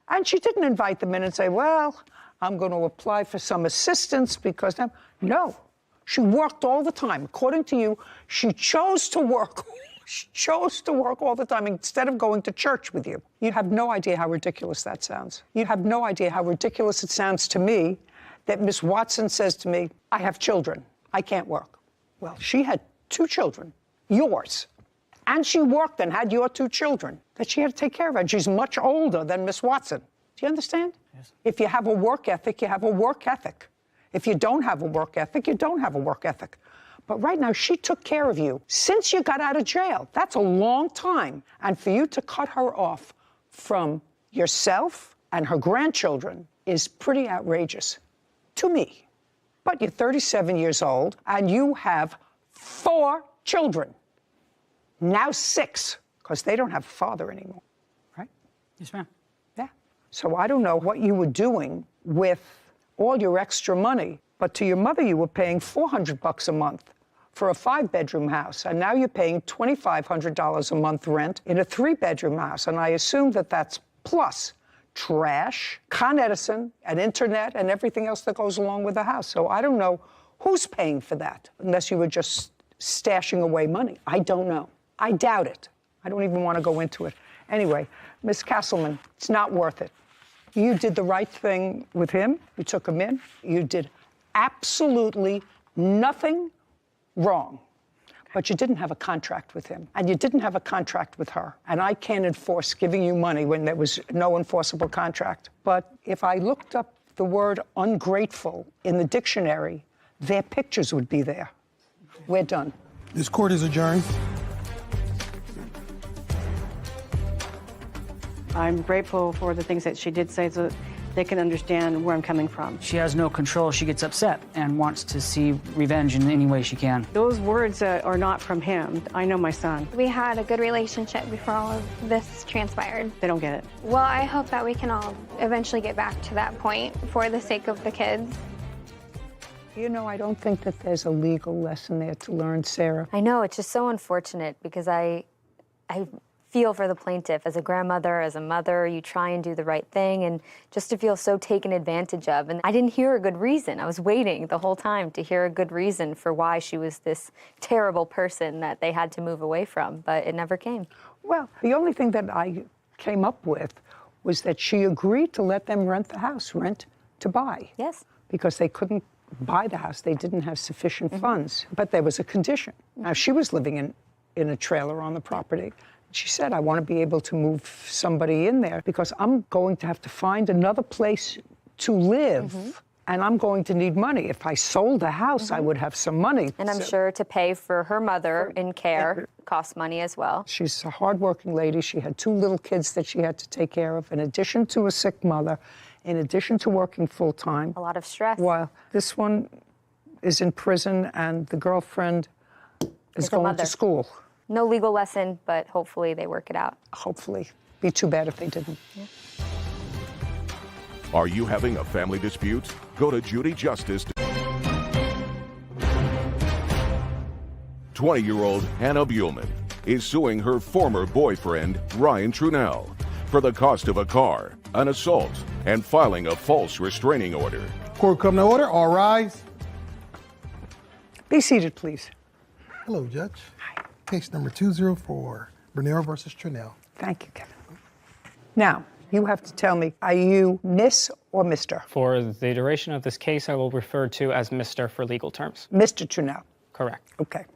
And she didn't invite them in and say, well, I'm going to apply for some assistance because now, no. She worked all the time. According to you, she chose to work. She chose to work all the time instead of going to church with you. You have no idea how ridiculous that sounds. You have no idea how ridiculous it sounds to me that Miss Watson says to me, I have children. I can't work. Well, she had 2 children, yours. And she worked and had your 2 children that she had to take care of. And she's much older than Miss Watson. Do you understand? Yes. If you have a work ethic, you have a work ethic. If you don't have a work ethic, you don't have a work ethic. But right now, she took care of you since you got out of jail. That's a long time. And for you to cut her off from yourself and her grandchildren is pretty outrageous to me. But you're 37 years old, and you have 4 children. Now 6, because they don't have a father anymore, right? Yes, ma'am. Yeah. So I don't know what you were doing with all your extra money, but to your mother you were paying $400 a month for a 5-bedroom house, and now you're paying $2,500 a month rent in a 3-bedroom house, and I assume that that's plus trash, Con Edison, and internet, and everything else that goes along with the house. So I don't know who's paying for that, unless you were just stashing away money. I don't know. I doubt it. I don't even want to go into it. Anyway, Ms. Castleman, it's not worth it. You did the right thing with him. You took him in. You did absolutely nothing wrong. But you didn't have a contract with him. And you didn't have a contract with her. And I can't enforce giving you money when there was no enforceable contract. But if I looked up the word ungrateful in the dictionary, their pictures would be there. We're done. This court is adjourned. I'm grateful for the things that she did say so that they can understand where I'm coming from. She has no control. She gets upset and wants to see revenge in any way she can. Those words are not from him. I know my son. We had a good relationship before all of this transpired. They don't get it. Well, I hope that we can all eventually get back to that point for the sake of the kids. You know, I don't think that there's a legal lesson there to learn, Sarah. I know, it's just so unfortunate because I feel for the plaintiff. As a grandmother, as a mother, you try and do the right thing, and just to feel so taken advantage of. And I didn't hear a good reason. I was waiting the whole time to hear a good reason for why she was this terrible person that they had to move away from, but it never came. Well, the only thing that I came up with was that she agreed to let them rent the house, rent to buy. Yes. Because they couldn't buy the house. They didn't have sufficient funds. But there was a condition. Now, she was living in a trailer on the property. She said, I want to be able to move somebody in there because I'm going to have to find another place to live, and I'm going to need money. If I sold the house, I would have some money. And I'm sure to pay for her mother in care costs money as well. She's a hardworking lady. She had 2 little kids that she had to take care of, in addition to a sick mother, in addition to working full-time. A lot of stress. While this one is in prison and the girlfriend is going to school. No legal lesson, but hopefully they work it out. Hopefully. Be too bad if they didn't. Yeah. Are you having a family dispute? Go to Judy Justice. 20-year-old Hannah Buellman is suing her former boyfriend, Ryan Trunell, for the cost of a car, an assault, and filing a false restraining order. Court come to order. All rise. Be seated, please. Hello, Judge. Hi. Case number 204, Bernero versus Trunell. Thank you, Kevin. Now, you have to tell me, are you Miss or Mr.? For the duration of this case, I will refer to as Mr. for legal terms. Mr. Trunell. Correct. Okay.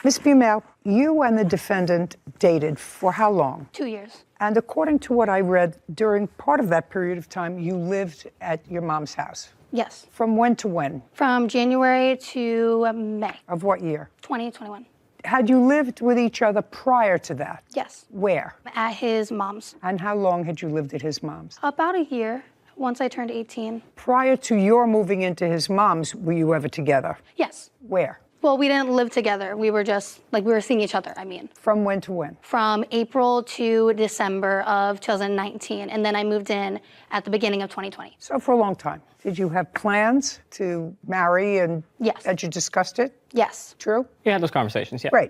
Ms. Buellman, you and the defendant dated for how long? 2 years. And according to what I read, during part of that period of time, you lived at your mom's house. Yes. From when to when? From January to May. Of what year? 2021. Had you lived with each other prior to that? Yes. Where? At his mom's. And how long had you lived at his mom's? About a year, once I turned 18. Prior to your moving into his mom's, were you ever together? Yes. Where? Well, we didn't live together. We were just, we were seeing each other, I mean. From when to when? From April to December of 2019. And then I moved in at the beginning of 2020. So for a long time. Did you have plans to marry and had you discussed it? Yes. True? You had those conversations, yeah. Great.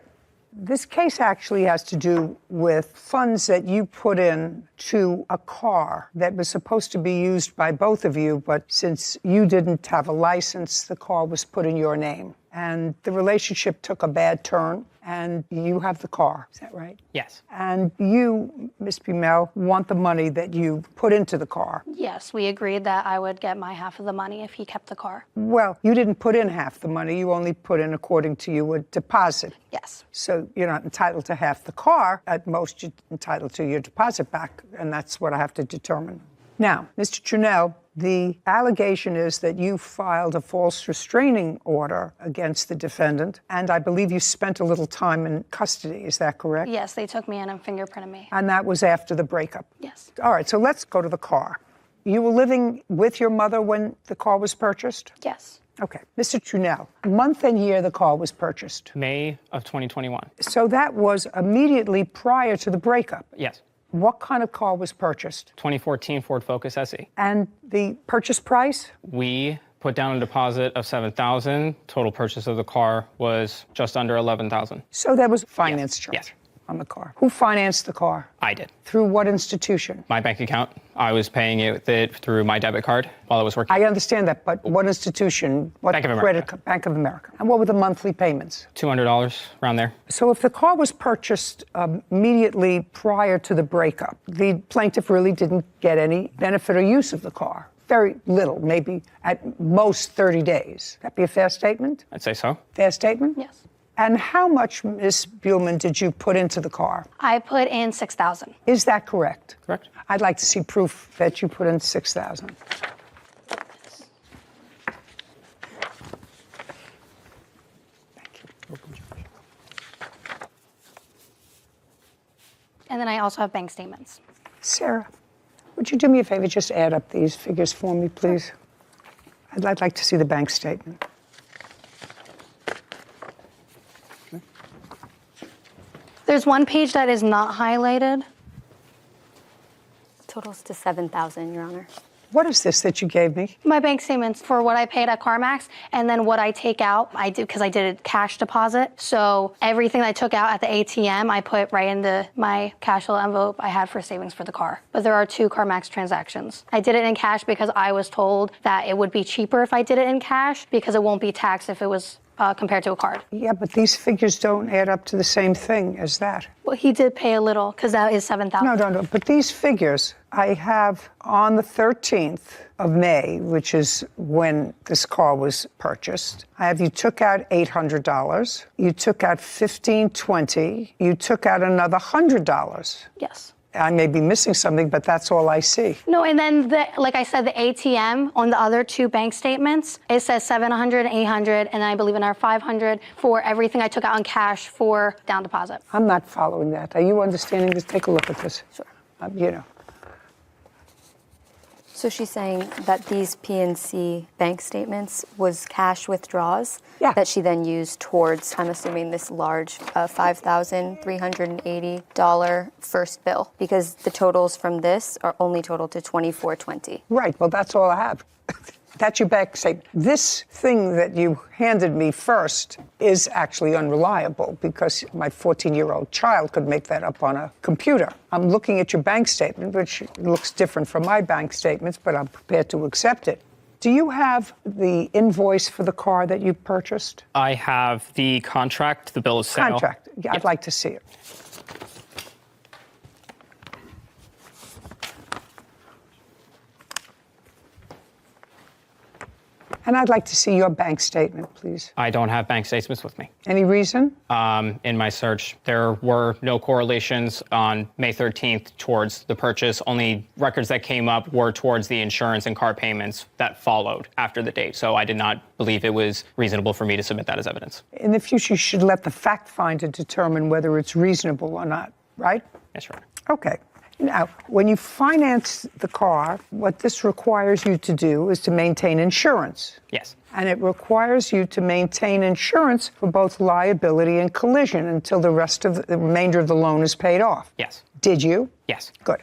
This case actually has to do with funds that you put in to a car that was supposed to be used by both of you, but since you didn't have a license, the car was put in your name. And the relationship took a bad turn, and you have the car. Is that right? Yes. And you, Ms. Buellman, want the money that you put into the car. Yes, we agreed that I would get my half of the money if he kept the car. Well, you didn't put in half the money. You only put in, according to you, a deposit. Yes. So you're not entitled to half the car. At most, you're entitled to your deposit back, and that's what I have to determine. Now, Mr. Trunell, the allegation is that you filed a false restraining order against the defendant, and I believe you spent a little time in custody. Is that correct? Yes, they took me in and fingerprinted me. And that was after the breakup? Yes. All right, so let's go to the car. You were living with your mother when the car was purchased? Yes. Okay. Mr. Trunell, month and year the car was purchased? May of 2021. So that was immediately prior to the breakup? Yes. What kind of car was purchased? 2014 Ford Focus SE. And the purchase price? We put down a deposit of $7,000. Total purchase of the car was just under $11,000. So there was finance charge on the car. Who financed the car? I did. Through what institution? My bank account. I was paying it through my debit card while I was working. I understand that, but what institution? What Bank of America. Bank of America. And what were the monthly payments? $200, around there. So if the car was purchased immediately prior to the breakup, the plaintiff really didn't get any benefit or use of the car. Very little, maybe at most 30 days. That be a fair statement? I'd say so. Fair statement? Yes. And how much, Ms. Buellman, did you put into the car? I put in $6,000. Is that correct? Correct. I'd like to see proof that you put in $6,000. And then I also have bank statements. Sarah, would you do me a favor, just add up these figures for me, please? I'd like to see the bank statement. There's one page that is not highlighted. Totals to $7,000, Your Honor. What is this that you gave me? My bank statements for what I paid at CarMax, and then what I take out, I did because I did a cash deposit. So everything I took out at the ATM, I put right into my cash flow envelope I had for savings for the car. But there are 2 CarMax transactions. I did it in cash because I was told that it would be cheaper if I did it in cash because it won't be taxed if it was compared to a card. Yeah, but these figures don't add up to the same thing as that. Well, he did pay a little because that is $7,000. No. But these figures I have on the 13th of May, which is when this car was purchased. I have you took out $800. You took out $1,520. You took out another $100. Yes. I may be missing something, but that's all I see. No, and then, like I said, the ATM on the other 2 bank statements, it says $700 and $800, and I believe another $500 for everything I took out in cash for down deposit. I'm not following that. Are you understanding this? Take a look at this. Sure. So she's saying that these PNC bank statements was cash withdrawals that she then used towards, I'm assuming, this large $5,380 first bill, because the totals from this are only totaled to $2,420. Right. Well, that's all I have. That's your bank statement. This thing that you handed me first is actually unreliable because my 14-year-old child could make that up on a computer. I'm looking at your bank statement, which looks different from my bank statements, but I'm prepared to accept it. Do you have the invoice for the car that you purchased? I have the contract, the bill of sale. Contract. Yeah, I'd like to see it. And I'd like to see your bank statement, please. I don't have bank statements with me. Any reason? In my search, there were no correlations on May 13th towards the purchase. Only records that came up were towards the insurance and car payments that followed after the date. So I did not believe it was reasonable for me to submit that as evidence. In the future, you should let the fact finder determine whether it's reasonable or not, right? Yes, Your Honor. Okay. Now, when you finance the car, what this requires you to do is to maintain insurance. Yes. And it requires you to maintain insurance for both liability and collision until the remainder of the loan is paid off. Yes. Did you? Yes. Good.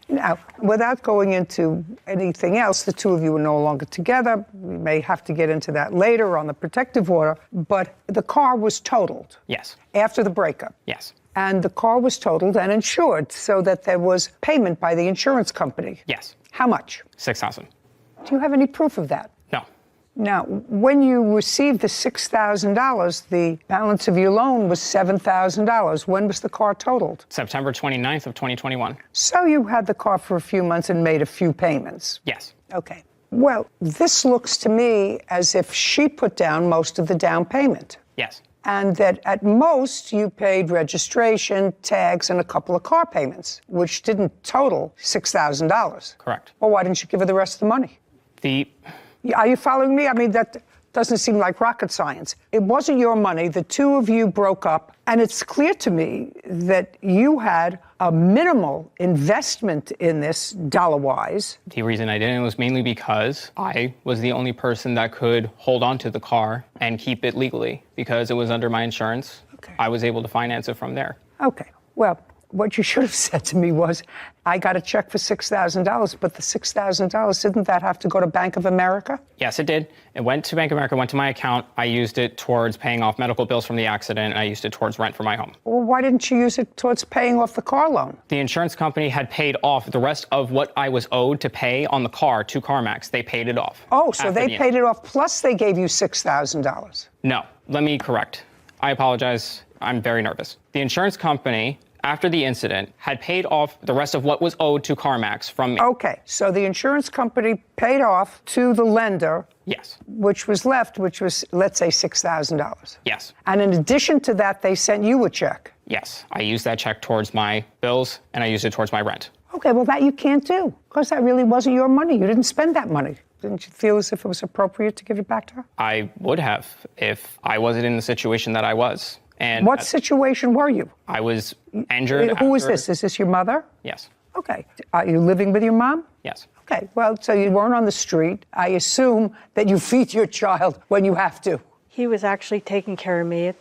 Now, without going into anything else, the 2 of you are no longer together. We may have to get into that later on the protective order, but the car was totaled. Yes. After the breakup. Yes. And the car was totaled and insured so that there was payment by the insurance company. Yes. How much? $6,000. Do you have any proof of that? No. Now, when you received the $6,000, the balance of your loan was $7,000. When was the car totaled? September 29th of 2021. So you had the car for a few months and made a few payments. Yes. Okay. Well, this looks to me as if she put down most of the down payment. Yes. And that at most you paid registration, tags, and a couple of car payments, which didn't total $6,000. Correct. Well, why didn't you give her the rest of the money? Are you following me? I mean, that doesn't seem like rocket science. It wasn't your money. The 2 of you broke up, and it's clear to me that you had a minimal investment in this dollar-wise. The reason I didn't was mainly because I was the only person that could hold on to the car and keep it legally because it was under my insurance. Okay. I was able to finance it from there. Okay. Well, what you should have said to me was, I got a check for $6,000, but the $6,000, didn't that have to go to Bank of America? Yes, it did. It went to Bank of America, went to my account. I used it towards paying off medical bills from the accident, and I used it towards rent for my home. Well, why didn't you use it towards paying off the car loan? The insurance company had paid off the rest of what I was owed to pay on the car to CarMax. They paid it off. Oh, so they paid it off, plus they gave you $6,000. No, let me correct. I apologize. I'm very nervous. The insurance company, after the incident, had paid off the rest of what was owed to CarMax from me. Okay, so the insurance company paid off to the lender. Yes. Which was left, which was, let's say, $6,000. Yes. And in addition to that, they sent you a check. Yes. I used that check towards my bills, and I used it towards my rent. Okay, well, that you can't do, because that really wasn't your money. You didn't spend that money. Didn't you feel as if it was appropriate to give it back to her? I would have if I wasn't in the situation that I was. And what situation were you? I was injured. Who is this? Is this your mother? Yes. Okay. Are you living with your mom? Yes. Okay. Well, so you weren't on the street. I assume that you feed your child when you have to. He was actually taking care of me at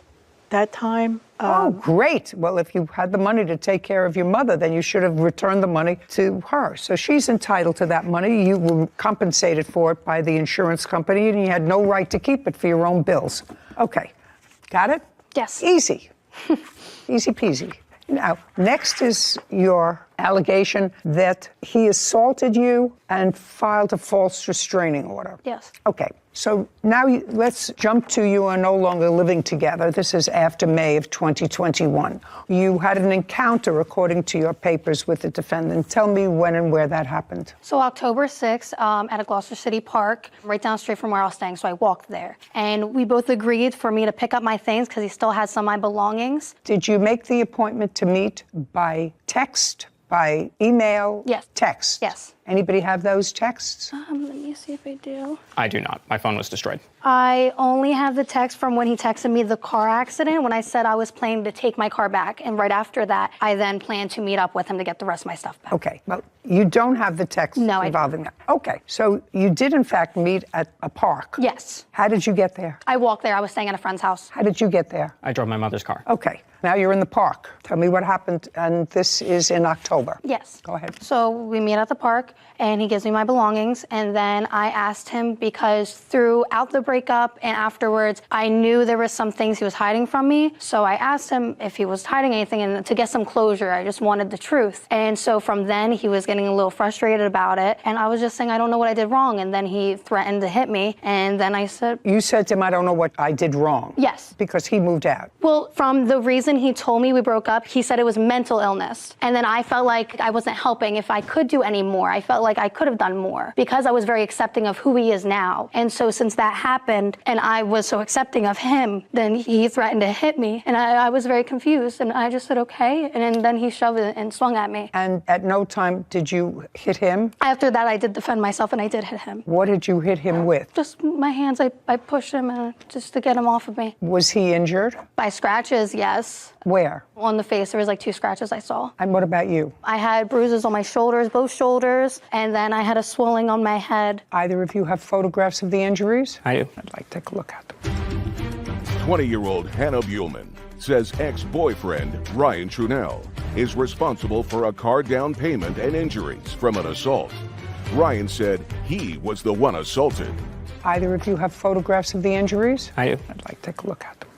that time. Oh, great. Well, if you had the money to take care of your mother, then you should have returned the money to her. So she's entitled to that money. You were compensated for it by the insurance company, and you had no right to keep it for your own bills. Okay. Got it? Yes. Easy. Easy peasy. Now, next is your allegation that he assaulted you and filed a false restraining order. Yes. Okay. So now let's jump to you are no longer living together. This is after May of 2021. You had an encounter, according to your papers, with the defendant. Tell me when and where that happened. So October 6th at a Gloucester City park, right down the street from where I was staying. So I walked there. And we both agreed for me to pick up my things because he still had some of my belongings. Did you make the appointment to meet by text, by email? Yes. Text? Yes. Anybody have those texts? Let me see if I do. I do not. My phone was destroyed. I only have the text from when he texted me the car accident when I said I was planning to take my car back. And right after that, I then planned to meet up with him to get the rest of my stuff back. Okay. Well, you don't have the text involving that. Okay. So you did, in fact, meet at a park. Yes. How did you get there? I walked there. I was staying at a friend's house. How did you get there? I drove my mother's car. Okay. Now you're in the park. Tell me what happened. And this is in October. Yes. Go ahead. So we meet at the park, and he gives me my belongings. And then I asked him, because throughout the breakup and afterwards, I knew there were some things he was hiding from me. So I asked him if he was hiding anything, and to get some closure, I just wanted the truth. And so from then, he was getting a little frustrated about it. And I was just saying, I don't know what I did wrong. And then he threatened to hit me. And then I said... You said to him, I don't know what I did wrong. Yes. Because he moved out. Well, from the reason he told me we broke up, he said it was mental illness. And then I felt like I wasn't helping if I could do any more. I felt like I could have done more because I was very accepting of who he is now. And so since that happened and I was so accepting of him, then he threatened to hit me. And I was very confused. And I just said, okay. And then he shoved it and swung at me. And at no time did you hit him? After that, I did defend myself and I did hit him. What did you hit him with? Just my hands. I pushed him just to get him off of me. Was he injured? By scratches, yes. Where? On the face. There was like 2 scratches I saw. And what about you? I had bruises on my shoulders, both shoulders, and then I had a swelling on my head. Either of you have photographs of the injuries? I do. I'd like to take a look at them. 20-year-old Hannah Buhlman says ex-boyfriend Ryan Trunell is responsible for a car down payment and injuries from an assault. Ryan said he was the one assaulted. Either of you have photographs of the injuries? I do. I'd like to take a look at them.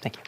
Thank you.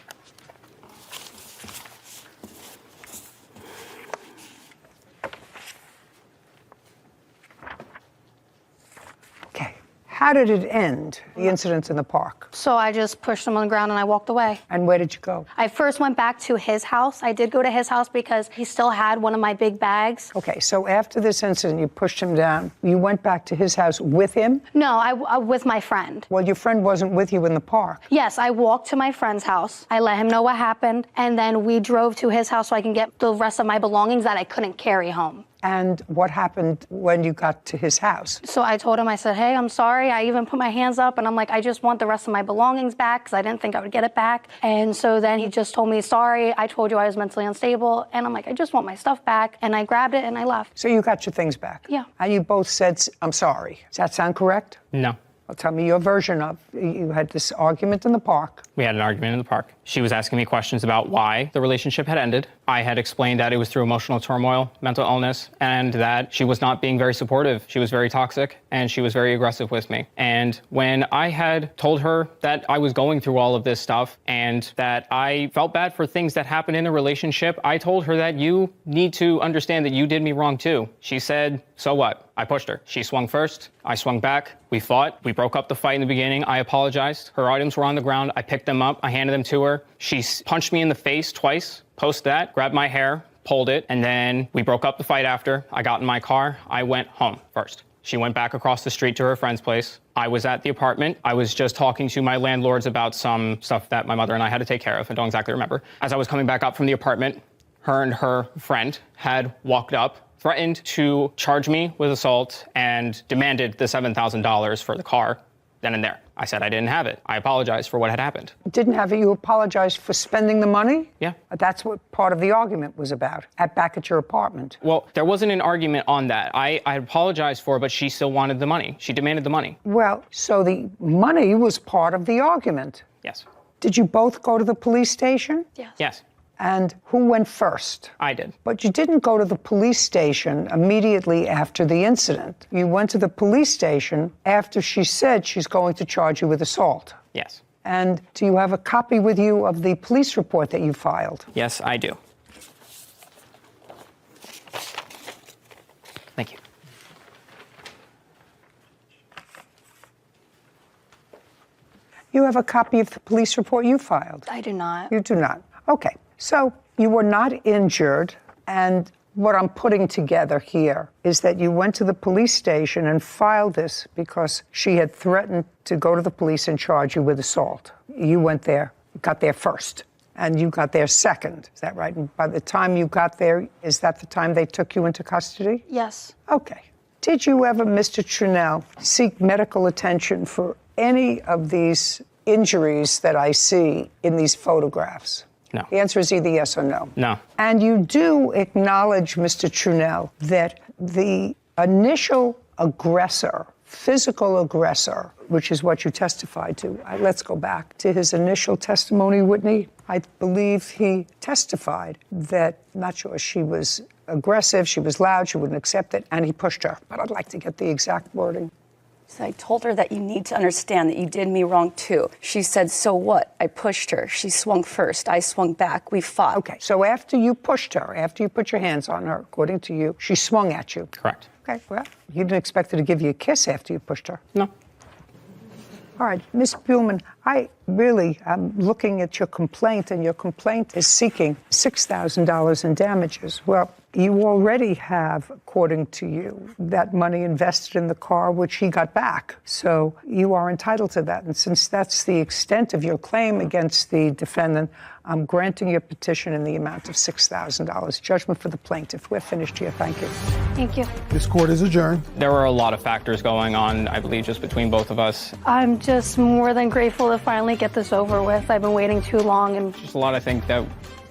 Okay. How did it end, the incident in the park? So I just pushed him on the ground and I walked away. And where did you go? I first went back to his house. I did go to his house because he still had one of my big bags. Okay, so after this incident, you pushed him down. You went back to his house with him? No, I with my friend. Well, your friend wasn't with you in the park. Yes, I walked to my friend's house. I let him know what happened, and then we drove to his house so I can get the rest of my belongings that I couldn't carry home. And what happened when you got to his house? So I told him, I said, hey, I'm sorry. I even put my hands up, and I'm like, I just want the rest of my belongings back because I didn't think I would get it back. And so then he just told me, sorry, I told you I was mentally unstable. And I'm like, I just want my stuff back. And I grabbed it and I left. So you got your things back? Yeah. And you both said, I'm sorry. Does that sound correct? No. Well, tell me your version of, you had this argument in the park. We had an argument in the park. She was asking me questions about why the relationship had ended. I had explained that it was through emotional turmoil, mental illness, and that she was not being very supportive. She was very toxic, and she was very aggressive with me. And when I had told her that I was going through all of this stuff and that I felt bad for things that happened in the relationship, I told her that you need to understand that you did me wrong too. She said, so what? I pushed her. She swung first. I swung back. We fought. We broke up the fight in the beginning. I apologized. Her items were on the ground. I picked them up. I handed them to her. She punched me in the face twice. Post that, grabbed my hair, pulled it, and then we broke up the fight after. I got in my car. I went home first. She went back across the street to her friend's place. I was at the apartment. I was just talking to my landlords about some stuff that my mother and I had to take care of. I don't exactly remember. As I was coming back up from the apartment, her and her friend had walked up, threatened to charge me with assault, and demanded the $7,000 for the car then and there. I said I didn't have it. I apologized for what had happened. Didn't have it. You apologized for spending the money? Yeah. That's what part of the argument was about, back at your apartment. Well, there wasn't an argument on that. I apologized for it, but she still wanted the money. She demanded the money. Well, so the money was part of the argument. Yes. Did you both go to the police station? Yes. Yes. And who went first? I did. But you didn't go to the police station immediately after the incident. You went to the police station after she said she's going to charge you with assault. Yes. And do you have a copy with you of the police report that you filed? Yes, I do. Thank you. You have a copy of the police report you filed? I do not. You do not. Okay. So you were not injured, and what I'm putting together here is that you went to the police station and filed this because she had threatened to go to the police and charge you with assault. You went there, got there first, and you got there second. Is that right? And by the time you got there, is that the time they took you into custody? Yes. Okay. Did you ever, Mr. Trinell, seek medical attention for any of these injuries that I see in these photographs? No. The answer is either yes or no. No. And you do acknowledge, Mr. Trinell, that the initial aggressor, physical aggressor, which is what you testified to. Let's go back to his initial testimony, Whitney. I believe he testified that, not sure, she was aggressive, she was loud, she wouldn't accept it, and he pushed her. But I'd like to get the exact wording. So I told her that you need to understand that you did me wrong too. She said, so what? I pushed her. She swung first. I swung back. We fought. Okay, so after you pushed her, after you put your hands on her, according to you, she swung at you. Correct. Okay, well, you didn't expect her to give you a kiss after you pushed her. No. All right, Ms. Buhlman, I really am looking at your complaint, and your complaint is seeking $6,000 in damages. Well, you already have, according to you, that money invested in the car, which he got back. So you are entitled to that. And since that's the extent of your claim against the defendant, I'm granting your petition in the amount of $6,000. Judgment for the plaintiff. We're finished here. Thank you. Thank you. This court is adjourned. There were a lot of factors going on, I believe, just between both of us. I'm just more than grateful to finally get this over with. I've been waiting too long and Just a lot, I think, that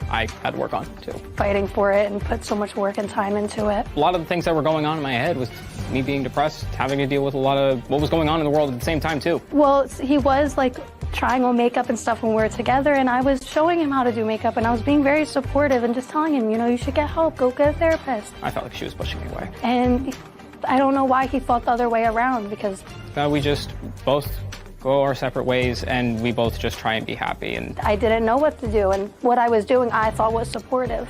I had to work on, too. fighting for it and put so much work and time into it. A lot of the things that were going on in my head was me being depressed, having to deal with a lot of what was going on in the world at the same time, too. Well, he was like trying on makeup and stuff when we were together, and I was showing him how to do makeup, and I was being very supportive and just telling him, you know, you should get help, go get a therapist. I felt like she was pushing me away. And I don't know why he felt the other way around, because We just both go our separate ways, and we both just try and be happy. And I didn't know what to do, and what I was doing I thought was supportive.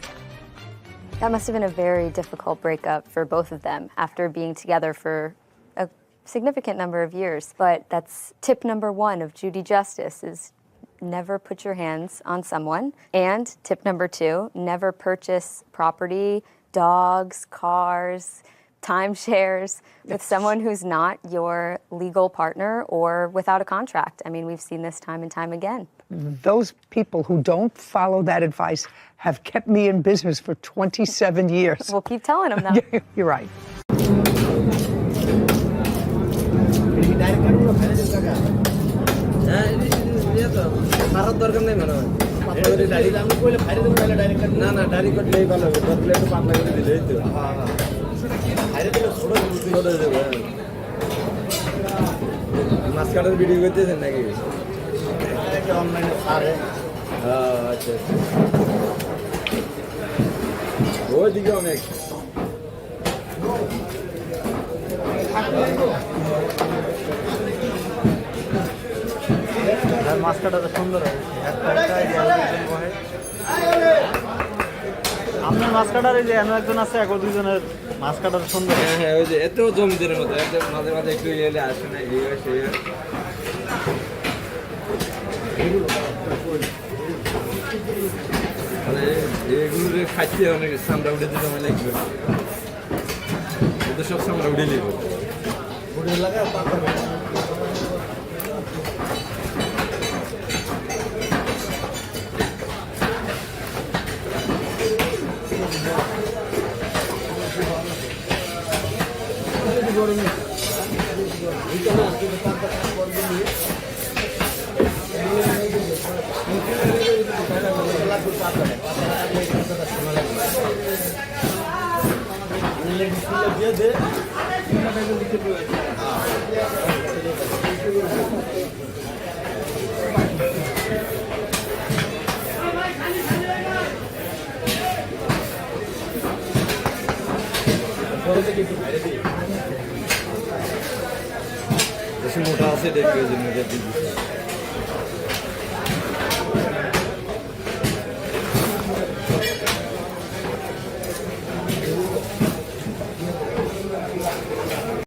That must have been a very difficult breakup for both of them after being together for a significant number of years. But that's tip number one of Judy Justice is never put your hands on someone. And tip number two, never purchase property, dogs, cars, timeshares with someone who's not your legal partner or without a contract. I mean, we've seen this time and time again. Those people who don't follow that advice have kept me in business for 27 years. We'll keep telling them that. You're right. মাছ কাটার video করতেছেন নাকি অনলাইনে ছাড়ে আচ্ছা ওইদিকে অনেক মাছ কাটাটা সুন্দর হয় আপনার মাছ কাটার এই যে এমন একজন আছে এক দুজনের মাছ কাটার সুন্দর হ্যাঁ হ্যাঁ ওই যে এত জমিদের মতো মাঝে মাঝে একটু এলে আসে না এই হয় সেই হয় এগুলো খাইতে অনেক সামরা উঠে দিতে সময় লাগবে ওদের সব সামরা উঠে নিব উঠে লাগা মোটা আছে দেখবে